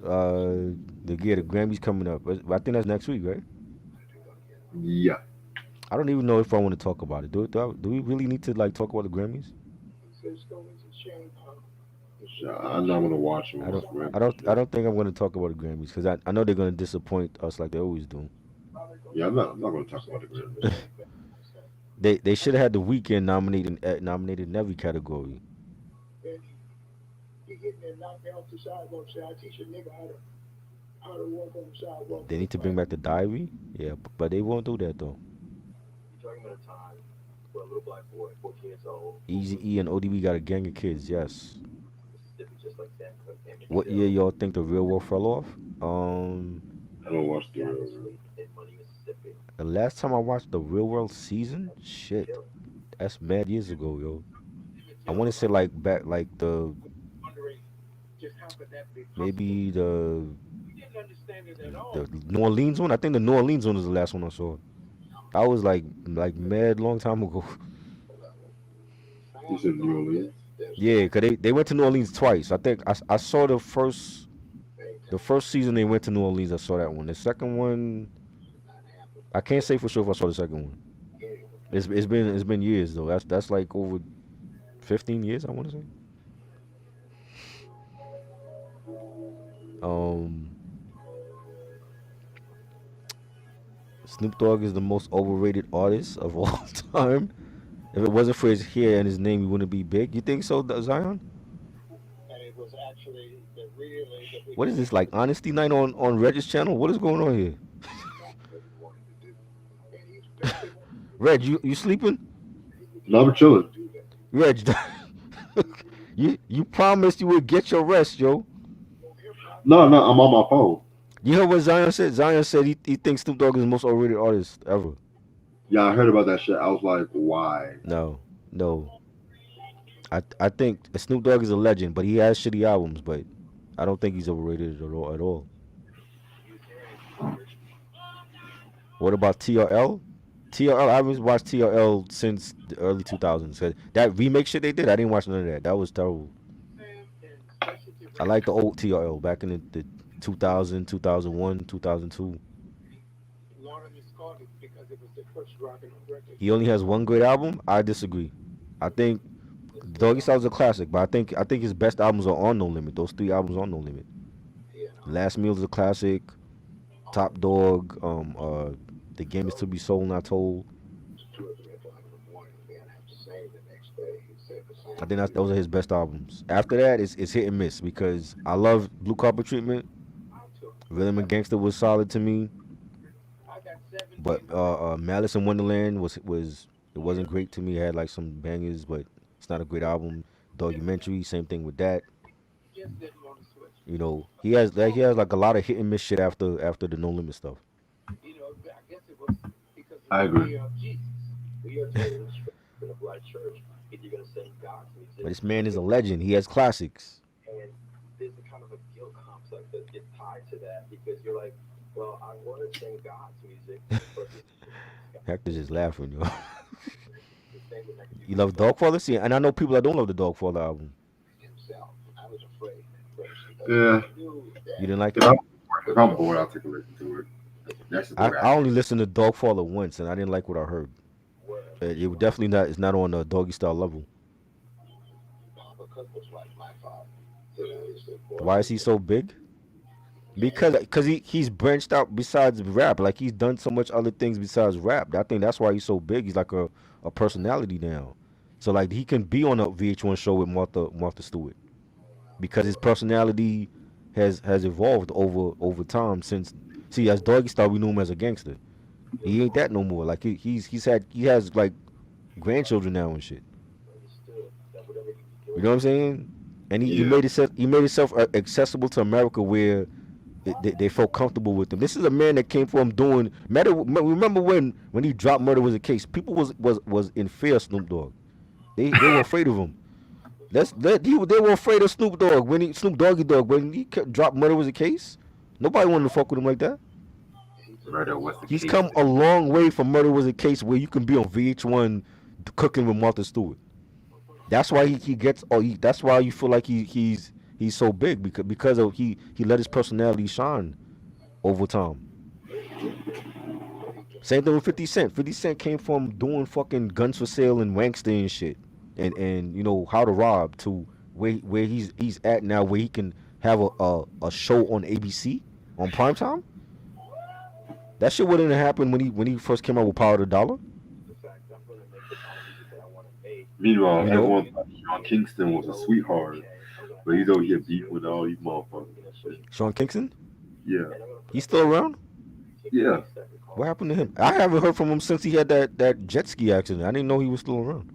The Grammys coming up. I think that's next week, right? Yeah. I don't even know if I want to talk about it. Do we really need to like talk about the Grammys? I'm not gonna watch them. I don't think I'm going to talk about the Grammys because I know they're going to disappoint us like they always do. Yeah, I'm not gonna talk about the Grammys. They should have had the Weeknd nominated in every category. They need to bring back the Diary. Yeah, but they won't do that though. Easy E and ODB got a gang of kids. Yes. What year y'all think the Real World fell off? I don't watch the Real World. The last time I watched the Real World season, shit, that's mad years ago, yo. I want to say like back like maybe the New Orleans one. I think the New Orleans one was the last one I saw. I was like mad long time ago. You said New Orleans? Yeah, cause they went to New Orleans twice. I think I saw the first season they went to New Orleans. I saw that one. The second one, I can't say for sure if I saw the second one. It's been years though. That's like over 15 years. I want to say. Snoop Dogg is the most overrated artist of all time. If it wasn't for his hair and his name, he wouldn't be big. You think so, Zion? What is this like Honesty Night on Reg's channel? What is going on here? Reg, you sleeping? No, I'm chilling. Reg, you promised you would get your rest, yo. No, I'm on my phone. You heard what Zion said? Zion said he thinks Snoop Dogg is the most overrated artist ever. Yeah, I heard about that shit. I was like, why? No. I think Snoop Dogg is a legend, but he has shitty albums, but I don't think he's overrated at all. What about TRL? I haven't watched TRL since the early 2000s. That remake shit they did, I didn't watch none of that. That was terrible. I like the old TRL back in the 2000, 2001, 2002. He only has one great album. I disagree. I think Doggy Style's a classic, but I think his best albums are on No Limit. Those 3 albums are on No Limit. Last Meal is a classic. Top Dog. The Game Is to Be Sold Not Told. I think those are his best albums. After that, it's hit and miss because I love Blue Carpet Treatment. Rhythm and Gangster was solid to me. But Malice in Wonderland it wasn't great to me. It had like some bangers, but it's not a great album. Documentary, same thing with that. You know, he has like a lot of hit and miss shit after the No Limit stuff. I agree. But this man is a legend. He has classics. Hector's just laughing, yo. You love Dogfather? See, and I know people that don't love the Dogfather album. Yeah. You didn't like it? If I'm bored, I'll take a listen to it. I only listened to Dogfather once, and I didn't like what I heard. It definitely not. It's not on a Doggy Style level. Why is he so big? Because he's branched out besides rap. Like he's done so much other things besides rap. I think that's why he's so big. He's like a personality now. So like he can be on a VH1 show with Martha Stewart because his personality has evolved over time since. See, as Doggy Style, we knew him as a gangster. He ain't that no more. Like he has like grandchildren now and shit. You know what I'm saying? And he Yeah. he made himself accessible to America where they felt comfortable with him. This is a man that came from doing matter. Remember when he dropped Murder Was a Case? People was in fear of Snoop Dogg. They were afraid of him. They were afraid of Snoop Dogg Snoop Doggy Dogg when he dropped Murder Was a Case. Nobody wanted to fuck with him like that. Murder was the He's case. come a long way from Murder Was a Case where you can be on VH1 cooking with Martha Stewart. That's why he gets. That's why you feel like he's so big because of he let his personality shine over time. Same thing with 50 Cent. 50 Cent came from doing fucking Guns for Sale and Wankster and shit, and you know How to Rob to where he's at now, where he can have a show on ABC on primetime. That shit wouldn't have happened when he first came out with Power of the Dollar. Meanwhile, You know? everyone thought Sean Kingston was a sweetheart, but he's over here beef with all these motherfuckers. Sean Kingston, Yeah, he's still around. yeah. What happened to him? I haven't heard from him since he had that jet ski accident. I didn't know he was still around.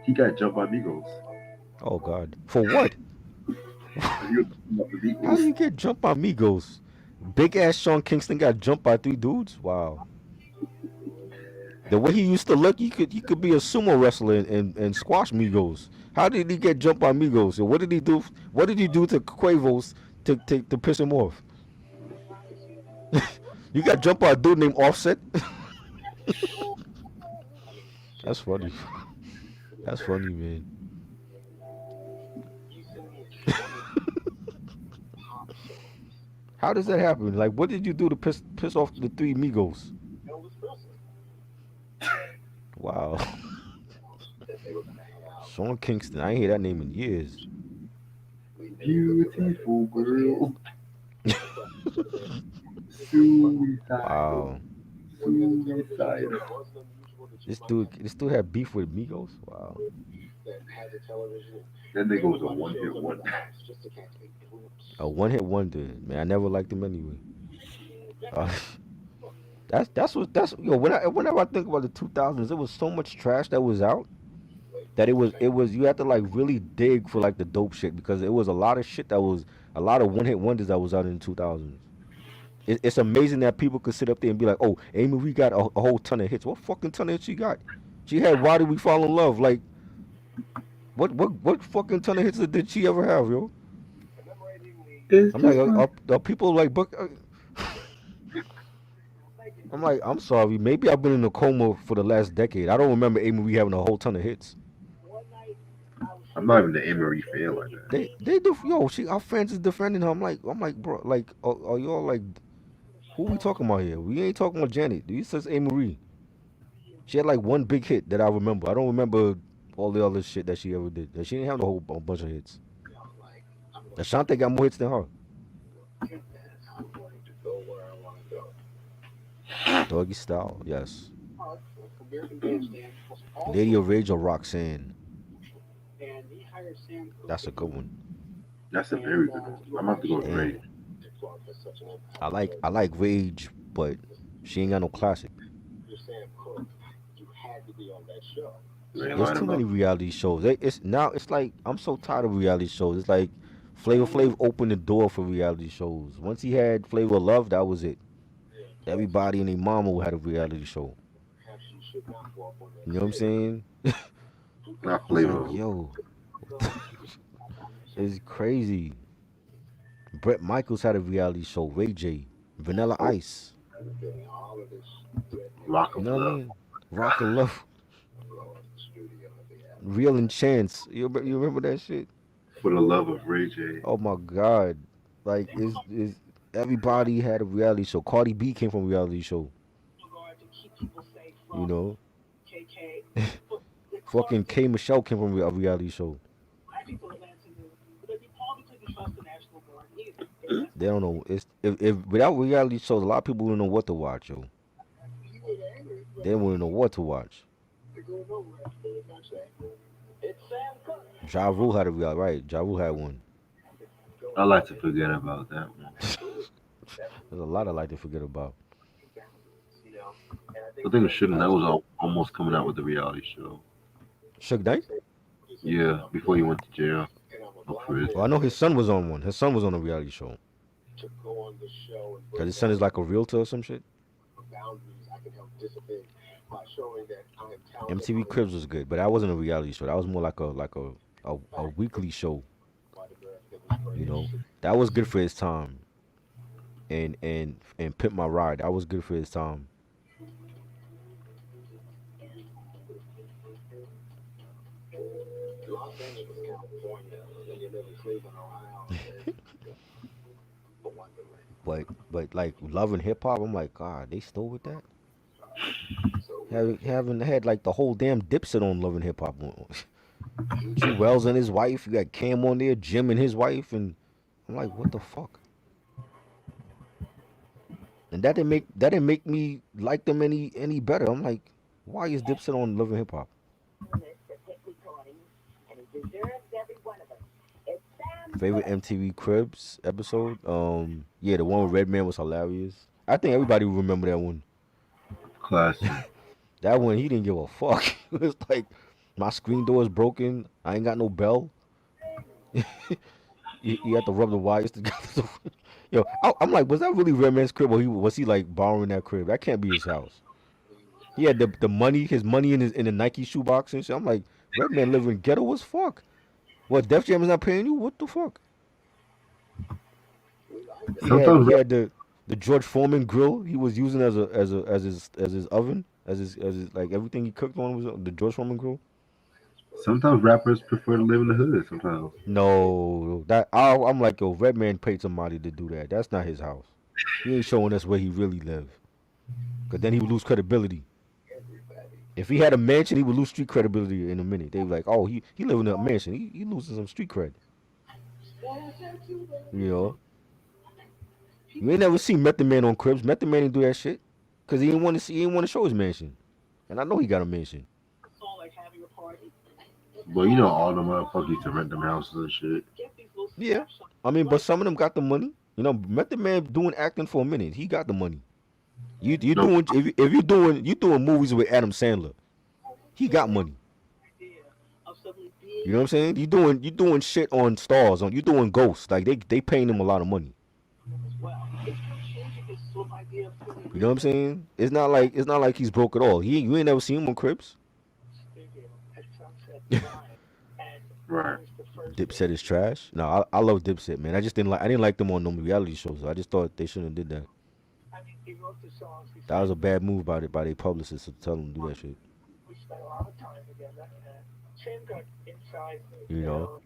He got jumped by Migos. Oh God, for what? He was up the Migos. How do you get jumped by Migos? Big ass Sean Kingston got jumped by 3 dudes. Wow. The way he used to look, he could be a sumo wrestler and squash Migos. How did he get jumped by Migos? And what did he do? What did he do to Quavos to piss him off? You got jumped by a dude named Offset. That's funny. That's funny, man. How does that happen? Like, what did you do to piss off the 3 Migos? Wow. Sean Kingston. I ain't hear that name in years. Beautiful girl. Suicide. Wow. Suicide. This dude had beef with Migos. Wow. That nigga was a one-hit wonder. A one-hit wonder. Man, I never liked him anyway. Uh, that's whenever I think about the 2000s, there was so much trash that was out that it was you had to like really dig for like the dope shit because it was a lot of shit that was a lot of one-hit wonders that was out in the 2000s. It's amazing that people could sit up there and be like, "Oh, Amy, we got a whole ton of hits." What fucking ton of hits she got? She had "Why Did We Fall in Love?" Like, what fucking ton of hits did she ever have, yo? I'm like, are people like book? I'm like, I'm sorry. Maybe I've been in a coma for the last decade. I don't remember Amy Marie having a whole ton of hits. I'm not even the Emery fan like that. They do. Yo, our fans is defending her. I'm like, bro, like, are y'all like, who we talking about here? We ain't talking about Janet. This says Amy Marie. She had like one big hit that I remember. I don't remember all the other shit that she ever did. She didn't have a bunch of hits. Ashanti got more hits than her. Doggy Style, yes. Lady of Rage or Roxanne. That's a good one. That's a very good one. I'm about to go with Rage. I like Rage, but she ain't got no classic. There's too many reality shows. It's like I'm so tired of reality shows. It's like Flavor Flav opened the door for reality shows. Once he had Flavor Love, that was it. Everybody and their mama had a reality show. You know what I'm saying? Not Flavor. Yo, it's crazy. Brett Michaels had a reality show. Ray J, Vanilla Ice. Rock You of know what I Love. mean? Rock of Love. Real and Chance. You remember that shit? For the love of Ray J. Oh my God. Like is everybody had a reality show. Cardi B came from a reality show. You know? Fucking K Michelle came from a reality show. They don't know. It's if without reality shows, a lot of people don't know what to watch, yo. They don't know what to watch. Ja Rule had a reality, right? Ja Rule had one. I like to forget about that one. There's a lot I like to forget about. I think Suge Knight was almost coming out with the reality show. Suge Knight? Yeah, before he went to jail. Well, I know his son was on one. His son was on a reality show. Cause his son is like a realtor or some shit. MTV Cribs was good, but that wasn't a reality show. That was more like a weekly show. You know, that was good for his time. And Pimp My Ride, that was good for his time. But like Love and Hip Hop, I'm like, God, they still with that? Having had like the whole damn Dipset on Love and Hip Hop. G Wells and his wife, you got Cam on there, Jim and his wife, and I'm like, what the fuck? And that didn't make me like them any better. I'm like, why is Dipset on Love and Hip Hop? Favorite MTV Cribs episode? Yeah, the one with Redman was hilarious. I think everybody will remember that one. Classic. That one, he didn't give a fuck. It was like, my screen door is broken. I ain't got no bell. you have to rub the wires together. Yo, I'm like, was that really Redman's crib, or was he like borrowing that crib? That can't be his house. He had the money, his money in the Nike shoebox and shit. I'm like, Redman living ghetto as fuck. What, Def Jam is not paying you? What the fuck? He had the George Foreman grill he was using as his oven, as his like everything he cooked on was the George Foreman grill. Sometimes rappers prefer to live in the hood. Sometimes. No, I'm like, yo, Redman paid somebody to do that. That's not his house. He ain't showing us where he really live. Cause then he would lose credibility. If he had a mansion, he would lose street credibility in a minute. They were like, oh, he live in a mansion. He losing some street cred. You know. You ain't never seen Method Man on Cribs. Method Man didn't do that shit. Cause he didn't want to show his mansion. And I know he got a mansion. But you know all the motherfuckers used to rent them houses and shit. Yeah. I mean, but some of them got the money. You know, Method Man doing acting for a minute. He got the money. You doing if you doing movies with Adam Sandler, he got money. You know what I'm saying? You doing shit on Stars, you doing Ghosts. Like they paying him a lot of money. You know what I'm saying? It's not like he's broke at all. You ain't never seen him on Cribs. Right. Dipset is trash. No, I love Dipset, man. I didn't like them on no reality shows. So I just thought they shouldn't have did that. That was a bad move by their publicists to tell them to do that shit. You know.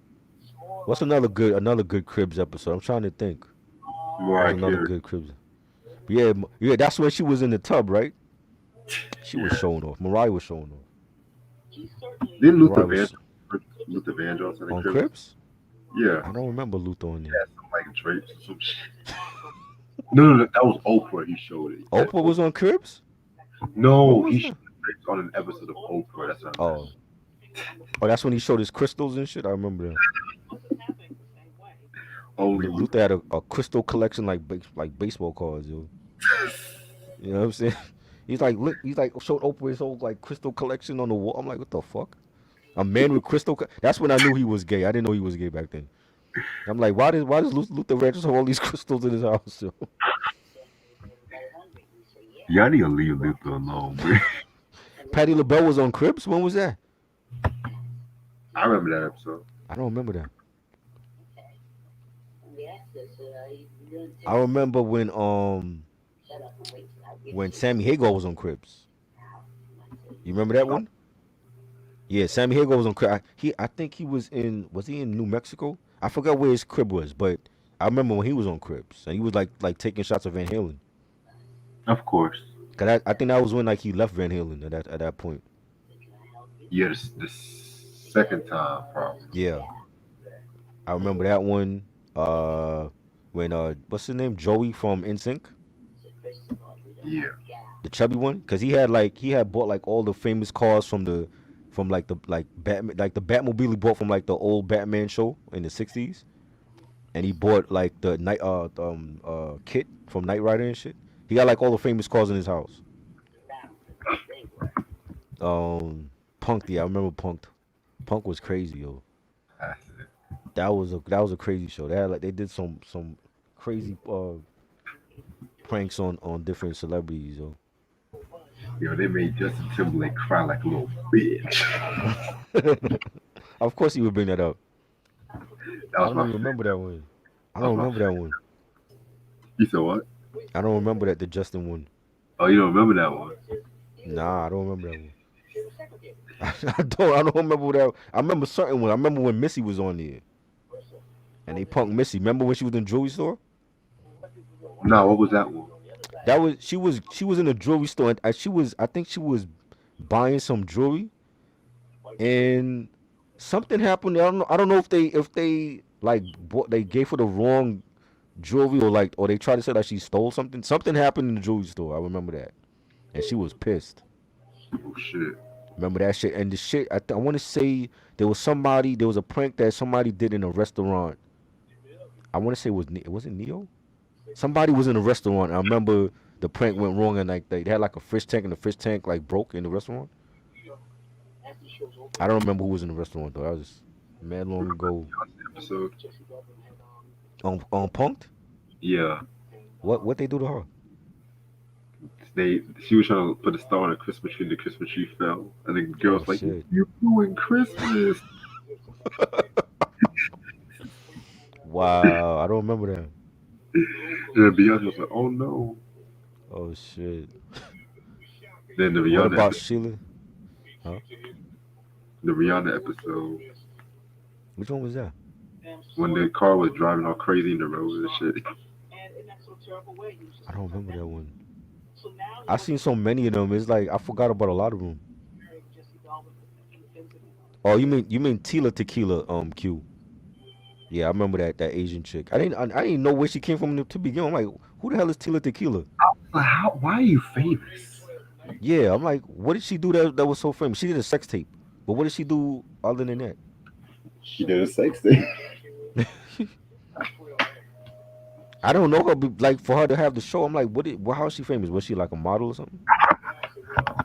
What's another good Cribs episode? I'm trying to think. Another good Cribs. Yeah, that's when she was in the tub, right? She was showing off. Mariah was showing off. Didn't Luther Vandross on Cribs? Yeah. I don't remember Luther on there. Yeah, some like drapes or some shit. No, that was Oprah. He showed it. Oprah was on Cribs? No, he showed drapes on an episode of Oprah. That's not oh, that's when he showed his crystals and shit. I remember that. Only Luther had a crystal collection like baseball cards, yo. You know what I'm saying? He's like showed Oprah his whole like crystal collection on the wall. I'm like, what the fuck? A man with crystal. That's when I knew he was gay. I didn't know he was gay back then. I'm like, why does Luther Vandross have all these crystals in his house? Yo? Y'all need to leave Luther alone, man. Patti LaBelle was on Cribs. When was that? I remember that episode. I don't remember that. I remember when Sammy Hagar was on Cribs. You remember that one? Yeah, Sammy Hagar was on Cribs. I think he was in New Mexico? I forgot where his crib was, but I remember when he was on Cribs and he was like taking shots of Van Halen. Of course. Cause I think that was when like he left Van Halen at that point. Yeah, the second time probably. Yeah, I remember that one. When what's his name? Joey from NSYNC. Yeah. The chubby one, cause he had bought like all the famous cars from the Batman, like the Batmobile he bought from like the old Batman show in the '60s, and he bought like the kit from Knight Rider and shit. He got like all the famous cars in his house. Punked. Yeah, I remember Punked. Punk was crazy, yo. That's it. That was a crazy show. They had like they did some crazy pranks on different celebrities, yo. Yo, they made Justin Timberlake cry like a little bitch. Of course he would bring that up. That I was don't my even favorite. remember that one. I That was don't my remember that favorite. one. You said what? I don't remember that the Justin one. Oh, you don't remember that one? Nah, I don't remember that one. I don't remember that. I remember certain one. I remember when Missy was on there and they punked Missy. Remember when she was in the jewelry store? No, what was that one? That was she was in a jewelry store and I think she was buying some jewelry and something happened. I don't know if they like they gave her the wrong jewelry or they tried to say that she stole something. Something happened in the jewelry store. I remember that, and she was pissed. Oh shit. Remember that shit? And the shit I want to say there was a prank that somebody did in a restaurant. I want to say was it Neo? Somebody was in a restaurant. I remember the prank went wrong and like they had like a fish tank and the fish tank like broke in the restaurant. I don't remember who was in the restaurant though. That was mad long ago. Episode. On Punked? Yeah. What they do to her? She was trying to put a star on a Christmas tree, and the Christmas tree fell. And the Oh girl's like, shit. "You ruined Christmas." Wow, I don't remember that. And Beyonce was like, "Oh no." Oh shit. Then the What Rihanna about episode, Sheila? Huh? the Rihanna episode, Which one was that? when the car was driving all crazy in the road and shit. I don't remember that one. I seen so many of them. It's like I forgot about a lot of them. Oh, you mean Tila Tequila? Q. Yeah, I remember that Asian chick. I didn't know where she came from to begin. I'm like, who the hell is Tila Tequila? Like, how? Why are you famous? Yeah, I'm like, what did she do that was so famous? She did a sex tape, but what did she do other than that? She did a sex thing. I don't know her. Like for her to have the show, I'm like, how is she famous? Was she like a model or something?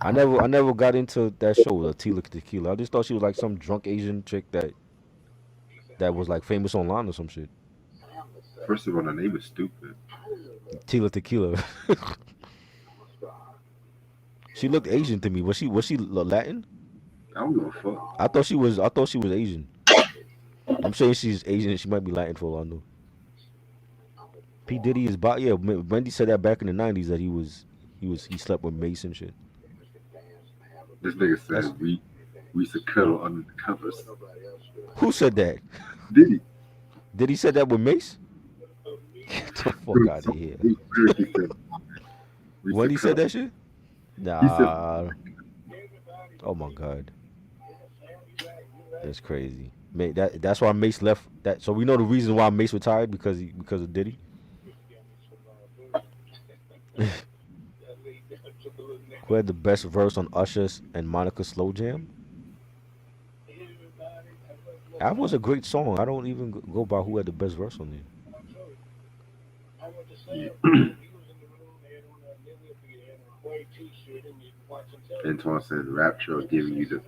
I never got into that show, the Tila Tequila. I just thought she was like some drunk Asian chick that was like famous online or some shit. First of all, the name is stupid. Tila Tequila. She looked Asian to me. Was she Latin? I don't give a fuck. I thought she was Asian. I'm saying she's Asian. She might be Latin for all I know. P Diddy is yeah. Wendy said that back in the '90s that he slept with Mace and shit. This nigga That's said we used to cuddle under the covers. who said that. Did he? Did he said that with Mace? Get the fuck Dude, out of here. he literally said we used When to he said cuddle. that shit? He said Nah. Oh my god, that's crazy. That's why Mace left. That so we know the reason why Mace retired because of Diddy. Who had the best verse on Usher's and Monica Slow Jam? That was a great song. I don't even go by who had the best verse on Antoine said Rapture giving you the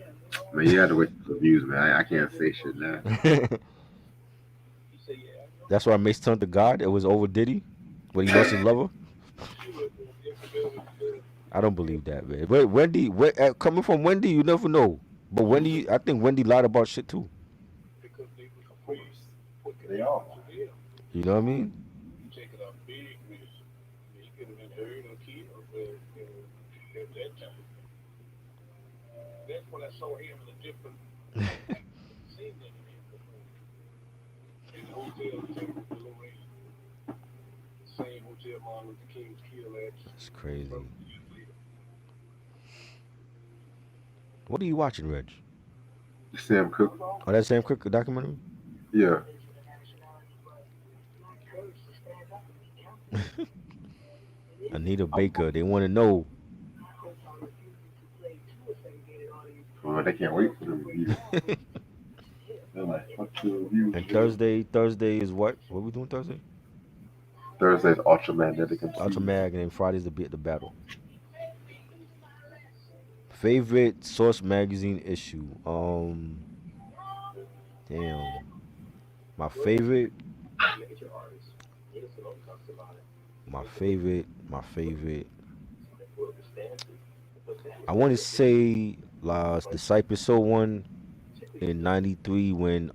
man. You had to wait for the views, man. I can't say shit now. there. That's why Mace turned to God. It was over Diddy when he lost his lover. I don't believe that, man. Wendy, coming from Wendy, you never know. But Wendy, I think Wendy lied about shit too. They are. You know what I mean? It's crazy. What are you watching, Reg? Sam Cooke. Oh, that Sam Cooke documentary? Yeah. Anita Baker. They want to know. Well, they can't wait for the review. They're like, fuck the review. And Thursday is what? What we doing Thursday? Thursday's Ultramagnetic MC. Ultra Mag, and then Friday's the battle. Favorite Source magazine issue. Damn. My favorite. My favorite. I want to say the Cypress Hill one in '93 when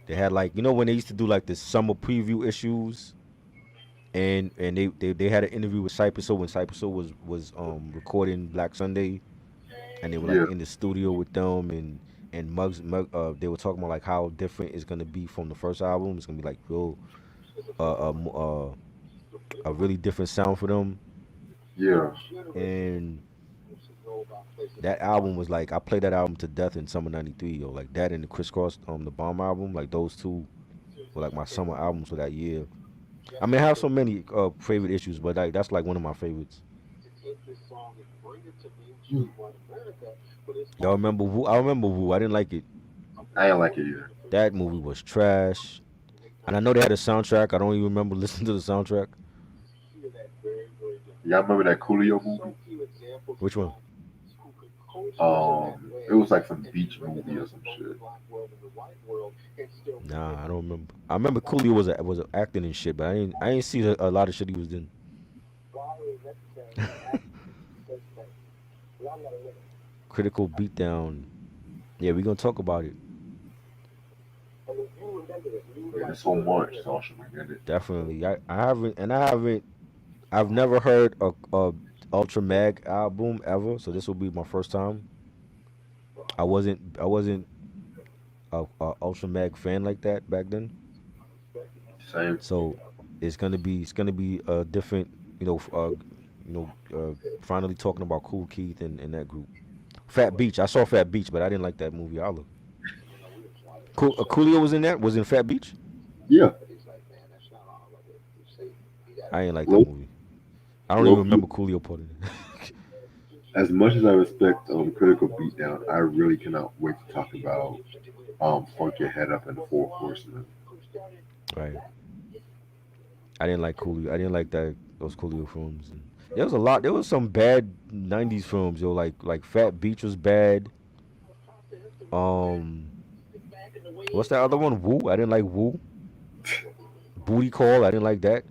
they had like when they used to do like the summer preview issues and they had an interview with Cypress Hill when Cypress Hill was recording Black Sunday, and they were like Yeah. in the studio with them, and they were talking about like how different it's gonna be from the first album. It's gonna be like real a really different sound for them. Yeah. And that album was like I played that album to death in summer '93, yo. Like that and the Crisscross the Bomb album, like those two were like my summer albums for that year. I mean, I have so many favorite issues, but like that's like one of my favorites. Y'all remember Wu? I remember Wu. I didn't like it. I ain't like it either. That movie was trash. And I know they had a soundtrack. I don't even remember listening to the soundtrack. Y'all remember that Coolio movie? Which one? It was like some beach movie or some shit. Nah, I don't remember. I remember Coolio was acting and shit, but I ain't see a lot of shit he was in. Critical Beatdown. Yeah, we gonna talk about it. Yeah, there's so much, so I should forget it. Definitely. I've never heard a Ultra Mag album ever, so this will be my first time. I wasn't a Ultra Mag fan like that back then. Same. So it's gonna be a different, finally talking about Cool Keith and that group. Fat Beach. I saw Fat Beach, but I didn't like that movie either. Coolio was in that. Was in Fat Beach. Yeah. I ain't like that movie. I don't even remember Coolio part in it. As much as I respect Critical Beatdown, I really cannot wait to talk about Funk Your Head Up and the Four Horsemen. Right. I didn't like Coolio. I didn't like those Coolio films. And there was a lot. There was some bad '90s films, yo. Like Fat Beach was bad. Um, what's that other one? Woo. I didn't like Woo. Booty Call. I didn't like that.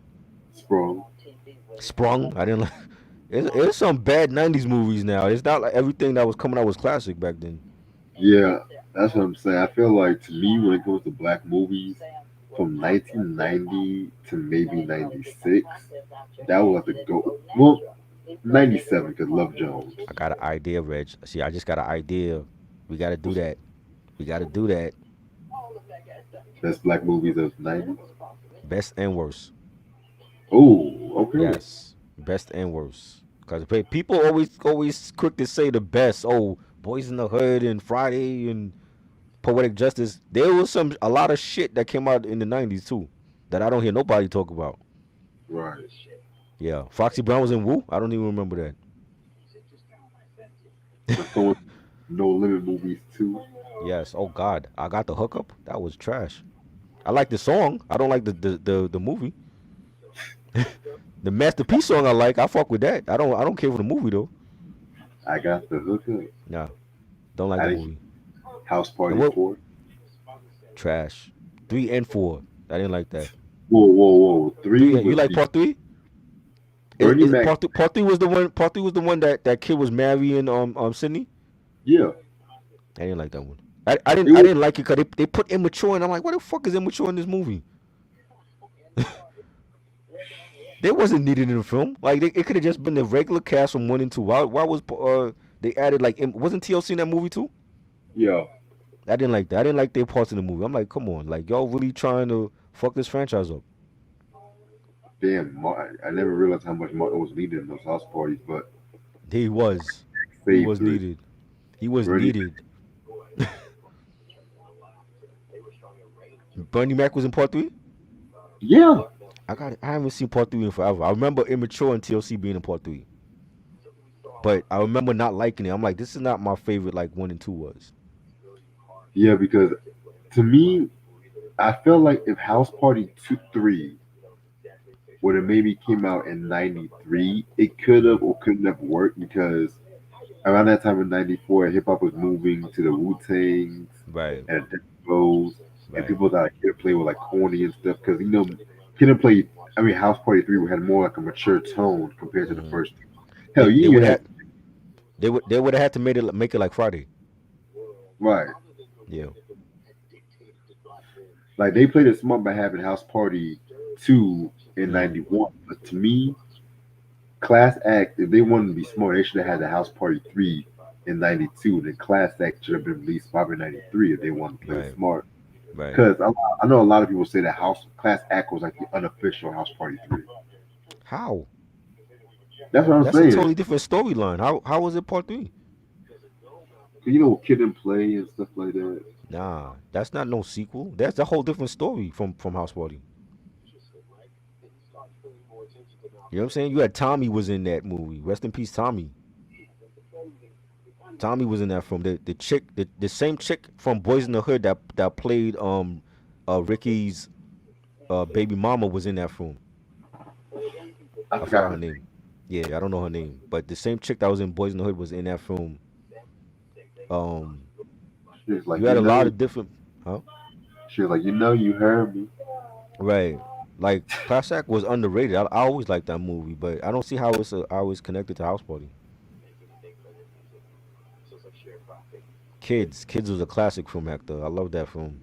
Sprung. I didn't like. It's some bad '90s movies now. It's not like everything that was coming out was classic back then. Yeah, that's what I'm saying. I feel like to me, when it comes to black movies, from 1990 to maybe 96, that was the go. Well, 97 because Love Jones. I got an idea, Reg. See, I just got an idea. We got to do that. We got to do that. Best black movies of the 90s. Best and worst. Oh, okay. Yes, best and worst. Because people always quick to say the best. Oh, Boys in the Hood and Friday and Poetic Justice. There was a lot of shit that came out in the '90s too, that I don't hear nobody talk about. Right. Yeah, Foxy Brown was in Woo. I don't even remember that. No Limit movies too. Yes. Oh God, I got the hookup. That was trash. I like the song. I don't like the movie. The Masterpiece song I like. I fuck with that. I don't care for the movie though. I got the hookup. Nah, don't like the movie. House Party 4. Trash. 3 and 4. I didn't like that. Whoa. 3. You like part 3? Part 3 was the one. Part 3 was the one that kid was marrying Sydney. Yeah. I didn't like that one. I didn't like it because they put immature, and I'm like, what the fuck is immature in this movie? They wasn't needed in the film. Like it could have just been the regular cast from 1 and 2. Why was they added like wasn't TLC in that movie too? Yeah. I didn't like that. I didn't like their parts in the movie. I'm like, come on, like y'all really trying to fuck this franchise up. Damn, I never realized how much Martin was needed in those house parties, but he was needed. He was needed. Bernie Mac was in part 3? Yeah. I haven't seen part 3 in forever. I remember Immature and TLC being in part 3. But I remember not liking it. I'm like, this is not my favorite like 1 and 2 was. Yeah, because to me, I feel like if House Party 3 would have maybe came out in '93, it could have or couldn't have worked because around that time in '94, hip hop was moving to the Wu Tangs Right, and the Death Rows, and right. people thought Kid and Play were like corny and stuff because Kid and Play. I mean, House Party 3 had more like a mature tone compared to the Hmm. first two. Hell, They you would even had have they would have had to make it like Friday. right. Yeah. Like they played it smart by having House Party 2 in Hmm. '91, but to me, Class Act, if they wanted to be smart, they should have had the House Party 3 in '92. Then Class Act should have been released probably in '93 if they wanted to play Right, smart. right. Because I know a lot of people say that House Class Act was like the unofficial House Party 3. How? That's what I'm That's a saying. totally different storyline. How was it part three? 'Cause Kid and Play and stuff like that. Nah, that's not no sequel. That's a whole different story from House Party. You know what I'm saying? You had Tommy was in that movie. Rest in peace, Tommy. Tommy was in that film. The chick, the same chick from Boys in the Hood that played Ricky's baby mama was in that film. I I forgot forgot her her name. name. Yeah, I don't know her name, but the same chick that was in Boys in the Hood was in that film. Um, She was like, you had a lot of different, huh? she was like, you heard me. Right. Like Class Act was underrated. I always liked that movie, but I don't see how it's connected to House Party. Kids was a classic film actor. I love that film.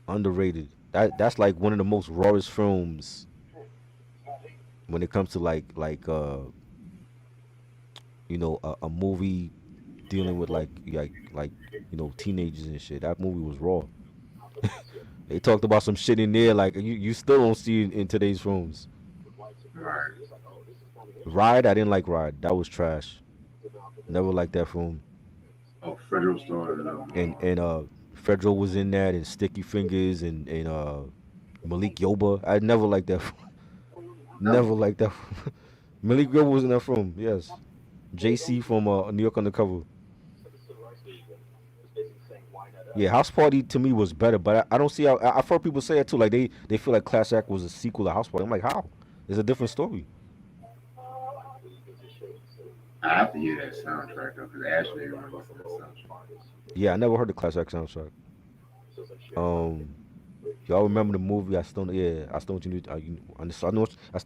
Underrated. That's like one of the most rawest films when it comes to a movie dealing with like teenagers and shit. That movie was raw. They talked about some shit in there like you still don't see it in today's films. Right. Ride, I didn't like Ride. That was trash. Never liked that film. Oh, Federal Star. And Fredro was in that, and Sticky Fingers, and Malik Yoba. I never liked that. Never liked that. Malik Yoba was in that film. Yes, JC from New York Undercover. Yeah, House Party to me was better, but I don't see how. I've heard people say it too. Like they feel like Class Act was a sequel to House Party. I'm like, how? It's a different story. I have to hear that soundtrack though, because Ashley remembers that soundtrack. Yeah, I never heard the Class Act soundtrack. Um, y'all remember the movie? I still what you did. I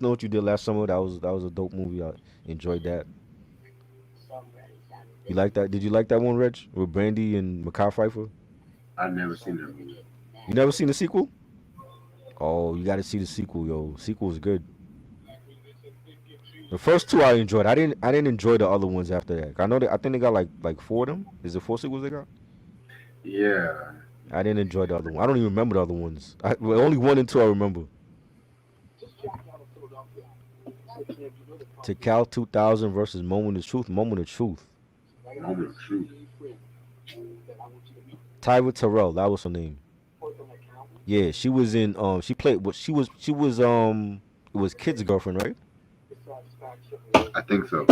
know what you did last summer. That was a dope movie. I enjoyed that. You like that? Did you like that one, Reg, with Brandy and Makai Pfeiffer? I've never seen that movie. You never seen the sequel? Oh, you got to see the sequel, yo. Sequel is good. The first two I enjoyed. I didn't enjoy the other ones after that. I think they got like four of them. Is it four sequels they got? Yeah. I didn't enjoy the other one. I don't even remember the other ones. Only one and two I remember. To Cal 2000 versus Moment of Truth. Moment of Truth. Moment of Truth. Tyra Terrell. That was her name. Yeah, she was in. She played. What she was. It was Kid's girlfriend, right? I think so.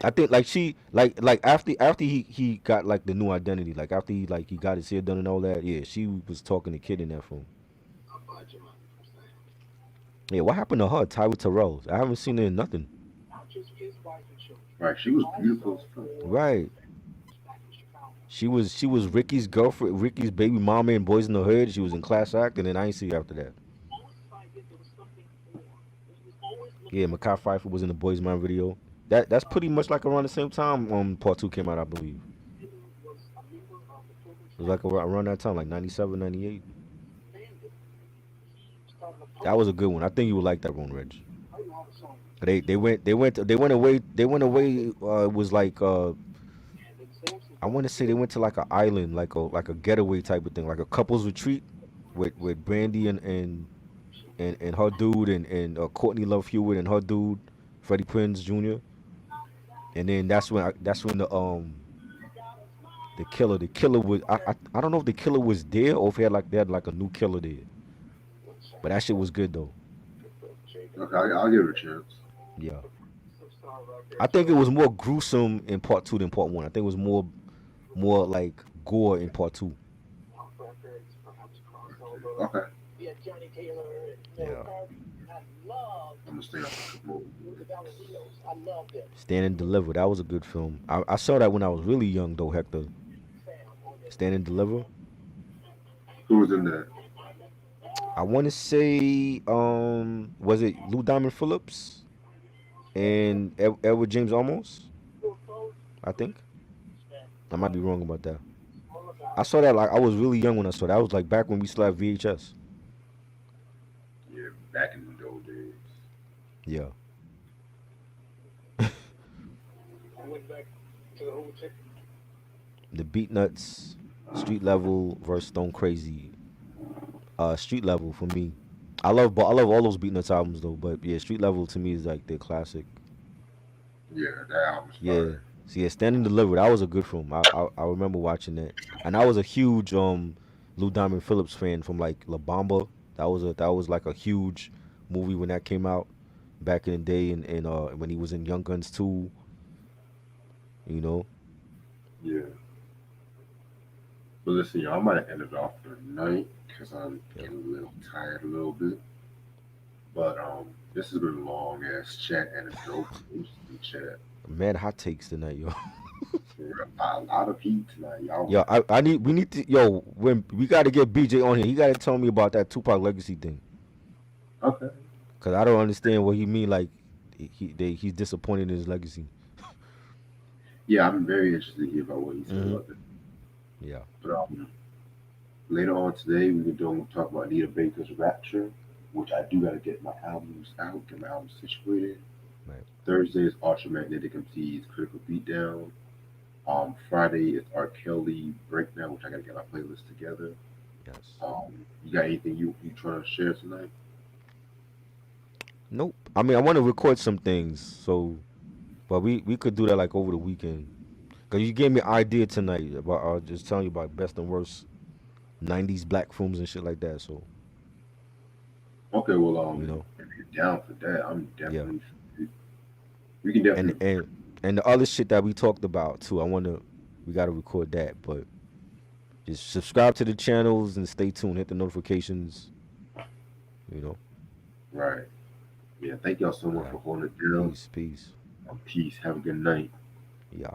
I think like she like after he got like the new identity, like after he got his hair done and all that. Yeah, she was talking to Kid in that film. Yeah, what happened to her, Tyra Terrell? I haven't seen her in nothing. Right. She was beautiful as fuck. Right. She was Ricky's girlfriend, Ricky's baby mama in Boys in the Hood. She was in Class Act, and then I ain't see her after that. Yeah, Makai Pfeiffer was in the Boys Man video. That's pretty much like around the same time part two came out, I believe. It was like around that time, like 97, 98. That was a good one. I think you would like that one, Reg. They went away. It was like I want to say they went to like an island, like a getaway type of thing, like a couples retreat with Brandy and her dude and Courtney Love Hewitt and her dude Freddie Prinze Jr. And then that's when the killer was I don't know if the killer was there or if they had like a new killer there, but that shit was good though. Okay, I'll give it a chance. Yeah, I think it was more gruesome in part two than part one. I think it was more like gore in part two. Okay. Yeah. I'm gonna stay off the movie. Stand and Deliver. That was a good film. I saw that when I was really young though, Hector. Stand and Deliver. Who was in that? I want to say, was it Lou Diamond Phillips and Edward James Olmos? I think. I might be wrong about that. I saw that like I was really young when I saw that. I was like back when we still had VHS. Yeah, back in those days. Yeah. I went back to the hotel. The Beat Nuts, Street Level versus Stone Crazy. Street Level for me. I love all those Beat Nuts albums though, but yeah, Street Level to me is like the classic. Yeah, that album's Yeah. fire. See, yeah, Stand and Deliver, that was a good film. I remember watching that, and I was a huge Lou Diamond Phillips fan from like La Bamba. That was like a huge movie when that came out back in the day, and when he was in Young Guns 2, you know. Yeah. But listen, y'all, I might end it off for tonight because I'm getting a little tired a little bit. But this has been a long ass chat and a dope interesting chat. Mad hot takes tonight, yo. A lot of heat tonight, y'all. Yo, we need to, yo, when we got to get BJ on here, he got to tell me about that Tupac legacy thing. Okay. Cause I don't understand what he mean. Like he's disappointed in his legacy. Yeah, I'm very interested to hear about what he said about that. Yeah. But later on today, we'll talk about Anita Baker's Rapture, which I do got to get my albums out, get my albums situated. Right. Thursday is Ultramagnetic MC's Critical Beatdown. Friday is R. Kelly Breakdown, which I got to get my playlist together. Yes. You got anything you trying to share tonight? Nope. I mean, I want to record some things, so, but we could do that like over the weekend. Cause you gave me an idea tonight about just telling you about best and worst '90s black films and shit like that. So. Okay, well, you know, if you're down for that, I'm definitely. Yeah. We can definitely. And the other shit that we talked about too. We gotta record that, but just subscribe to the channels and stay tuned. Hit the notifications. You know. Right. Yeah. Thank y'all so much for holding it down. Peace. Peace. Have a good night. Yeah.